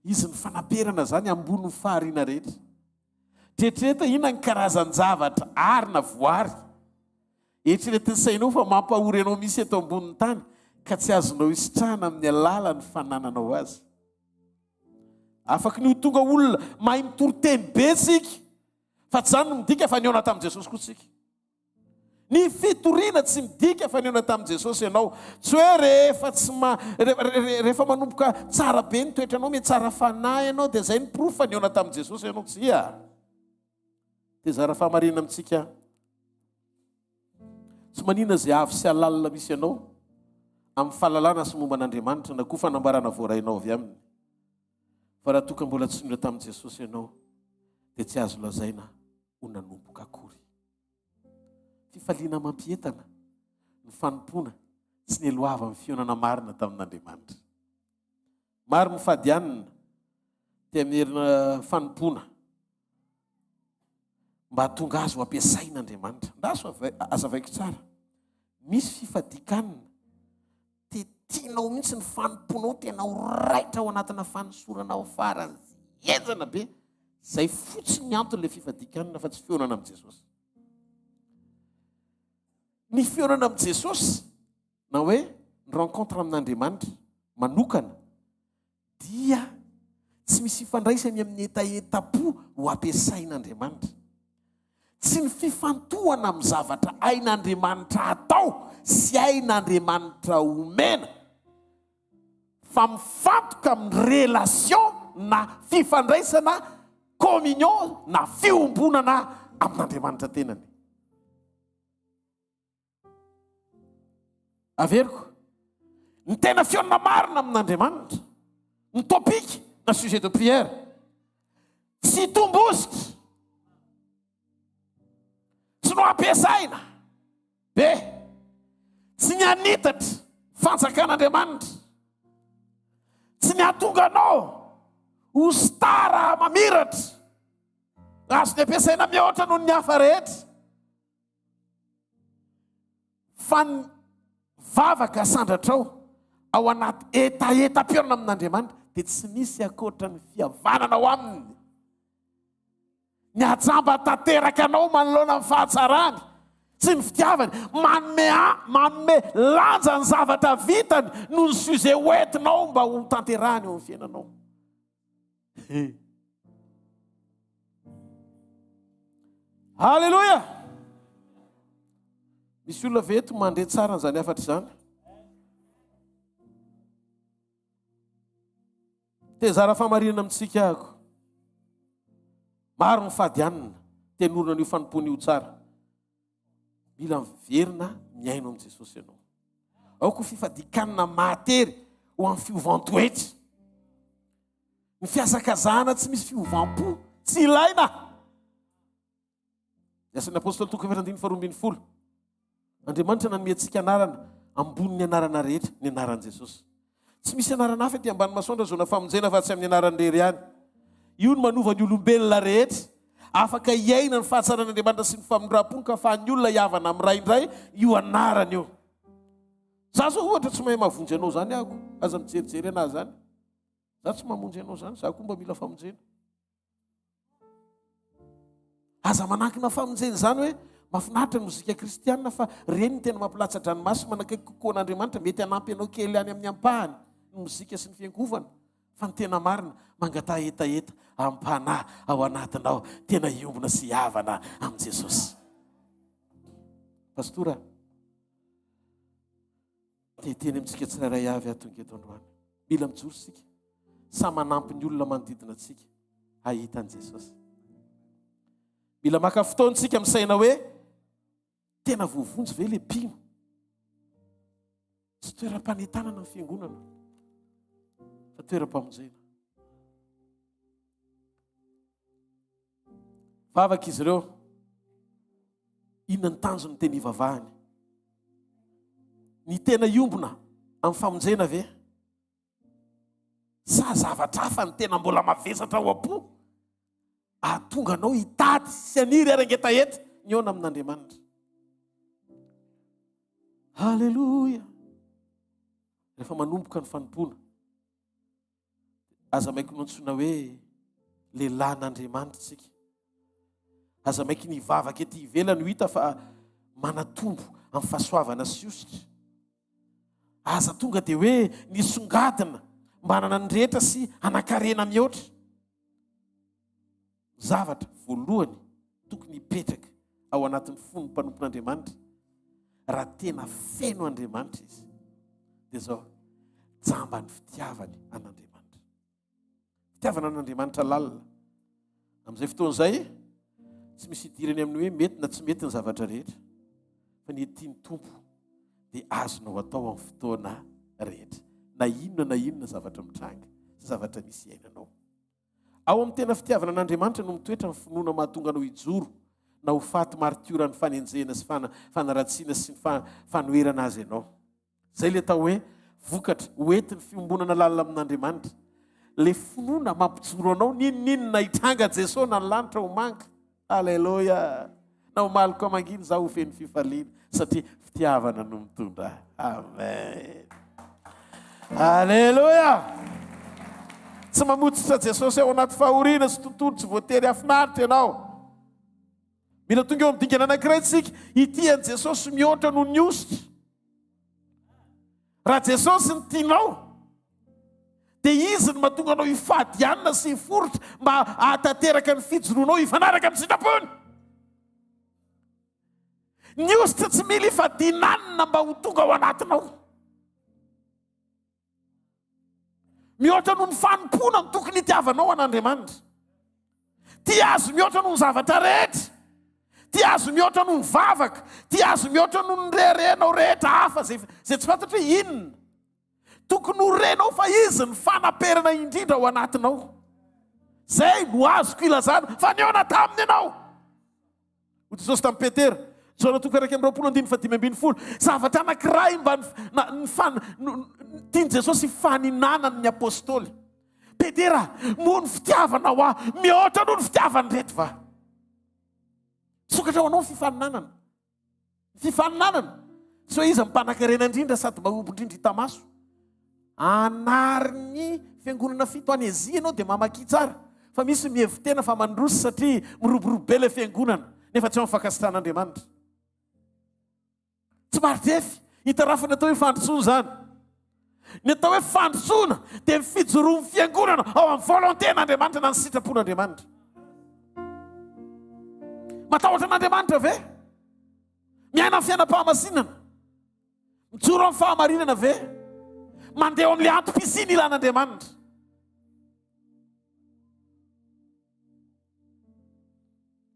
izy ny fanaperana zany ambony ny fahariana rehetra tretreta ina ny karazan-javatra ary na voary eritreretiny sainao fa mampahory anao misy eto ambonin'ny tany ka tsy azonao isitrahana amin'ny alala ny fanananao azy afaka ny ho tonga olona mahay mitoroteny be tsika fa tsy zany no midika fa niona tamin'i Jesosy koa tsika ny fitoriana tsy midika fa niona tamin'i Jesosy ianao tsy hoe rehefa manomboka tsara be ny toetra anao mety tsara fanahy ianao dia zay ny proof fa niona tamin'i Jesosy ianao tsia dia zara fahamarinana amintsika tsy manina zay avy sy alalina misy ianao amin'ny fahalalana sy momba an'Andriamanitra na koa fanambarana voarainao avy aminy fa raha toka mbola tsy niona tamin'i Jesosy ianao dia tsy azo lazaina ho nanomboka akory fifaliana mampietana ny fanompona tsy nieloava amin'ny fionana marina tamin'Andriamanitra maro mifadianina dia mierina fanompona mba hatonga azy ho ampiasain'Andriamanitra ndaso azavaiko tsara misy fifadikanina dia tianao mihitsy ny fanomponao tena ho raitra ao anatina fanosoranao farany enjana be zay fotsiny ny anton'ilay fifadikanina fa tsy fionana amin'i Jesosy ny fionana amin'i Jesosy na hoe ny rencontre amin'Andriamanitra manokana dia tsy misy fifandraisany amin'ny etaeta-po ho ampiasain'Andriamanitra tsy ny fifantohana amin'ny zavatra ain'Andriamanitra atao sy ain'Andriamanitra omena fa mifantoka amin'ny relation na fifandraisana communion na fiombonana amin'Andriamanitra tenany averiko ny tena fionana marina amin'Andriamanitra ny topika na sujet de prière tsy tombositra tsy no ampiasaina be tsy ny anitatra fanjakan'Andriamanitra tsy ny atonganao ho stara mamiratra azo ny ampiasaina mihoatra noho ny hafa rehetra fa ny vavaka sandratrao ao anaty etaeta-pionana amin'Andriamanitra dia tsy misy akoatra ny fihavanana ao aminy ny ajamba tanteraka anao manoloana amin'ny fahatsarany sy ny fitiavany, manome lanja ny zavatra vitany no ny sujet hoentinao mba ho tanterany eo amin'ny fiainanao. Halleloja! Misy olona veto mandeha tsara n'izany afatra izany. Tezara famarinana amintsika ako. Maro ny fadianina tenorina n'io fanompony io tsara. Mila miverina miaino amin'i Jesosy ianao. Ao koa fifadikanina mahatery ho amin'ny fiovam-toetra. Ny fiasakazana tsy misy fiovam-po, tsy ilaina. Asan'ny apôstôly toko 2:12. Andriamanitra nanome antsika anarana ambony anarana rehetra, ny anaran'i Jesosy. Tsy misy anarana hafa ety ambany masoandro zona famonjena fa tsy amin'ny anarany rery ihany. Io no manova ny olombelona rehetra afaka iaina ny fahatsaranaandriamanitra sy ny famindram-pony ka fa ny olona hiavana amin'ny ray indray io anarana io. Za zao ohatra tsy mahay mavonjy anao zany ako, aza mijerijery anazy zany. Za tsy mamonjy anao zany, za koa mba mila famonjena. Aza manankina famonjena zany hoe mahafinaritra ny mozika kristianina fa reny ny tena mampilatsa-dranomasy manakaiky kokoa an'Andriamanitra, mety hanampy anao kely any amin'ny ampahany ny mozika sy ny fiangovana. Fa ny tena marina mangata etaeta ampanahy ao anatinao, tena iombona sy havana amin'i Jesosy. Pastora, teteny amintsika tsirairay avy atonga eto androany. Mila mijoro sika, sa manampy ny olona manodidina antsika ahita an'i Jesosy. Mila maka fotoantsika misaina hoe tena voavonjy ve le mpino? Tsy toeram-panetanana ny fiangonana, fa toeram-pamonjena. Vavaka izy ireo, inona ny tanjony teny ivavahany? Ny tena iombona amin'ny famonjena ve? Sa zavatra hafa ny tena mbola mavesatra ao am-po? Ahatonga anao hitady sy aniry arangetaeta ny ona amin'Andriamanitra. Halleluja! Rehefa manomboka ny fanompona, aza maiko nantsoina hoe lehilahin'Andriamanitra tsika. Aza maiky ny vavaka ety ivelany ho hita fa manatombo amin'ny fahasoavana sy ositra. Aza tonga dia hoe nisongadina manana ny rehetra sy anakarena mihoatra. Zavatra voalohany tokony hipetraka ao anatin'ny fon'ny mpanompon'Andriamanitra raha tena feno Andriamanitra izy dia zao, jamba ny fitiavany an'Andriamanitra. Fitiavana an'Andriamanitra lalina. Amin'izay fotoan'izay tsy misy hidirany amin'ny hoe mety na tsy mety ny zavatra rehetra, fa ny tiany tompo dia azonao atao amin'ny fotoana rehetra, na inona zavatra mitranga, zavatra misy iainanao. Ao amin'ny tena fitiavana an'Andriamanitra no mitoetra ny finoana mahatonga anao hijoro na ho faty martiora ny fanenjena sy fanaratsiana sy ny fanoherana azy ianao. Zay le atao hoe vokatra hoentin'ny fiombonana lalina amin'Andriamanitra. Le finoana mampijoro anao ninona hitranga Jesosy na ny lanitra ho manga. Halleluja! Na ho maliko manginy za ho feno fifaliana satria fitiavana no mitondra. Amen. Halleluja! Tsy mamotsitra Jesosy ao anaty fahoriana sy tontolo tsy voatery afinaritra ianao. Mila tonga eo amin'ny dingana anankiray tsika itian'i Jesosy mihoatra noho ny ositra. Raha Jesosy ny tianao, dia izy no mahatonga anao hifadianina sy hiforotra mba ahatanteraka ny fijoroanao hifanaraka amin'ny sitrapony. Ny ositra tsy mila hifadinanina mba ho tonga ao anatinao. Mihoatra noho ny fanompona ny tokony hitiavanao an'Andriamanitra. Ty azo mihoatra noho ny zavatra rehetra. Ty azo mihoatra noho ny vavaka. Ty azo mihoatra noho ny rerenao rehetra hafa zay tsy fantatra hoe inona. Tokony ho renao fa izy ny fanaperana indrindra ao anatinao. Zay no azoko ilazana fa niona taminy ianao. Ho Jesosy tamin'ny Petera, Jona 2:25. Zavatra anankiray mba tiany Jesosy faninanany ny apôstôly. Petera, moa ny fitiavana ho aho, mihoatra noho ny fitiavany reto va. Sokatra ho anao ny fifaninanana. Fifaninanana. So izy mmpanan-karena indrindra sady mahomby indrindra hita maso. Anariny fiangonana fito any Azia ianao dia mamaky tsara. fa misy mihevitena fa mandroso satria miroborobo be le fiangonana nefa tsy mifakasitan'Andriamanitra. Tsy maridefy hitarafa ny atao hoe fandrosoana zany. Ny atao hoe fandrosoana dia mifijoroan'ny fiangonana ao amin'ny volontén'Andriamanitra na ny sitrapon'Andriamanitra. Matahotra an'Andriamanitra ve? Miaina amin'ny fiainam-pahamasinana, mijoro amin'ny fahamarinana ve? Mandeha eo amin'ilay antom-pisiny ilan'Andriamanitra.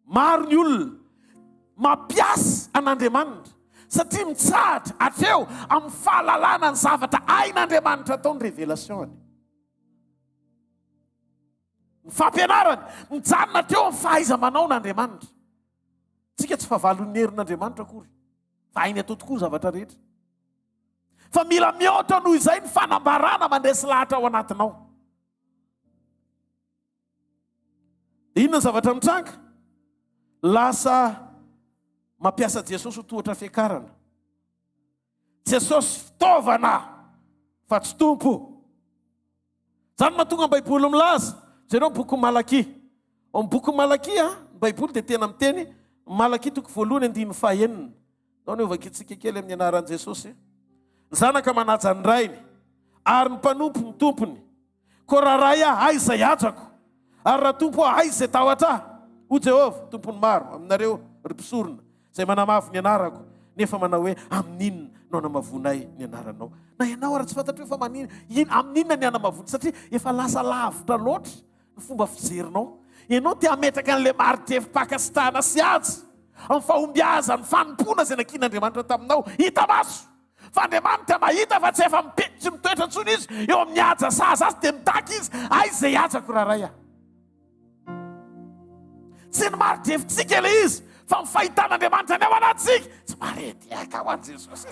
Maro ny olona mampiasa an'Andriamanitra satria mitsahatra hatreo amin'ny fahalalana ny zavatra ain'Andriamanitra atao ny révélationy. Ny fampianarany mijanona hatreo amin'ny fahaiza-manao n'Andriamanitra. Tsika tsy fahavalon'ny herin'Andriamanitra akory, fa hainy atao tokoa zavatra rehetra. Fa mila mihoatra noho izay ny fanambarana mandresy lahatra ao anatinao. Inona ny zavatra mitranga? Lasa mampiasa Jesosy ho tohatra fiakarana. Jesosy fitaovana fa tsy tompo. Zany mahatonga ny Baiboly milaza. Jereo boky Malaky. Ao amin'ny boky Malaky, ny Baiboly dia tena miteny Malaky toko voalohany 5:9. Nao ny ovakitsika kely amin'ny anaran'i Jesosy. Zanaka manaja ny rainy, ary ny mpanompo ny tompony. Ko raha ray ahy izay ajako, ary raha tompo ahy izay tahotra ahy. O Jehovah, tompony maro aminareo ry mpisorona, izay manamavo ny anarako, nefa manao hoe amin'inona no anamavonay ny anaranao. Na ianao ary tsy fantatra hoe fa amin'inona ny anamavony, satria efa lasa lavitra loatra ny fomba fijerinao. Ianao te hametraka an'ilay maridefim-pakasitana sy azy amin'ny fahombiazany fanompona izay nakian'Andriamanitra taminao. Hita maso fa Andriamanitra mahita fa tsy efa tsy mitoetra intsony izy eo amin'ny haja saza azy dia mitaka izy. Ay izay hajako raharay aho. Tsy ny maridefitsika ilay izy fa ny fahitan'Andriamanitra ny ao anatsika. Tsy marety aka ho an'i Jesosy.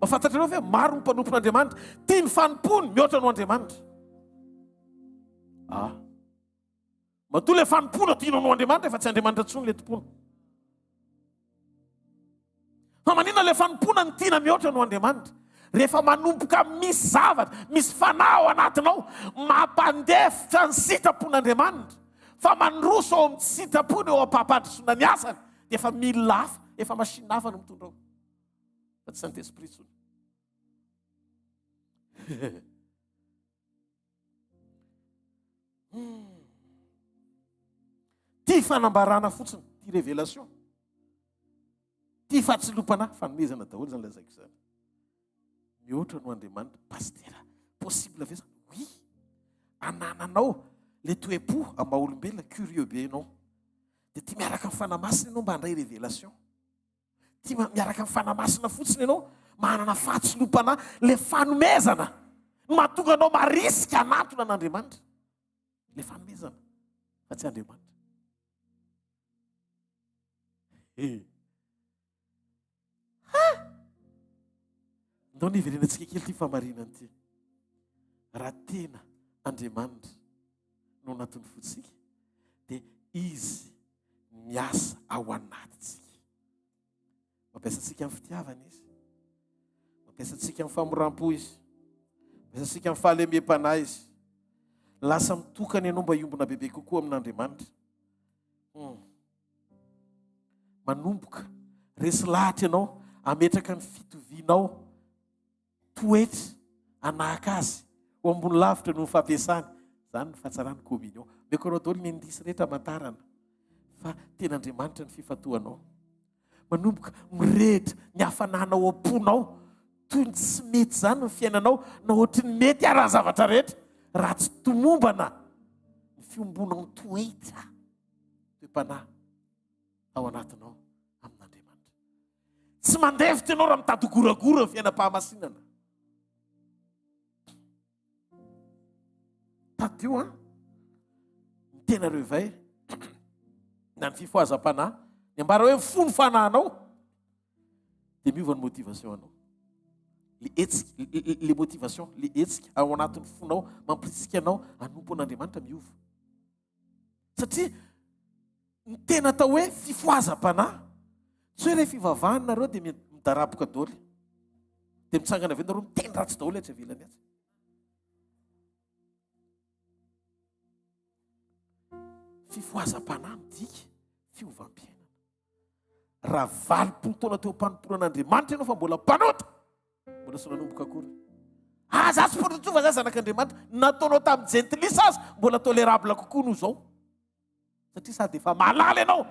Mafantatrareo ve maro ny mpanompon'Andriamanitra tia ny fanompony mihoatra no Andriamanitra. Matoa ilay fanompona tianao no Andriamanitra efa tsy Andriamanitra intsony ilay tompona. Fa maninona ilay fanompona ny tiana mihoatra no Andriamanitra? Rehefa manomboka misy zavatra, misy fanahy ao anatinao, mampandefitra ny sitrapon'Andriamanitra, fa mandroso ao amin'ny sitrapony eo ampampandrosoana ny asany, dia efa milina hafa, efa masina hafa no mitondra ao. Fa tsy Saint-Esprit intsony. Tia fanambarana fotsiny, tia révélation. Tia fahatsilopana, fanomezana daholo zany lazaiko izany. Mihoatra no Andriamanitra, pastera, possible ve zany? Oui. Anananao le toe-po amin'ny maha-olombelona, curieux be ianao. Dia tia miaraka amin'ny fanamasina ianao mba handray révélation. Tia miaraka amin'ny fanamasina fotsiny ianao, manana fahatsilopana, le fanomezana. Mahatonga anao marisika anatona an'Andriamanitra. Le fanomezana, fa tsy Andriamanitra. Ndao ny iverenantsika kely ty famarinany ty. Raha tena Andriamanitra no anatin'ny fotsika, dia izy miasa ao anatintsika. Mampiasa antsika amin'ny fitiavana izy, mampiasa antsika amin'ny famoram-po izy, mampiasa antsika amin'ny fahalemem-panahy izy. Lasa mitokana ianao mba hiombona bebe kokoa amin'Andriamanitra. Manomboka resy lahatra ianao, ametraka ny fitovianao toetra anahaka azy ho ambony lavitra no fampiasany. Zany ny fahatsarany communion. Meko anao daholo ny indisy rehetra amantarana fa tena Andriamanitra ny fifatoanao. Manomboka mirehitra ny hafananao am-ponao toy ny tsy mety zany ny fiainanao, na ohatry ny mety arany zavatra rehetra, raha tsy tomombana ny fiombonao ny toetra toe-panahy ao anatinao amin'Andriamanitra. Tsy mandefitra ianao raha mitady goragora ny fiainam-pahamasinana. Tadio ny tena revay na ny fifohazam-panahy, ny ambara hoe fony fanahinao, dia miova ny motivation anao. Le hetsika, le motivation, le hetsika ao anatin'ny fonao mampirisika anao hanompo an'Andriamanitra miova. Satria ny tena atao hoe fifohazam-panahy, tsy hoe rehefa fivavahana nareo dia midaraboka daholo, dia mitsangana avy nareo miteny ratsy daholo atsy avelany atsy. fifoazam-panahy midika fiovam-piainana. Raha 20 taona teo mpanomporan'Andriamanitra ianao fa mbola mpanota, mbola sy nanomboka akory. Za tsy mpodrotsova za zanak'Andriamanitra, nataonao tamin'ny gentilisa azy mbola tolérable kokoa noho zao, satria sady efa malala ianao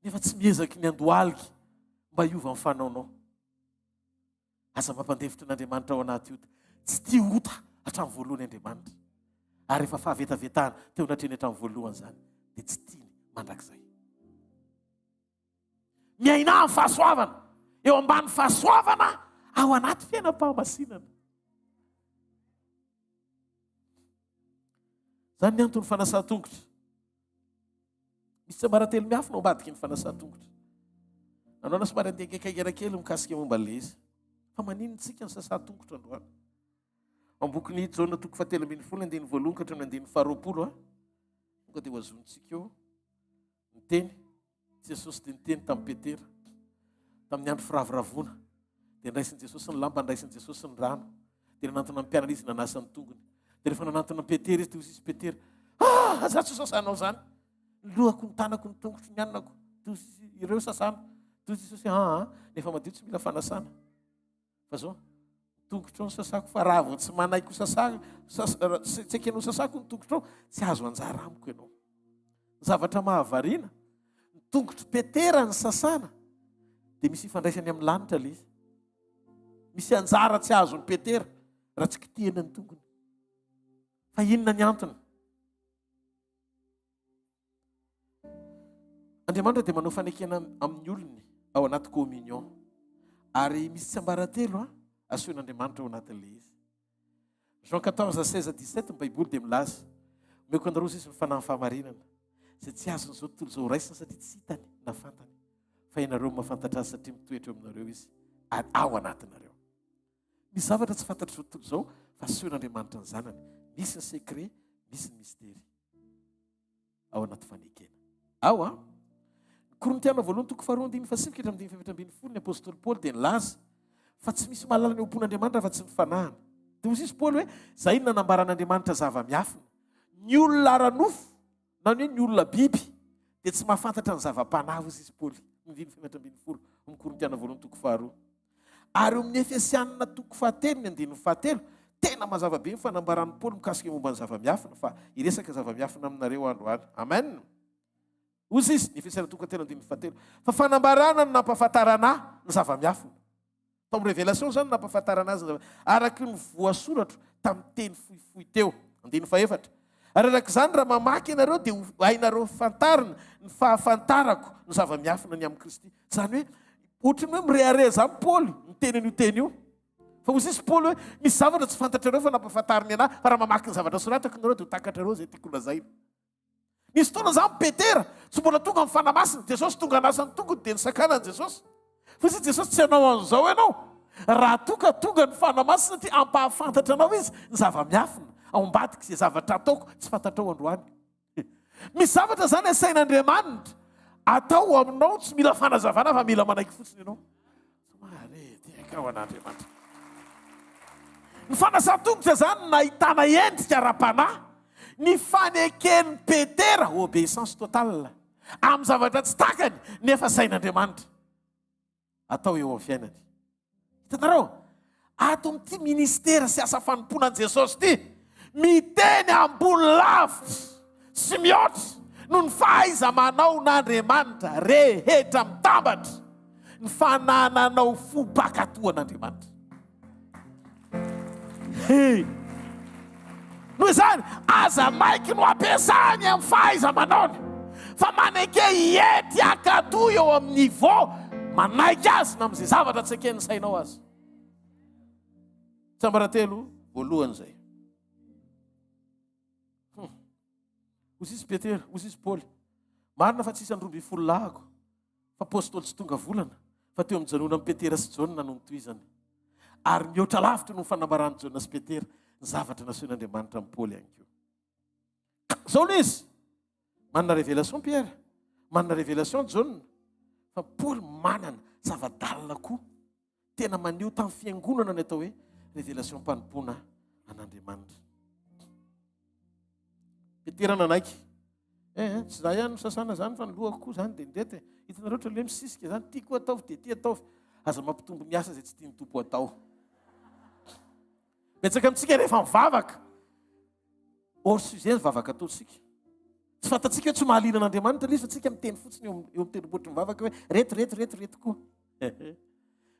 nefa tsy miezaky ny andohaliky mba hiova amin'ny fanaonao. Aza mampandevitra n'Andriamanitra ao anaty ota, tsy tia ota hatramin'ny voalohany Andriamanitra, ary efa fahavetavetahana teo anatreny hatramin'ny voalohany zany dia tsy tiany mandrakizay. Miaina amin'ny fahasoavana, eo ambany fahasoavana ao anaty fiainam-pahamasinana. Zany ny antony fanasàn-tongotra. Misy tsambaratelo miafina ao ambadiky ny fanasàn-tongotra. Anao na somary andekakaingana kely mikasika momba lezy. Fa maninontsika ny sasàn-tongotra androany. Ambokiny Jaona 7:1-20 tonga dia ho azontsika eo ny teny Jesosy dia niteny tamin'ny Petera tamin'ny andro firavoravoana. Dia niraisin'i Jesosy ny lamba, niraisin'i Jesosy ny rano. Dia nanantona ny mpianatra izy nanasa ny tongony. Dia rehefa nanantona Petera izy, dia hozy izy Petera, za tsy sasanao zany. Ny lohako, ny tanako, ny tongotro, ny anako, ireo sasana. Dia hozy Jesosy, nefa madio tsy mila fanasana. Fa zao, tongotro ny sasako, fa raha vao tsy manaiko sasako, tsy ekenao sasako ny tongotro, tsy azo anjara amiko ianao. Zavatra mahavariana, ny tongotro Petera ny sasana, dia misy ifandraisany amin'ny lanitra le izy. Misy anjara tsy azony Petera raha tsy kitihana ny tongony. Fa inona ny antony? Andriamanitra dia manao fanekena amin'ny olony ao anaty communion. Ary misy tsambaratelo asehoan'Andriamanitra ao anatin'ilay izy. Jean 14:16-17 ny Baiboly dia milaza. Omeko anareo izy ny fanahy fahamarinana. Izay tsy azony izao tontolo izao raisina satria tsy hitany na fantany. Fa ianareo mahafantatra azy satria mitoetra aminareo izy ao anatinareo. Misy zavatra tsy fantatra izao tontolo izao fa asehoan'Andriamanitra ny zanany. Misy ny secret, misy ny mystère ao anaty fanekena. Ao Korintiana 2:2-5 ny apôstôly Paoly dia nilaza fa tsy misy mahalala ny ompon'Andriamanitra fa tsy mifanahana. Dia hozy izy Paoly hoe, za inona nambaran'Andriamanitra zava-miafina? Ny olona ara-nofo na ny hoe ny olona biby dia tsy mahafantatra ny zava-panahy, hozy izy Paoly. 5:20 Korintiana 2:2. Ary amin'ny Efesianina 2:7 tena mazava be ny fanambaran'ny Paoly mikasika momba ny zava-miafina, fa iresaka zava-miafina aminareo androany. Amen. Hozy izy, ny Efesianina 2:7, fa fanambarana no nampahafantarana ny zava-miafina. Tao amin'ny révélation zany nampahafantarana azy araky ny voasoratra tamin'ny teny fohifohy teo 14. Ary arak'izany raha mamaky ianareo dia hainareo fantarina ny fahafantarako ny zava-miafina ny amin'ny Kristy. Zany hoe ohatrany hoe mireare zany Paoly ny teny an'io teny io. Fa hozy izy Paoly hoe misy zavatra tsy fantatrareo fa nampahafantariny anahy, fa raha mamaky ny zavatra soratako nareo dia ho takatrareo zay tiako lazaina. Nisy fotoana zany Petera tsy mbola tonga amin'ny fanamasiny, Jesosy tonga anasany tongony dia nisakanany Jesosy. Fa izy Jesosy tsy hanao an'izao ianao. Raha tonga ny fanamasina ty ampahafantatra anao izy ny zava-miafina ao ambadika izay zavatra ataoko tsy fantatrao androany. Misy zavatra zany asain'Andriamanitra atao aminao tsy mila fanazavana fa mila manaiky fotsiny ianao. Ao an'Andriamanitra. Ny fanasàn-tongotra zany nahitana endrika ara-panahy. Ny fanekeny Petera obéissance totale amin'ny zavatra tsy takany nefa sain'Andriamanitra atao eo amin'ny fiainany. Hitanareo, ato amin'ity ministera sy asa fanomponan' Jesosy ty miteny ambony lavitra sy mihoatra no ny fahaiza manao n'Andriamanitra rehetra mitambatra ny fanananao fobakatoan'Andriamanitra. Noho izany, aza maiky no ampiasany amin'ny fahaiza manaony, fa maneke hiety akato eo amin'ny niveau manaiky azy na amin'izay zavatra tsy ekeny sainao azy. Tsambaratelo voalohany zay. Hozy izy Petera, hozy izy Paoly, marina fa tsisy androa 20 lahako, fa apôstôly tsy tonga volana, fa teo amin'ny janona amin'ny Petera sy Jaona no nitohizany. Ary mihoatra lavitra no fanambarany Jaona sy Petera ny zavatra nasehoan'Andriamanitra amin'ny Paoly ihany koa. Zao no izy. Manana révélation Pierre, manana révélation Jaona, fa Paoly manana zava-dalina koa tena maneho tamin'ny fiangonana ny atao hoe révélation mpanompoana an'Andriamanitra. peterana anaiky tsy za ihany sasana zany fa nylohako koa zany de ndety hitanareo ohatra le misisika zany tiako ataovy de ty ataovy aza mampitombo miasa zay tsy tia ny tompo atao betsaka amitsika rehefa mivavaka hors sujet mivavaka ataotsika tsy fantatsika hoe tsy mahaliana an'Andriamanitra ilay izy fa tsika miteny fotsiny eo amin'ny mivavaka hoe rety koa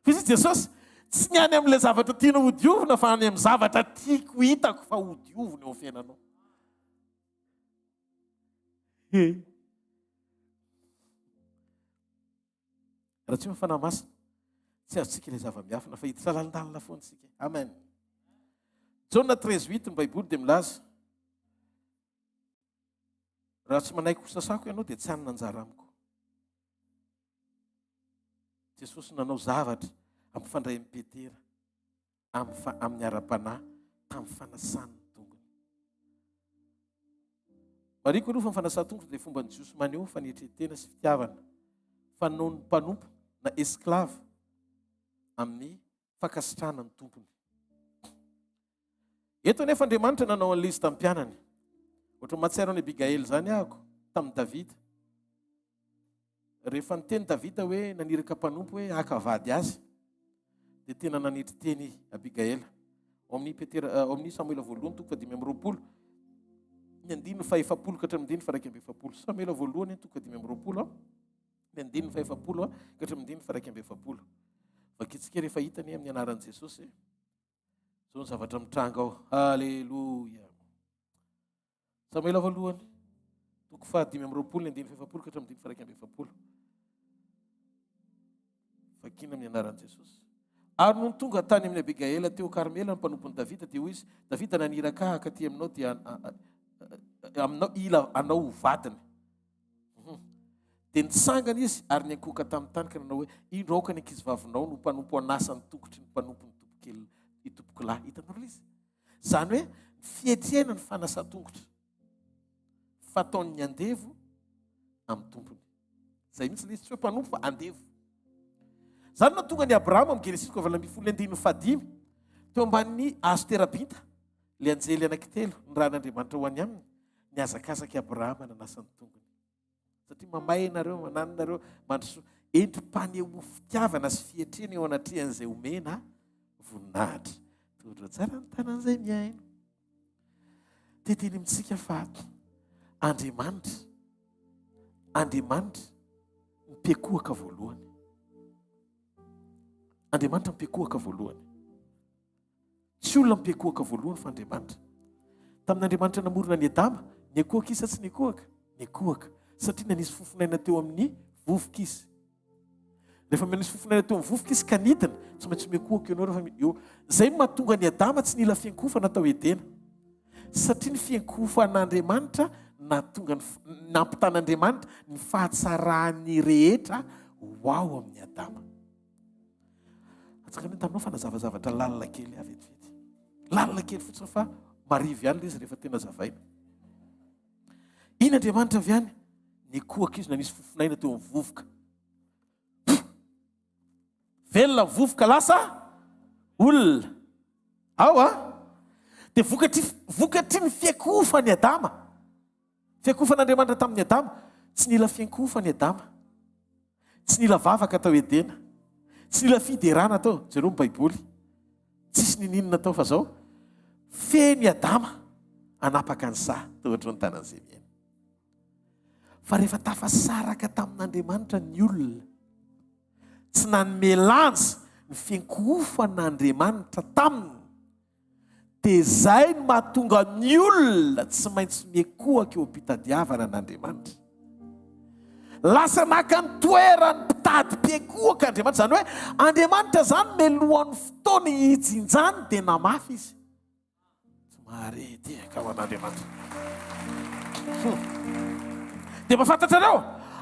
fa izy Jesosy tsy ny any amin'ilay zavatra tiana hodiovina fa any amin'ny zavatra tiako hitako fa hodiovina eo amin'ny fiainanao raha tsy mafanahy masina tsy azotsika ilay zava-miafina fa hita salalindalina foana tsika amen. Jaona 13:8 ny baiboly dia milaza raha tsy manaiky ho sasako ianao dia tsy hanina anjara amiko. Jesosy nanao zavatra ampifandray amin'ny Petera amin'ny ara-panahy tamin'ny fanasany tongony. Mariko aloha fa ny fanasany tongony dia fomba ny Jiosy maneho fanetretena sy fitiavana fa noho ny mpanompo na esklava amin'ny fankasitrahana ny tompony. Eto nefa Andriamanitra nanao an'ilay izy tamin'ny mpianany. Ohatra mahatsiaro ny Abigail zany ahako tamin'ny Davida. Rehefa niteny Davida hoe naniraka mpanompo hoe hakavady azy dia tena nanetry teny Abigail. Ao amin'ny Samuela voalohany toko 5:20 ny 9:7 ka hatramin'ny 9:7. Samuela voalohany toko 5:20 ny 9:7 ka hatramin'ny 9:7. Vakitsika rehefa hitany amin'ny anaran'i Jesosy zao ny zavatra mitranga ao. Halleluja. Samuela voalohany toko 5:20 ny 9:7 ka hatramin'ny 9:7. Vakina amin'ny anaran'i Jesosy. Ary noho tonga tany amin'ny Abigail teo Karmela ny mpanompony Davida dia hoy izy, Davida naniraka akaty aminao dia aminao ila anao ho vadiny. Dia nitsangana izy ary niankoka tamin'ny tany ka nanao hoe indro aoka ny ankizivavinao no mpanompo anasany tongotry ny mpanompony tompoko lahy. Hitanao izy zany hoe fietrena ny fanasa-tongotra fataon'ny andevo amin'ny tompony. Zay mihitsy ilay izy tsy hoe mpanompo fa andevo. Zany no tonga ny Abrahama amin'ny Genesis 12:5 teo ambanin'ny hazo terabinta le anjely anankitelo ny ran'Andriamanitra ho any aminy niazakazaka Abrahama nanasa ny tongony. Satria mamay nareo manano nareo mandroso endrim-paneho fitiavana sy fietrena eo anatrehan'izay omena voninahitra. Todro tsara ny tanan'izay miaino. Teteny amintsika fa Andriamanitra mipekohaka voalohany. Andriamanitra mipekohaka voalohany. Tsy olona mipekohaka voalohany fa Andriamanitra. Tamin'Andriamanitra namorona ny Adama, niakohaka izy sa tsy niakohaka? Niakohaka. Satria nanisy fofinaina teo amin'ny vovoka izy. Rehefa manisy fofinaina teo amin'ny vovoka izy ka nidina, tsy maintsy miakohaka ianao rehefa eo. Zay mahatonga ny Adama tsy nila fiankofana natao edena. Satria ny fiankofan'Andriamanitra nampitan'Andriamanitra ny fahatsarany rehetra ho ao amin'ny Adama. Atsaka ny taminao fa nazavazavatra lalina kely avy vetivety. Lalina kely fotsiny fa marivy ihany izy rehefa tena zavaina. Iny Andriamanitra avy ihany nikohaka izy nanisy fofinaina teo amin'ny vovoka. Velona vovoka lasa olona. Ao dia vokatry ny fiankofany Adama. Fiankofan'Andriamanitra tamin'ny Adama, tsy nila fiankofany Adama. Tsy nila vavaka tao edena. Tsy nila fiderana atao, jereo ny baiboly. Tsisy nininona tao fa zao. Feny Adama anapaka ny saha tao ohatran'ny tanan'izay miaina. Fa rehefa tafasaraka tamin'Andriamanitra ny olona, tsy nanome lanja ny fiankofan'Andriamanitra taminy, dia zay no mahatonga ny olona tsy maintsy miakohaka eo am-pitadiavana n'Andriamanitra. Lasa naka ny toerany mpitady mpiakohaka Andriamanitra. Zany hoe Andriamanitra zany melohan'ny fotoana hijinjany dia namafy izy. Tsy maharedeka ho an'Andriamanitra. Dia mahafantatrareo,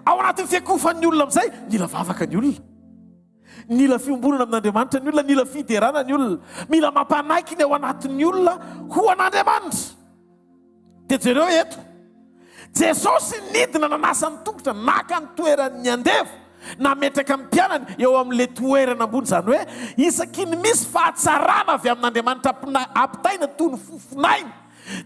ao anatin'ny fiakofan'ny olona amin'izay, nila vavaka ny olona. Nila fiombonana amin'Andriamanitra ny olona, nila fiderana ny olona. Mila mampanaiky ny ao anatin'ny olona ho an'Andriamanitra. Dia jereo eto, Jesosy nidina nanasa ny tongotra, naka ny toeran'ny andevo, nametraka amin'ny mpianany eo amin'ilay toerana ambony. Zany hoe isaky ny misy fahatsarana avy amin'Andriamanitra ampitaina toy ny fofinainy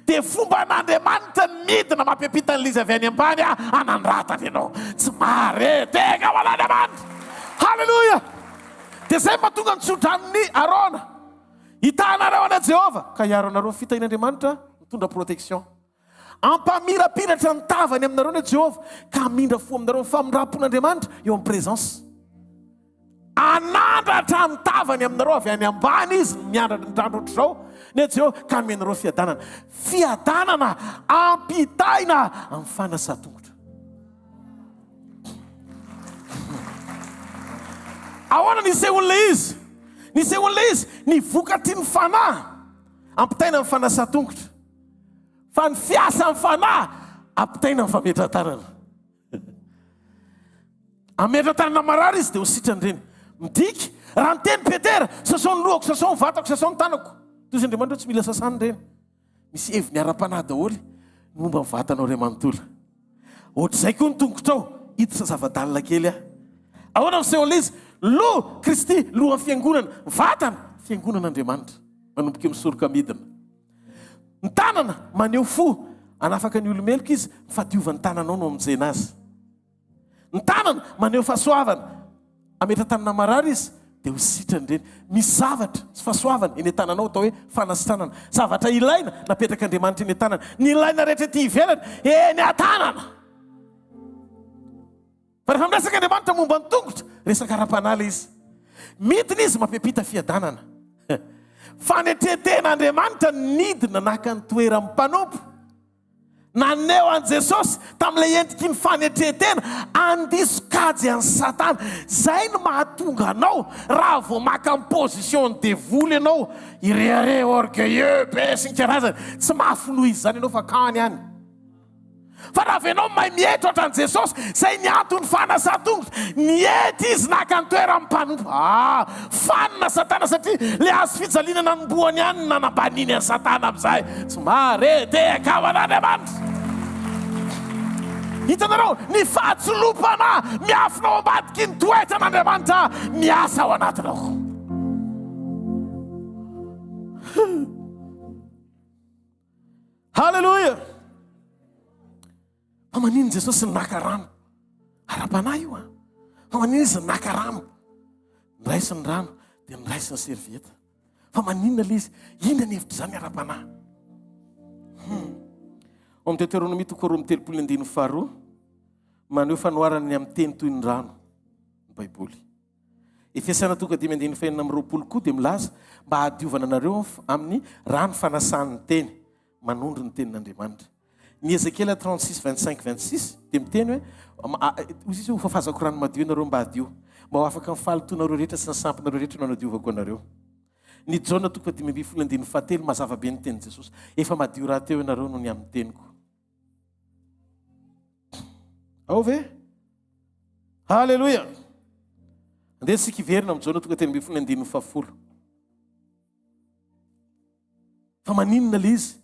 dia fomba an'Andriamanitra midina mampiampita ny lizy avy any ambany anandratany ianao. Tsy mare tega ho an'Andriamanitra. Halleloja. Dia zay mahatonga nitsotra amin'ny Arona. Hitanareo ana Jehova ka hiaro anareo fitahin'Andriamanitra mitondra protection. Ampamirapiratra ny tavany aminareo ny Jehova ka mindra fo aminareo famindram-pon'Andriamanitra eo amin'ny présence. Anandratra ny tavany aminareo avy any ambany izy miandratra ny trano ohatr'izao ny Jehova ka menareo fiadanana. Fiadanana ampitahina amin'ny fanasan-tongotra. Ahoana nisy olona izy? Nisy olona izy ny vokatry ny fanahy ampitahina amin'ny fanasan-tongotra. Fa ny fiasa amin'ny fanahy ampitahina amin'ny fametran-tanana. Ametran-tanana marary izy dia ho sitrany reny. Midika raha ny teny Petera, sasao ny lohako, sasao ny vatako, sasao ny tanako. Toy izay Andriamanitra tsy mila sasany reny. Misy heviny ara-panahy daholo momba ny vatanao ray manontolo. Ohatr'izay koa ny tongotrao hiditra zava-dalina kely aho. Ahoana misehoana izy? Loha Kristy, lohan'ny fiangonana, vatana fiangonan'Andriamanitra. Manomboka misoroka midina. Ny tanana maneho fo, anafaka ny olomeloko izy, fadiovan'ny tananao no aminjena azy. Ny tanana maneho fahasoavana, ametra-tanana marary izy dia ho sitrany reny. Misy zavatra sy fahasoavana eny tananao atao hoe fanasitranana. Zavatra ilaina napetraka Andriamanitra eny tanana. Ny ilaina rehetra ety ivelany eny an-tanana. Fa rehefa miresaka Andriamanitra momba ny tongotra, resaka ara-panahy izy. Midina izy mampiampita fiadanana. Fanetreten'Andriamanitra nidina naka ny toeran'ny mpanompo. Naneo an Jesosy tamin'ilay entiky ny fanetretena andiso kajy an'ny Satana. Zay no mahatonga anao raha vao maka ny position ny devoly ianao, ireare orgueilleux be sy ny karazany, tsy mahafinoa izy zany ianao fa kany any. Fa raha venao mahay miety ohatran'i Jesosy, zay ny antony fanasa-tongotra, niety izy naka ny toeran'ny mpanompo. Fanina Satana satria le azo fijalinana ny mboany ihany nanambaniny an'ny Satana amin'izay. Tsy mare teka ho an'Andriamanitra. Hitanareo ny fahatsolopana miafinao ambadiky ny toetran'Andriamanitra miasa ao anatinao. Halleluja. Fa manino Jesosy ny naka rano? Ara-panahy io. Fa manino izy ny naka rano? Niraisy ny rano dia niraisy ny servieta. Fa maninona le izy? Inona ny hevitra izany ara-panahy? Ao amin'ny Deutéronomie 3:32 maneho fanoharany amin'ny teny toy ny rano ny Baiboly. Efesana 5:20 koa dia milaza mba hadiovana anareo amin'ny rano fanasan'ny teny, manondro ny tenin'Andriamanitra. Ny Ezekiel 36:25-26 dia miteny hoe izy ho fafazako rano madio nareo mba hadio, mba ho afaka mifalitonareo rehetra sy ny sampinareo rehetra no anadiovako anareo. Ny Jaona 5:17 mazava be ny teny Jesosy. Efa madio raha teo ianareo no ny amin'ny teniko. Ao ve? Halleluja. Andeha sika iverina amin'ny Jaona 5:17. Fa maninona le izy?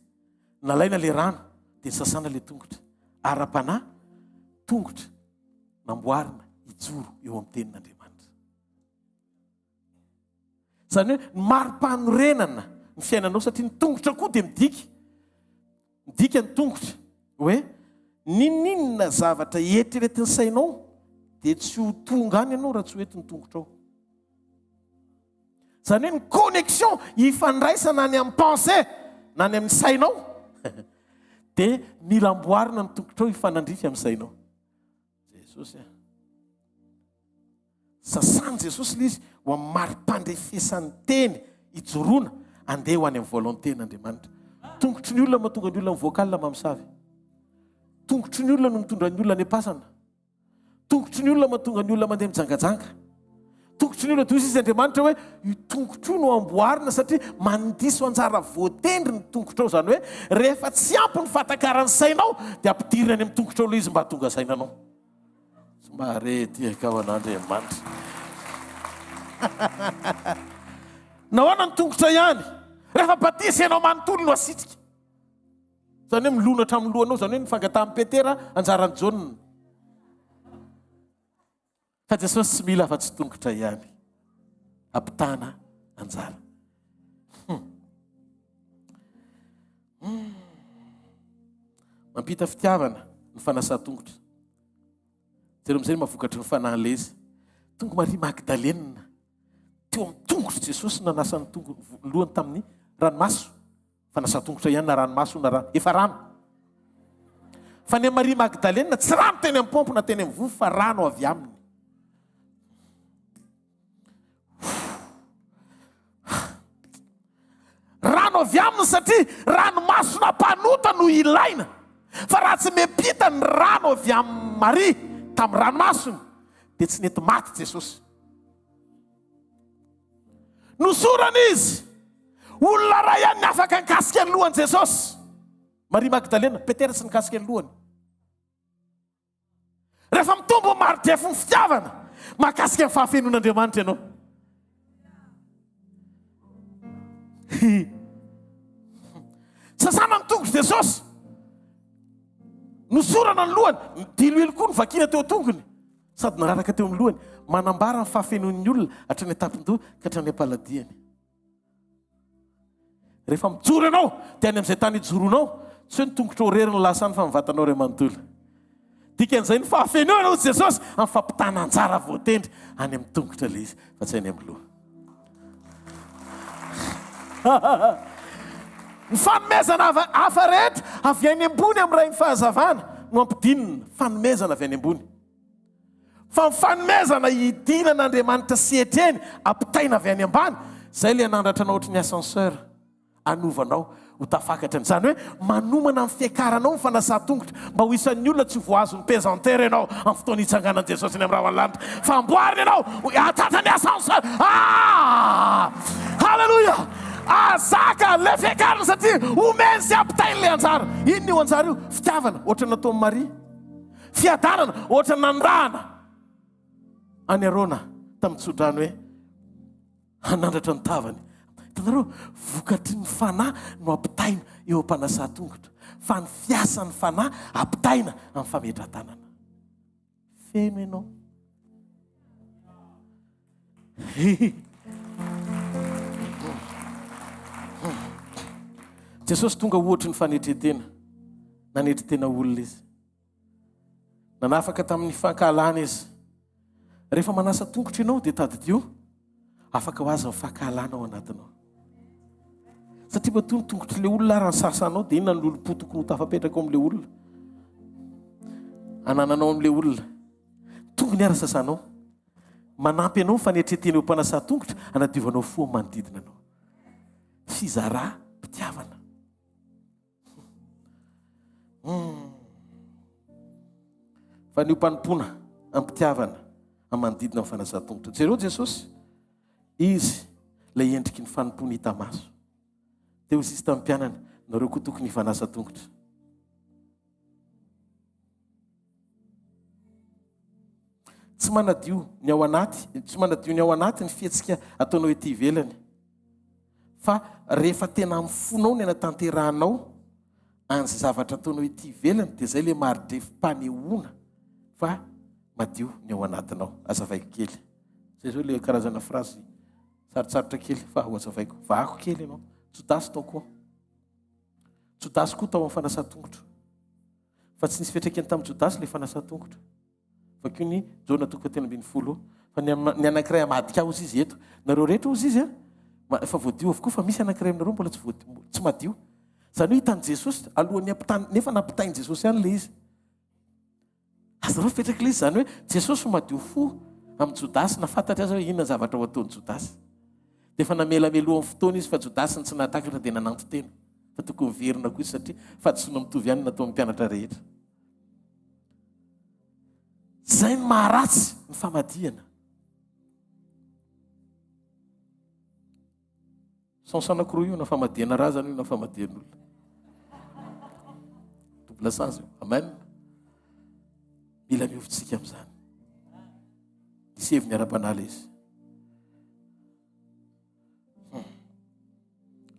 Nalaina le rano dia sasana le tongotra. Ara-panahy, tongotra namboarina ijoro eo amin'ny tenin'Andriamanitra. Zany hoe mari-panorenana ny fiainanao satria ny tongotra koa dia midika ny tongotra hoe ninona zavatra eritreretin'ny sainao dia tsy ho tonga any ianao raha tsy hoetin'ny tongotra ao. Zany hoe ny connexion hifandraisana any amin'ny pensée na any amin'ny sainao dia mila amboarina ny tongotrao hifanandrify amin'ny sainao. Jesosy sasany Jesosy le izy ho amin'ny mari-pandrefesan'ny teny ijoroana andeha ho any amin'ny volontén'Andriamanitra. Tongotry ny olona mahatonga ny olona mivoakala mamosavy. Tongotry ny olona no mitondra ny olona any am-pasana. Tongotry ny olona mahatonga ny olona mandeha mijangajanga. Tongotry ny olona toy izy Andriamanitra hoe io tongotro no amboarina satria mandiso anjara voatendry ny tongotrao. Zany hoe rehefa tsy ampy ny fatakaran'ny sainao dia ampidirina any amin'ny tongotrao ilay izy mba hatonga sainanao. Mare tiaka ao an'Andriamanitra. Nahoana ny tongotra ihany? Rehefa batisy ianao manontolo no asitrika. Zany hoe milonatra amin'ny lohanao, zany hoe ny fangatahan'ny Petera anjarany Jaona. Fa Jesosy tsy mila afa-tsy tongotra ihany. Ampitana anjara. mampita fitiavana ny fanasa-tongotra. Jereo am'izay mahavokatry ny fanahy lezy. Tonga Maria Magdalena teo amin'ny tongotra Jesosy nanasa ny lohany tamin'ny ranomaso. Fanasa-tongotra ihany na ranomaso na rano efa rano. Fa ny Maria Magdalena tsy rano teny amin'ny pompo na teny amin'ny vovo fa rano avy aminy. Rano avy aminy satria ranomasona mpanota no ilaina. Fa raha tsy miampita ny rano avy amin'ny Maria tamin'ny ranomasony dia tsy nety maty Jesosy. Nosorana izy, olona ray ihany ny afaka nikasika ny lohany Jesosy. Maria Magdalena, Petera tsy nikasika ny lohany. Rehefa mitombo maro defo ny fitiavana, mahakasika ny fahafenon'Andriamanitra ianao. Sasana ny tongotra Jesosy, nosorana ny lohany, diloilo koa ny vakina teo tongony, sady nararaka teo amin'ny lohany, manambara ny fahafenon'ny olona hatrany an-tampon-doha ka hatrany am-paladiany. Rehefa mijoro ianao dia any amin'izay tany hijoronao, tsy hoe ny tongotra oreriny lasany fa mivatanao ray manontolo. Dikan'izay ny fahafenoana hozy Jesosy amin'ny fampitana anjara voatendry any amin'ny tongotra le izy fa tsy any amin'ny loha. Ny fanomezana hafa rehetra avy any ambony amin'ny ray ny fahazavana no ampidinina fanomezana avy any ambony. Fa ny fanomezana hidinan'Andriamanitra sehatreny ampitaina avy any ambany, izay le anandratra anao ohatry ny ascenseur anovanao ho tafakatra. Izany hoe manomana amin'ny fiakaranao ny fanasa-tongotra mba ho isan'ny olona tsy voazon'ny pesantera ianao amin'ny fotoana hitsanganan'i Jesosy ny amin'ny rahalanitra. Famboarina ianao atatra ny ascenseur. Halleluja! Azaka le fiakarana satria omeny sy ampitainy le anjara. Inona io anjara io? Fitiavana ohatra nataon'i Maria, fiadanana ohatra nandrahana any Arona tamin'ny tsodrano hoe hanandratra ny tavany. Hitanareo, vokatry ny fanahy no ampitaina eo am-panasa-tongotra, fa ny fiasan'ny fanahy ampitaina amin'ny fametran-tanana. Feno ianao. Jesosy tonga ohatry ny fanetretena, nanetretena olona izy. Nanafaka tamin'ny fankahalana izy. Rehefa manasa tongotra ianao dia tadidio, afaka ho azy ny fankahalana ao anatinao. Satria matoa ny tongotra le olona raha ny sasanao dia inona ny lolo-po tokony ho tafapetraka ao amin'ilay olona. Anananao amin'ilay olona. Tonga ny ara sasanao. Manampy anao fanetretena eo mpanasa-tongotra, anadiovanao fo amin'ny manodidina anao. Fizarà mpitiavana. Fa ny mpanompoana ampitiavana amin'ny manodidina amin'ny fanasa-tongotra. Jereo Jesosy, izy ilay endriky ny fanompoana hita maso. Teo izy tamin'ny mpianany, nareo koa tokony hifanasa-tongotra. Tsy manadio ny ao anaty, tsy manadio ny ao anaty ny fietsika ataonao ety ivelany. Fa rehefa tena mifonao ny anatanteranao an'izay zavatra ataonao ety ivelany dia izay le maridrefim-panehoana fa madio ny ao anatinao. Azavaiko kely. Zay zao le karazana frazy sarotsarotra kely fa ho azavaiko. Vahako kely ianao. Jodasy tao koa. Jodasy koa tao amin'ny fanasa-tongotra. Fa tsy nisy fiantraikany tamin'ny Jodasy le fanasa-tongotra. Fa koa ny Jona 2:10. Fa ny anankiray amadika ozy izy eto. Nareo rehetra ozy izy efa voadio avokoa fa misy anankiray aminareo mbola tsy madio. Izany hoe hitan'i Jesosy alohan'ny ampitany, nefa nampitainy Jesosy ihany le izy. Azareo fipetraka le izy izany hoe Jesosy madio fo amin'ny Jodasy, nafantatra azy hoe inona zavatra ho ataon'ny Jodasy. Dia efa namelameloa amin'ny fotoana izy fa Jodasy tsy natakatra dia nananto tena. Fa tokony verina koa izy satria fahadisoana mitovy ihany natao amin'ny mpianatra rehetra. Zay ny maharatsy ny famadihana. Sens anankiroa io na famadihana raha zany io na famadihan'olona. Double sens io. Amen. Mila miovitsika amin'izany. Isevy ny ara-panala izy.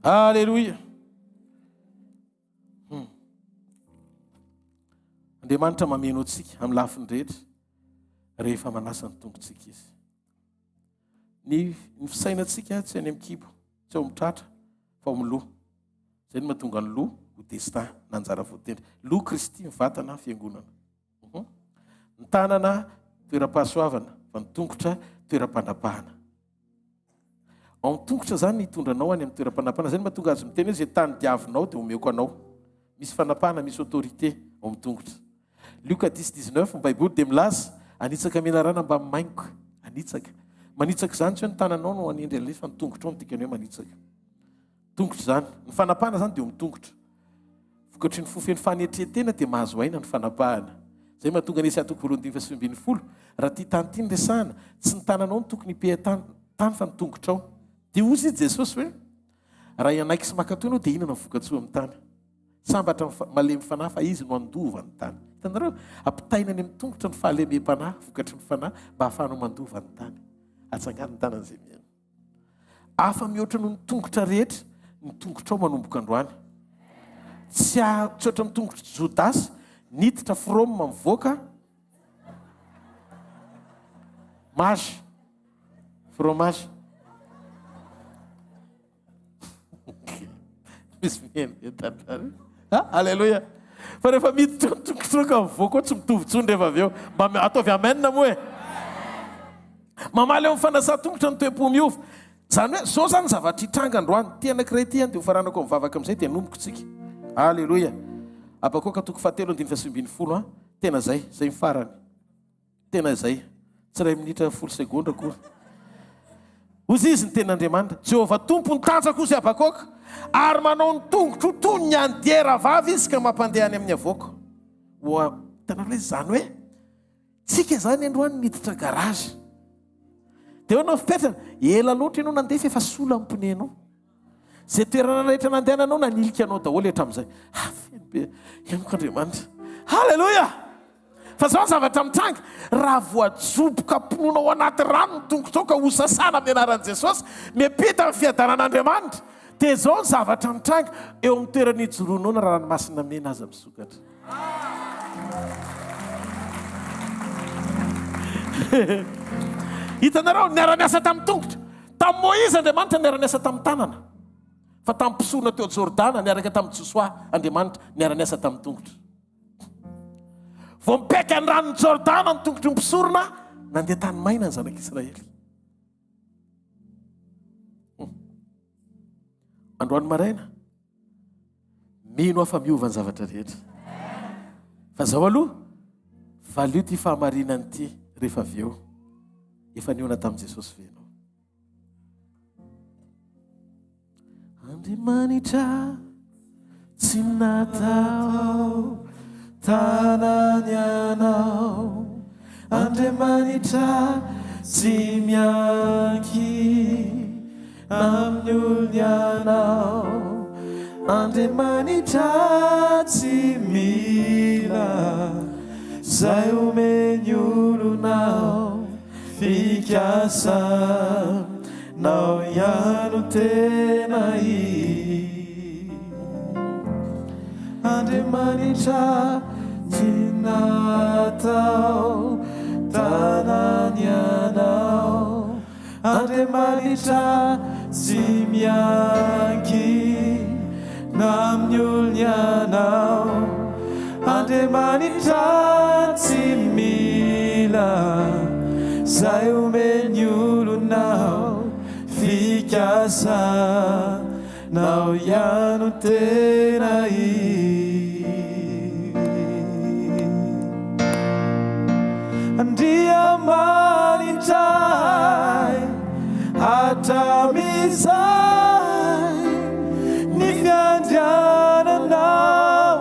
Alléluia. Andriamanitra mameno antsika amin'ny lafiny rehetra rehefa manasa ny tongotsika izy. Ny fisainantsika tsy any amin'ny kibo, tsy ao amin'ny tratra, fa ao amin'ny loha. Izay no mahatonga ny loha ho destin nanjara voatendry lo Kristy mivatana ny fiangonana. Ny tanana toeram-pahasoavana fa ny tongotra toeram-panapahana. Ao amin'ny tongotra zany hitondranao any amin'ny toeram-panapahana zany mahatonga azy miteny hoe zay tany diavinao dia omeko anao. Misy fanapahana, misy autorité ao amin'ny tongotra. Luka 10:19 ny Baiboly dia milaza anitsaka menarana mba maingo, anitsaka. Manitsaka zany tsy hoe ny tananao no anindry an'ilay fa ny tongotra ao no dikany hoe manitsaka. Tongotra zany, ny fanapahana zany dia eo amin'ny tongotra. Vokatry ny fofeny fanetretena dia mahazo aina ny fanapahana. Zay mahatonga ny Esaias 2:20 raha tia tany ity ny resahana, tsy ny tananao no tokony hipeha tany fa ny tongotra ao. Dia ozy Jesosy hoe raha ianaiky sy makatoy anao dia inona ny vokatsoa amin'ny tany? Sambatra malemy fanahy fa izy no andova ny tany. Hitanareo, ampitainany amin'ny tongotra ny fahalemem-panahy, vokatry ny fanahy mba hahafahanao mandova ny tany. Atsangany ny tanan'izay miaina. Hafa mihoatra noho ny tongotra rehetra, ny tongotra ao manomboka androany. Tsy oatra ny tongotra Jodasy, niditra frôma mivoaka mage, fromage. Misy miaina. Alléluia. Fa rehefa miditra ny tongotra ka mivoaka tsy mitovy tsony rehefa avy eo. Mba ataovy amen moa e. Mamaly eo amin'ny fanasa tongotra ny toe-po miova. Zany hoe zao zany zavatra hitranga androany. Ty anankiray ty dia hofaranako mivavaka amin'izay dia nomboko tsika. Alléluia. Abakoka 7:20 tena zay mifarany. Tena zay. Tsy ray minitra 10 segondra koa. Ozy izy ny ten'Andriamanitra. Jehovah tompo ny tanjako ozy Abakoka. Ary manao ny tongotro toy ny andiera vavy izy ka mampandehany amin'ny avoaka. Tanareo zany hoe tsika zany androany miditra garage. Dia nao fipetrana, ela loatra ianao nandefa efa sola amin'ny pneu-nao. Zay toerana rehetra nandehananao nanilika anao daholo hatramin'izay. Ianoko Andriamanitra. Halleluja! Fa zao zavatra mitranga, raha voajoboka pononao anaty rano ny tongotrao ka hosasana amin'ny anaran'i Jesosy, miampita ny fiadaran'Andriamanitra. Dia zao zavatra mitranga eo amin'ny toerana ijoroanao na ranomasina mena aza misokatra. Hitanareo niara-niasa tamin'ny tongotra. Tamin'ny Moïse Andriamanitra niara-niasa tamin'ny tanana. Fa tamin'ny mpisoana teo Jordana niaraka tamin'ny Josoa Andriamanitra niara-niasa tamin'ny tongotra. Vao mipaika ny ranon'ny Jordana ny tongotry ny mpisorona nandeha tany maina ny zanak'Israely. Androany maraina mino afa miova ny zavatra rehetra. Fa zao aloha valio ty fahamarinany ty rehefa avy eo efa niona tamin'i Jesosy venao. Andriamanitra tsy natao tanany anao, Andriamanitra tsy mianky amin'ny olony anao, Andriamanitra tsy mila zay omeny olonao, fikasa nao ihany tena Andriamanitra tsy natao tanany anao, Andriamanitra tsy mianky amin'ny olony anao, Andriamanitra tsy mila zay omeny olonao, fikasa nao ihany tena Andriamanitra hatramizay ny fiandriananao,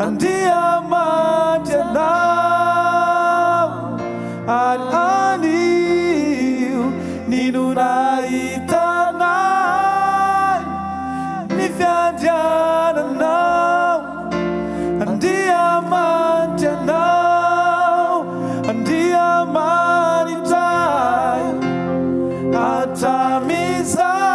Andriamanitra anao anio ninona hitanay ny fiandriananao, Andriamanitra anao, Andriamanitra hatramizay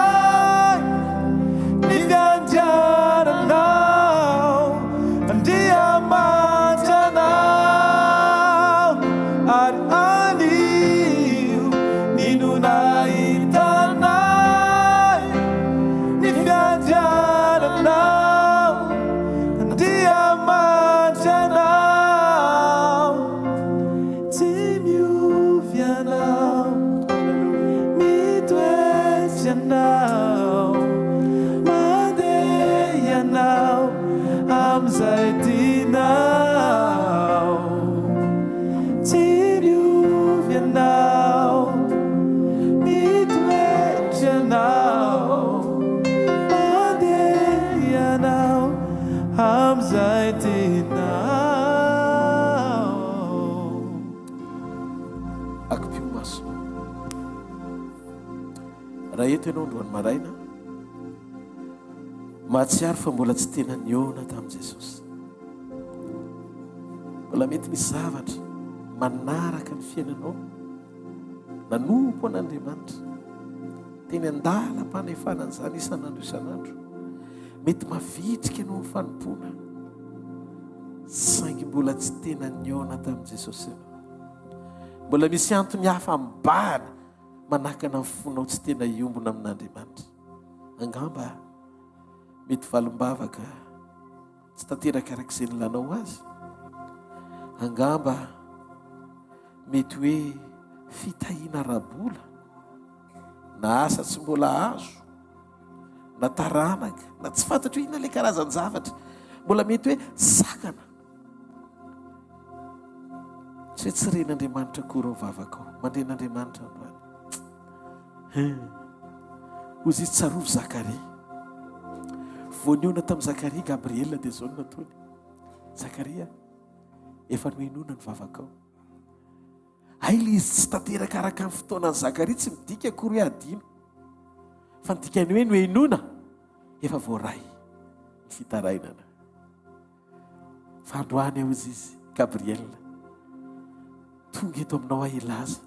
raha eto ianao androany maraina mahatsiaro fa mbola tsy tena niona tamin'i Jesosy, mbola mety misy zavatra manaraka ny fiainanao nanompo an'Andriamanitra teny an-dala mpanefanana izany isan'andro isan'andro, mety mavitrika ianao ny fanompoana saingy mbola tsy tena niona tamin'i Jesosy ianao, mbola misy antony hafa ambany manakana amin'ny fonao tsy tena iombona amin'Andriamanitra. Angamba mety valim-bavaka tsy tanteraka arak'izay nilanao azy, angamba mety hoe fitahiana rabola na asa tsy mbola azo na taranaka na tsy fantatra hoe ina ilay karazany zavatra, mbola mety hoe sakana tsy hoe tsy ren'Andriamanitra koa rao vavaka ao, mandren'Andriamanitra androany. Ozy izy tsarovy Zakaria, voaniona tamin'ny Zakaria Gabriel dia zao no nataony. Zakaria efa noenona ny vavaka ao. Aila izy tsy tanteraka araka amin'ny fotoanan'ny Zakaria, tsy midika akory hoe adino, fa ny dikany hoe noenona efa voaray ny fitarainana. Fa androany ao izy Gabriel tonga eto aminao ahilaza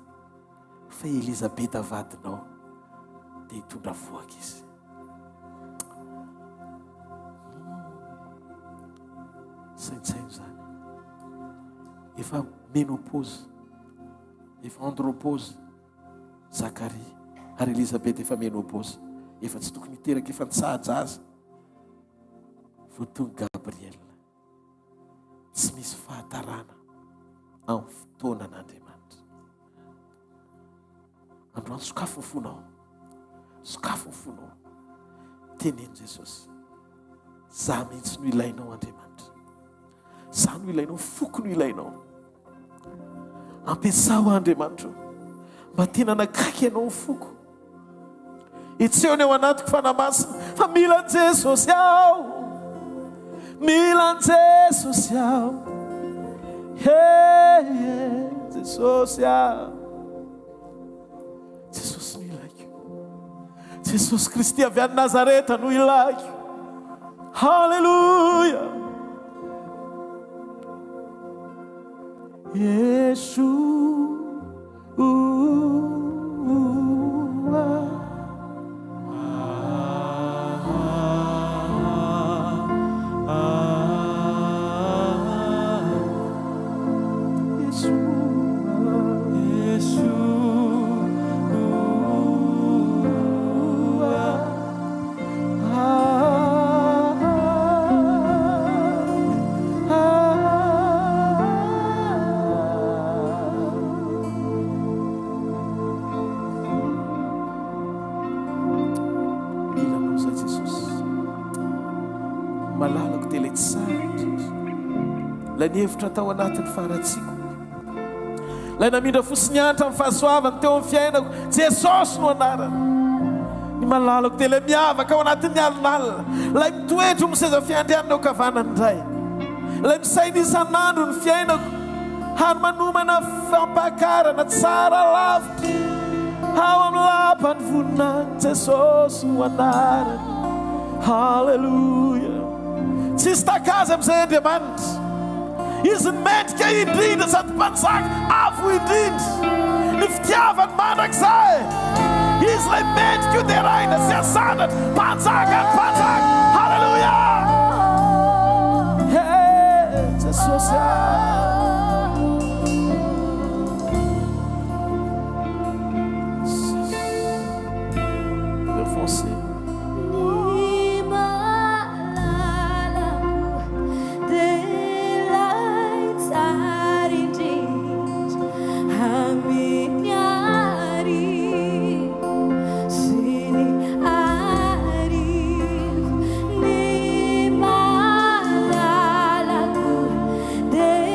fa Elizabeta vadinao dia hitondra voaka izy. Saintsaino zany, efa ménopause, efa andropause Zakaria, ary Elizabeta efa ménopause, efa tsy tokony hiteraka, efa nitsahaja azy. Vao tonga Gabriel, tsy misy fahatarana amin'ny fotoanan'Andriamanitra. Androany sokafo ny fonao, sokafo ny fonao, teneny Jesosy, za mihitsy no ilainao Andriamanitra, za no ilainao, foko no ilainao. Ampiasao Andriamanitra mba tena nakaiky ianao ny foko, itsehony ao anatiko fanamasina fa mila ny Jesosy aho, mila ny Jesosy aho, Jesosy aho, Jesosy no ilaiko, Jesosy Kristy avy any Nazareta no ilaiko. Haleluya. Yeshua. Lay nihevitra tao anatin'ny faharatsiko, lay namindra fosiny antra amin'ny fahasoavany teo amin'ny fiainako, Jesosy no anarany. Ny malalako dia lay miavaka ao anatin'ny alinalina, lay mitoetro miseza fiandrianana ao kavanany indray, lay misaina isan'andro ny fiainako, hany manomana fampakarana tsara lavitra ao amin'ny lapany voninahitra. Jesosy no anarany. Haleluya. Tsisy takazy amin'izay Andriamanitra, izy mendrika indrindra sady mpanjaka avo indrindra, ny fitiavany mandrakizay, izy lay mendrika io dia raina sy asanatra, mpanjaka ny mpanjaka. Haleluya. Jesosy foncé. Day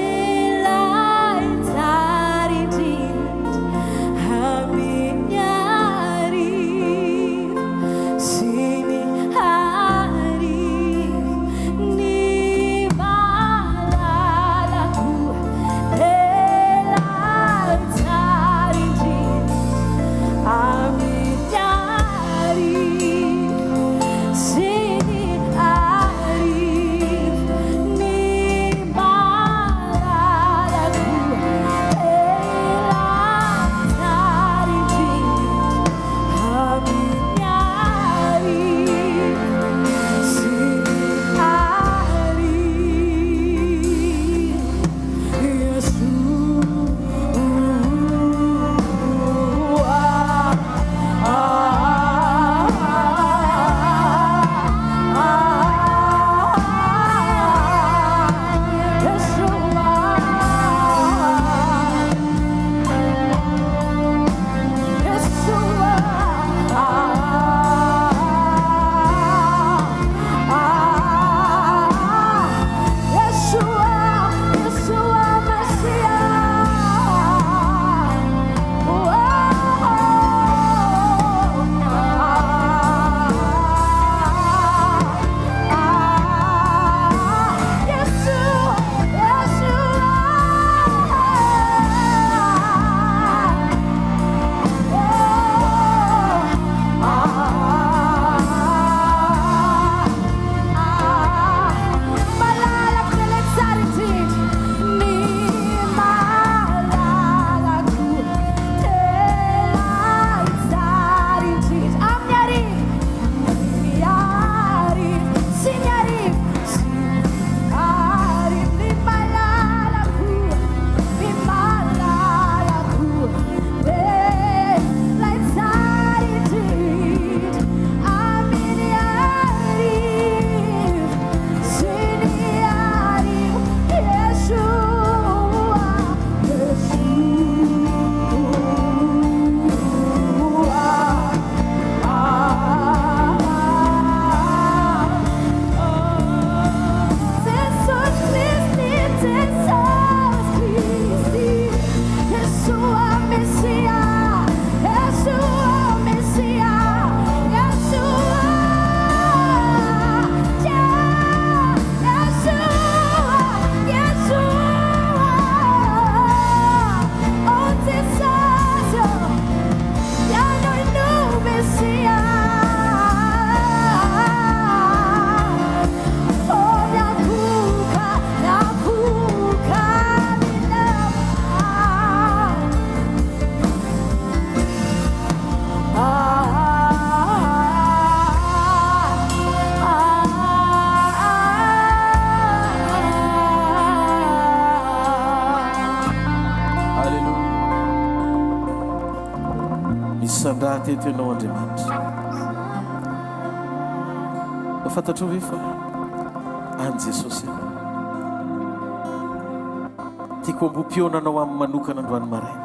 misy sandra teto ianao Andriamanitra. Mafantatro ve fa any Jesosy ianao tiako ambom-pionanao amin'ny manokana androany maraina.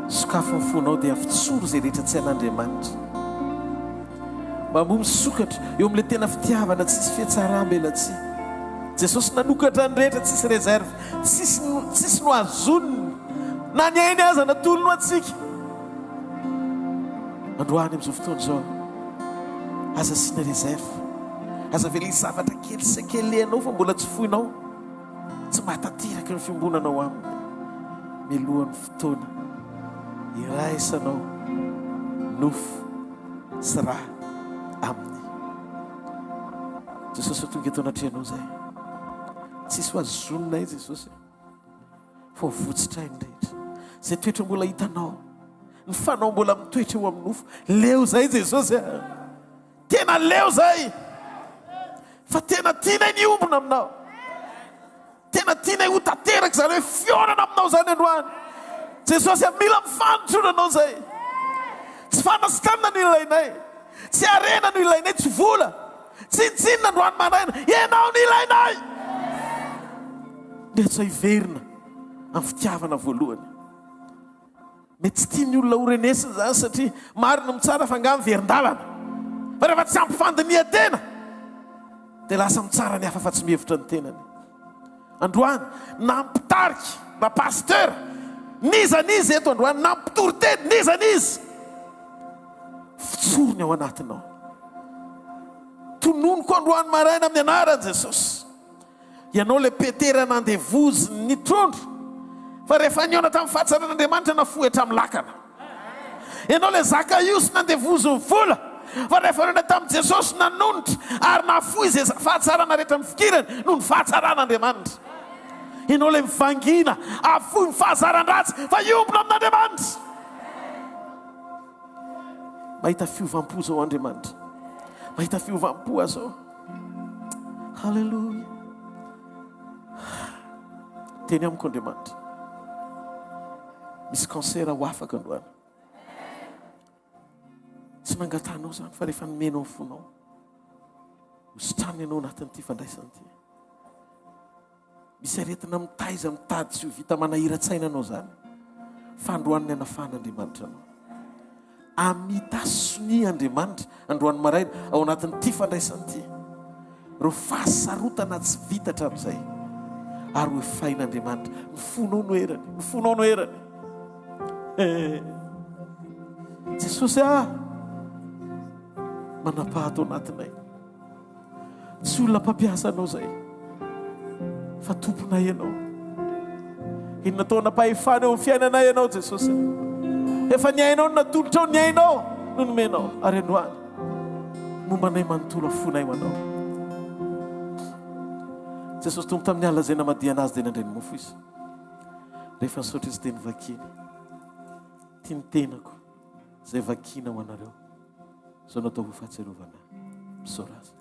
Sokafo ny fonao dia fitsoro izay rehetra tsy an'Andriamanitra. Mba mbo misokatra eo amin'ilay tena fitiavana tsisy fihatsaram-bela tsy. Jesosy nanokatra ny rehetra tsisy réserve, tsisy no azoniny na ny ainy aza natolono atsika. Androany amin'izao fotoana izao aza sina réserve, aza vela hisy zavatra kely sy kelehanao fa mbola tsy foinao, tsy mahatateraka ny fiombonanao aminy. Milohan'ny fotoana iraisanao nofo sy raha aminy. Jesosy tonga eto anatrehanao zay, tsisy ho azononay Jesosy fa votsitra ny rehetra zay toetra mbola hitanao, ny fanao mbola mitoetra eo amin'ny nofo. Leo zay Jesosy, tena leo zay, fa tena tianay ny ombona aminao, tena tianay ho tanteraka zany hoe fionana aminao zany androany. Jesosy mila mifanotrona anao zay, tsy fanasikanina no ilainay, tsy arena no ilainay, tsy vola, tsy intsinina androany maraina, ianao no ilainay. Dia tsy hiverina amin'ny fitiavana voalohany. Mety tsy tiany olona orenesina zany satria marina mitsara fa nga miverin-dalana, fa rehefa tsy ampifandimia tena dia lasa mitsara ny hafa fa tsy mihevitra ny tenany. Androany nampitarika na pasteur nizanizy eto androany, nampitory teny nizanizy, fitsorony ao anatinao. Tononoko androany maraina amin'ny anaran'i Jesosy. Ianao le Petera nandevozy ny trondro, fa rehefa niona tamin'ny fahatsaran'Andriamanitra nafohitra amin'ny lakana. Ianao le Zakaios nandevozy ny vola, fa rehefa niona tamin'i Jesosy nanonitra ary nafohy izay fahatsarana rehetra mifikirany noho ny fahatsaran'Andriamanitra. Ianao le mivangina afohy ny fahazaran-dratsy fa iombona amin'Andriamanitra. Mahita fiovampo zao Andriamanitra, mahita fiovampo azao. Halleluja. Teny amiko Andriamanitra, misy kansera ho afaka androany. Tsy nangatanao zany fa rehefa nomenao ny fonao, hositrany ianao anatin'ity fandraisany ity. Misy aretina mitaiza mitady tsy ho vita manahira-tsaina anao zany, fa androany ny anafan'Andriamanitra anao. Amitasony Andriamanitra androany maraina ao anatin'ity fandraisany ity reo fahasarotana tsy vita hatramin'izay, ary ho fain'Andriamanitra mifonao no herany, mifonao no herany. Jesosy manam-pahato anatinay, tsy olona mpampiasa anao zay fa tomponay ianao. Iny natao napahefana eo amin'ny fiainanay ianao Jesosy. Efa ny ainao no natolotra ao, ny ainao no nomenao, ary androany mombanay manontolo fonay ho anao. Jesosy tompo tamin'ny alina zay namadiana azy dia nandray ny mofo izy. Rehefa nisaotra izy teny vakina, tiany tenako zay vakina ho anareo, zao natao ho fahatserovana. Misaora azy.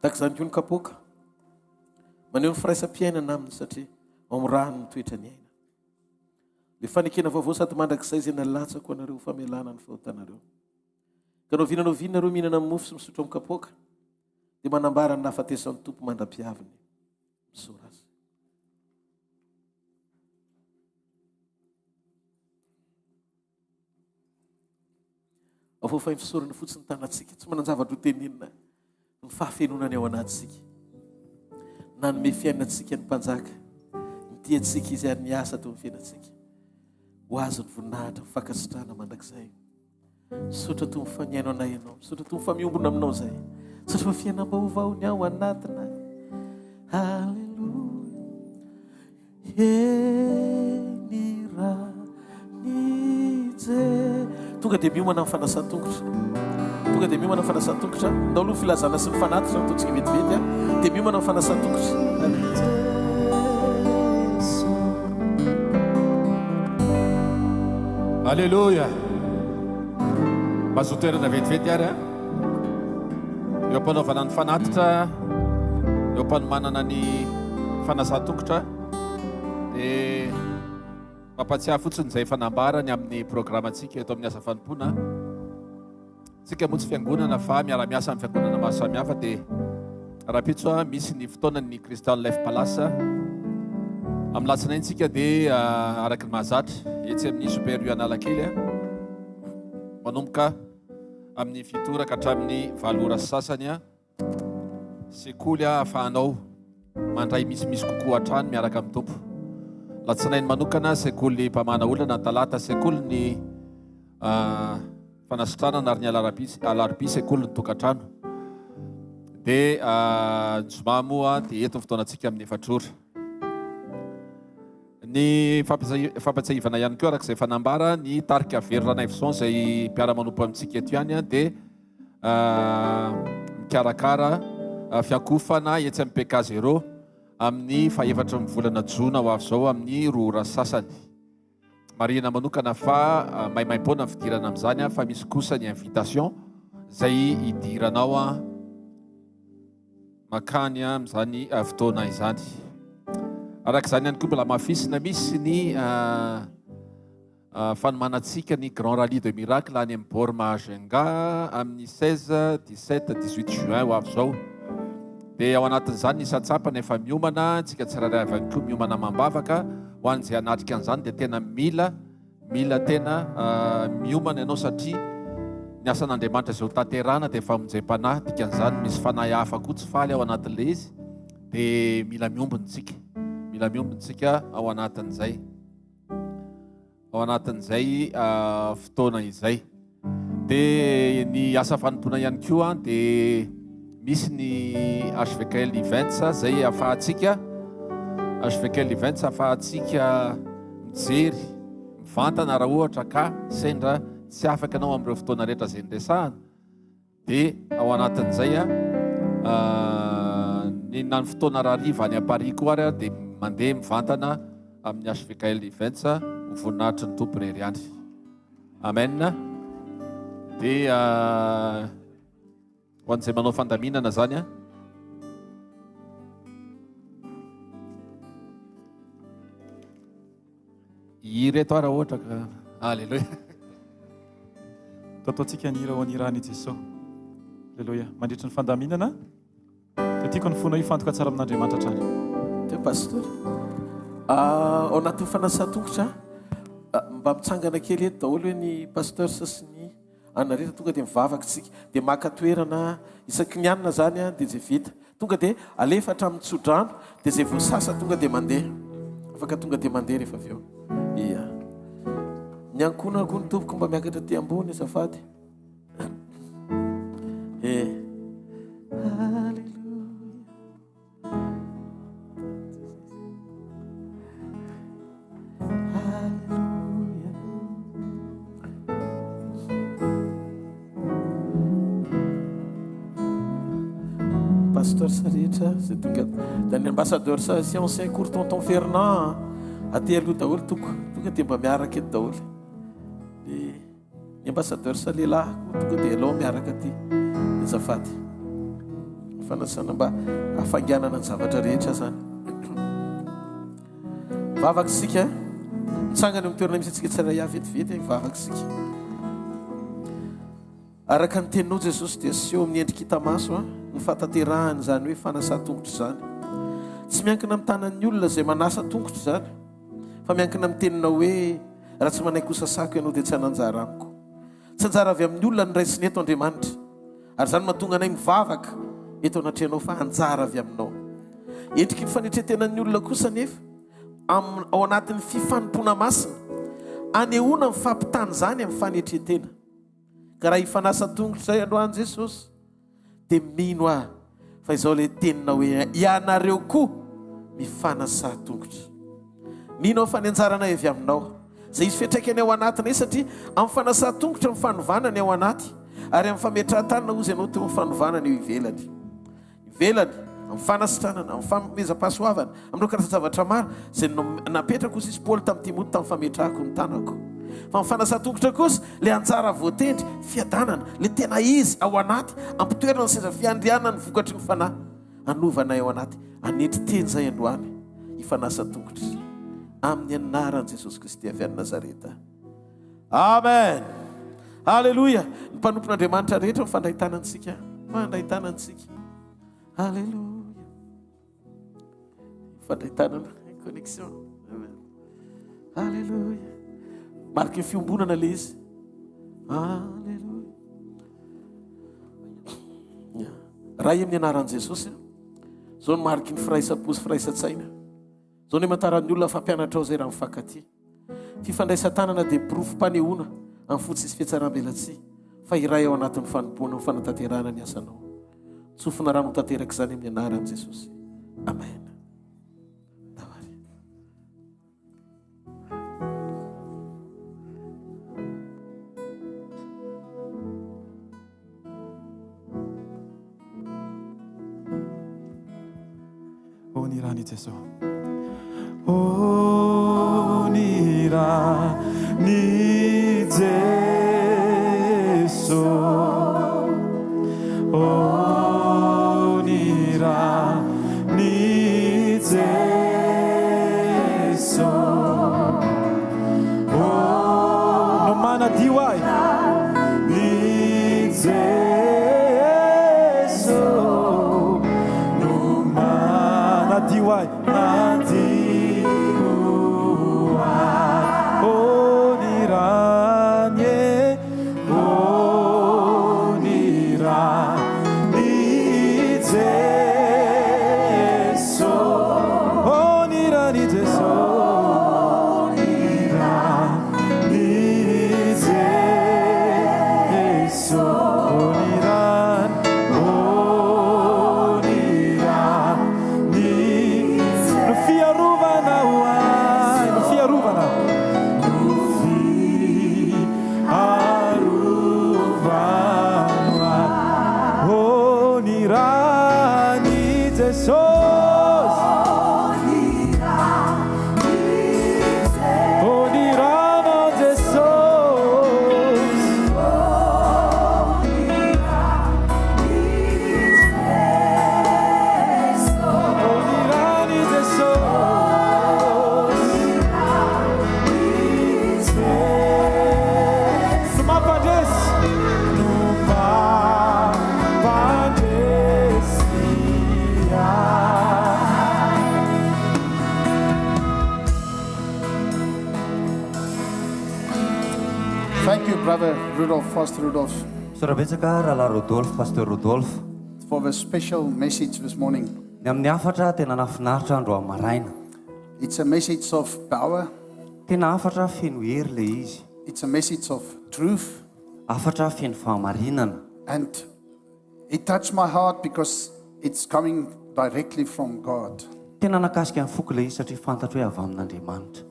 Taka izany koa ny kapoaka maneho ny firaisam-piainana aminy satria ao amin'ny rano ny toetra ny aina. Le fanekena vaovao sady mandrakizay izay nalatsako anareo famelana ny fahotanareo. Ka anao vinareo mihinana amin'ny mofo sy misotro amin'ny kapoaka dia manambara ny nahafatesan'ny tompo mandra-piaviny. Misaora azy. Afofa ny fisaorana fotsiny tanatsika, tsy manan-javatra ho teninina ny fahafenonany ao anatsika. Nanome fiainatsika ny mpanjaka, ny tiatsika izy ary ny asa tao amin'ny fiainatsika. Ho azo ny voninahitra fakasitrana mandrakizay. Misaotra tompo fa niaino anay ianao, misaotra tompo fa miombona aminao zay, misaotra fa fiainam-baovao ny ao anatinay. Halleluja. Enira nije. Tonga dia miomana amin'ny fanasan-tongotra, tonga dia miomana amin'ny fanasan-tongotra. Ndao aloha filazana sy mifanatitra ataontsika vetivety dia miomana amin'ny fanasan-tongotra. Alléluia. Mazotoerana vetivety ary eo ampanaovana ny fanatitra eo mpanomanana ny fanasan-tongotra dia mampatsiahy fotsiny izay fanambarany amin'ny programantsika eto amin'ny asa fanompoana. Tsika moa tsy fiangonana fa miara-miasa amin'ny fiangonana maro samihafa dia raha-pitso misy ny fotoanany Christian Life Palace amin'ny latsinaintsika dia araky ny mahazatra etsy amin'ny super u Analakely manomboka amin'ny fitora ka hatramin'ny 7 ora sasany sekoly ahafahanao mandray misimisy kokoa hatrany miaraka amin'ny tompo. Latsinainy manokana sekoly mpamana olana, talata sekoly ny fanasitranana ary ny alarobia sekoly ny tokantrano. Dia zoma moa dia eto ny fotoanantsika amin'ny 4 ora. Ny fampatsiahivana ihany koa arak'izay fanambara ny tarika Very Ranaivoson izay mpiara-manompo amintsika eto ihany dia mikarakara fiankofana etsy amin'ny PK0 amin'ny 4 volana Jona ho avy izao amin'ny 2 ora sasany. Marina manokana fa maimaim-poana ny fidirana amin'izany fa misy kosa ny invitation izay hidiranao makany amin'izany fotoana izany. Arak'izany ihany koa mbola mafisina misy ny fanomanantsika ny Grand Rallye de Miracle any amin'ny Bord Mahajanga amin'ny 16, 17, 18 juin ho avy izao. Dia ao anatin'izany ny satsapana efa miomana, tsika tsirairay avy koa miomana mambavaka ho an'izay hanatrika an'izany dia tena mila tena miomana ianao satria ny asan'Andriamanitra izay ho tanterana dia efa monjam-panahy dikan'izany misy fanahy hafa koa tsy faly ao anatin'ilay izy dia mila miombontsika ao anatin'izay fotoana izay. Dia ny asa fanompoana ihany koa dia misy ny HVKL Events izay ahafahantsika mijery mivantana raha ohatra ka sendra tsy afaka ianao amin'ireo fotoana rehetra izay nresahana. Dia ao anatin'izay ny nany fotoana rahariva any Paris koa ary dia mandeha mivantana amin'ny HVKL Events ho voninahitry ny tompo rery ihany. Amen. Dia ho an'izay manao fandaminana zany ireto raha ohatra ka alleluia Ataontsika ny hira ho anirany Jesosy. Alleluia. Mandritry ny fandaminana dia tiako ny fona ifantoka tsara amin'Andriamanitra hatrany. Dia pastor ao anatin'ny fanasan-tongotra mba mitsangana kely eto daholo hoe ny pasteur sy ny anareta tonga dia mivavaka tsika dia maka toerana isaky ny anina zany dia zay vita tonga dia alefa hatramin'ny tsodrano dia zay voasasa tonga dia mandeha afaka tonga dia mandeha rehefa avy eo. Ia ny ankona koa ny tompoko mba miakatra ty ambony azafady. Pasteur Saritra, c'est tout d'un ambassadeur ça si on sait court tonton Fernand aty aloha daholo tonga dia mba miaraka eto daholo. Dia ny ambassadeur sa lehilahy tonga dia alao miaraka aty azafady fanasana mba hafanganana ny zavatra rehetra zany. Vavaka sika mitsangana amin'ny toerana misy antsika tsara ia vetivety vavaka sika araka ny teninao Jesosy dia seho amin'ny endrika hita maso ny fahatanterahany zany hoe fanasa-tongotra zany tsy miankina amin'ny tanan'ny olona izay manasa tongotra zany fa miankina amin'ny teninao hoe raha tsy manay kosa sako ianao dia tsy hananjara amiko. Tsy anjara avy amin'ny olona ny raisiny eto Andriamanitra ary zany mahatonga anay mivavaka eto anatrehanao fa anjara avy aminao. Endriky ny fanetretenan'ny olona kosa nefa ao anatin'ny fifanompona masina anehoana ny fampitany zany amin'ny fanetretena. Ka raha hifanasa tongotra zay androany Jesosy dia mino fa izao ilay tenina hoe ianareo koa mifanasa tongotra. Mino fa ny anjaranay avy aminao zay izy fiatraikany ao anatinay satria amin'ny fanasa tongotra mifanovanany ao anaty ary amin'ny fametrahan-tanana ozy ianao teo mifanovanany eo ivelany amin'ny fanasitranana amin'ny famezam-pahasoavana amin'ireo karazana zavatra maro zay napetraka ozy izy Paoly tamin'ny Timoty tamin'ny fametrahako ny tanako. Fa amin'ny fanasa-tongotra kosa ilay anjara voatendry fiadanana ilay tena izy ao anaty ampitoerana ny seza fiandrianana ny vokatry ny fanahy Anovanay ao anaty. Anetry teny zay androany. Ifanasa tongotry. Amin'ny anaran'i Jesosy Kristy avy any Nazareta. Amen. Halleluja. Ny mpanompon'Andriamanitra rehetra mifandray tanantsika. Mifandray tanantsika. Halleluja. Mifandray tanana. Connexion. Amen. Halleluja. Mariky ny fiombonana le izy. Halleluja. Raha amin'ny anaran'i Jesosy. Zao ny mariky ny firaisam-po sy firaisam-tsaina. Zao ny mantaran'ny olona fampianatra ao zay raha mifankatia. Fifandraisan-tanana dia porofom-panehoana amin'ny fotsy sy fihetsaram-belatsy fa iray ao anatin'ny fanompoana ny fanatanterahana ny asanao. Tsofina rano tanteraka izany amin'ny anaran'i Jesosy. Amen. Ny rany Jesosy. Ny rany Jesosy. Ny rany Jesosy. No manadio ay. Ny Jesosy. No manadio ay. Rudolph, Pastor Rudolph, Sorabetsaka Rahalahy Rodolphe, Pasteur Rodolphe. for the special message this morning. Ny amin'ny afatra tena nafinaritra andro amin'ny maraina. It's a message of power. Tena afatra feno hery le izy. It's a message of truth. Afatra feno fahamarinana. And it touched my heart because it's coming directly from God. Tena nakasika ny foko le izy satria fantatro hoe avy amin'Andriamanitra.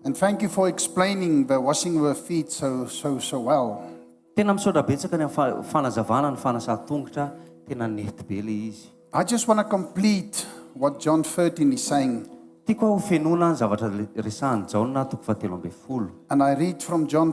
And thank you for explaining the washing of feet so well. Tena misaotra betsaka ny fanazavana ny fanasa-tongotra tena nety be le izy. I just want to complete what John 13 is saying. Tiako ho fenona ny zavatra resahan'ny Jaona toko 17. And I read from John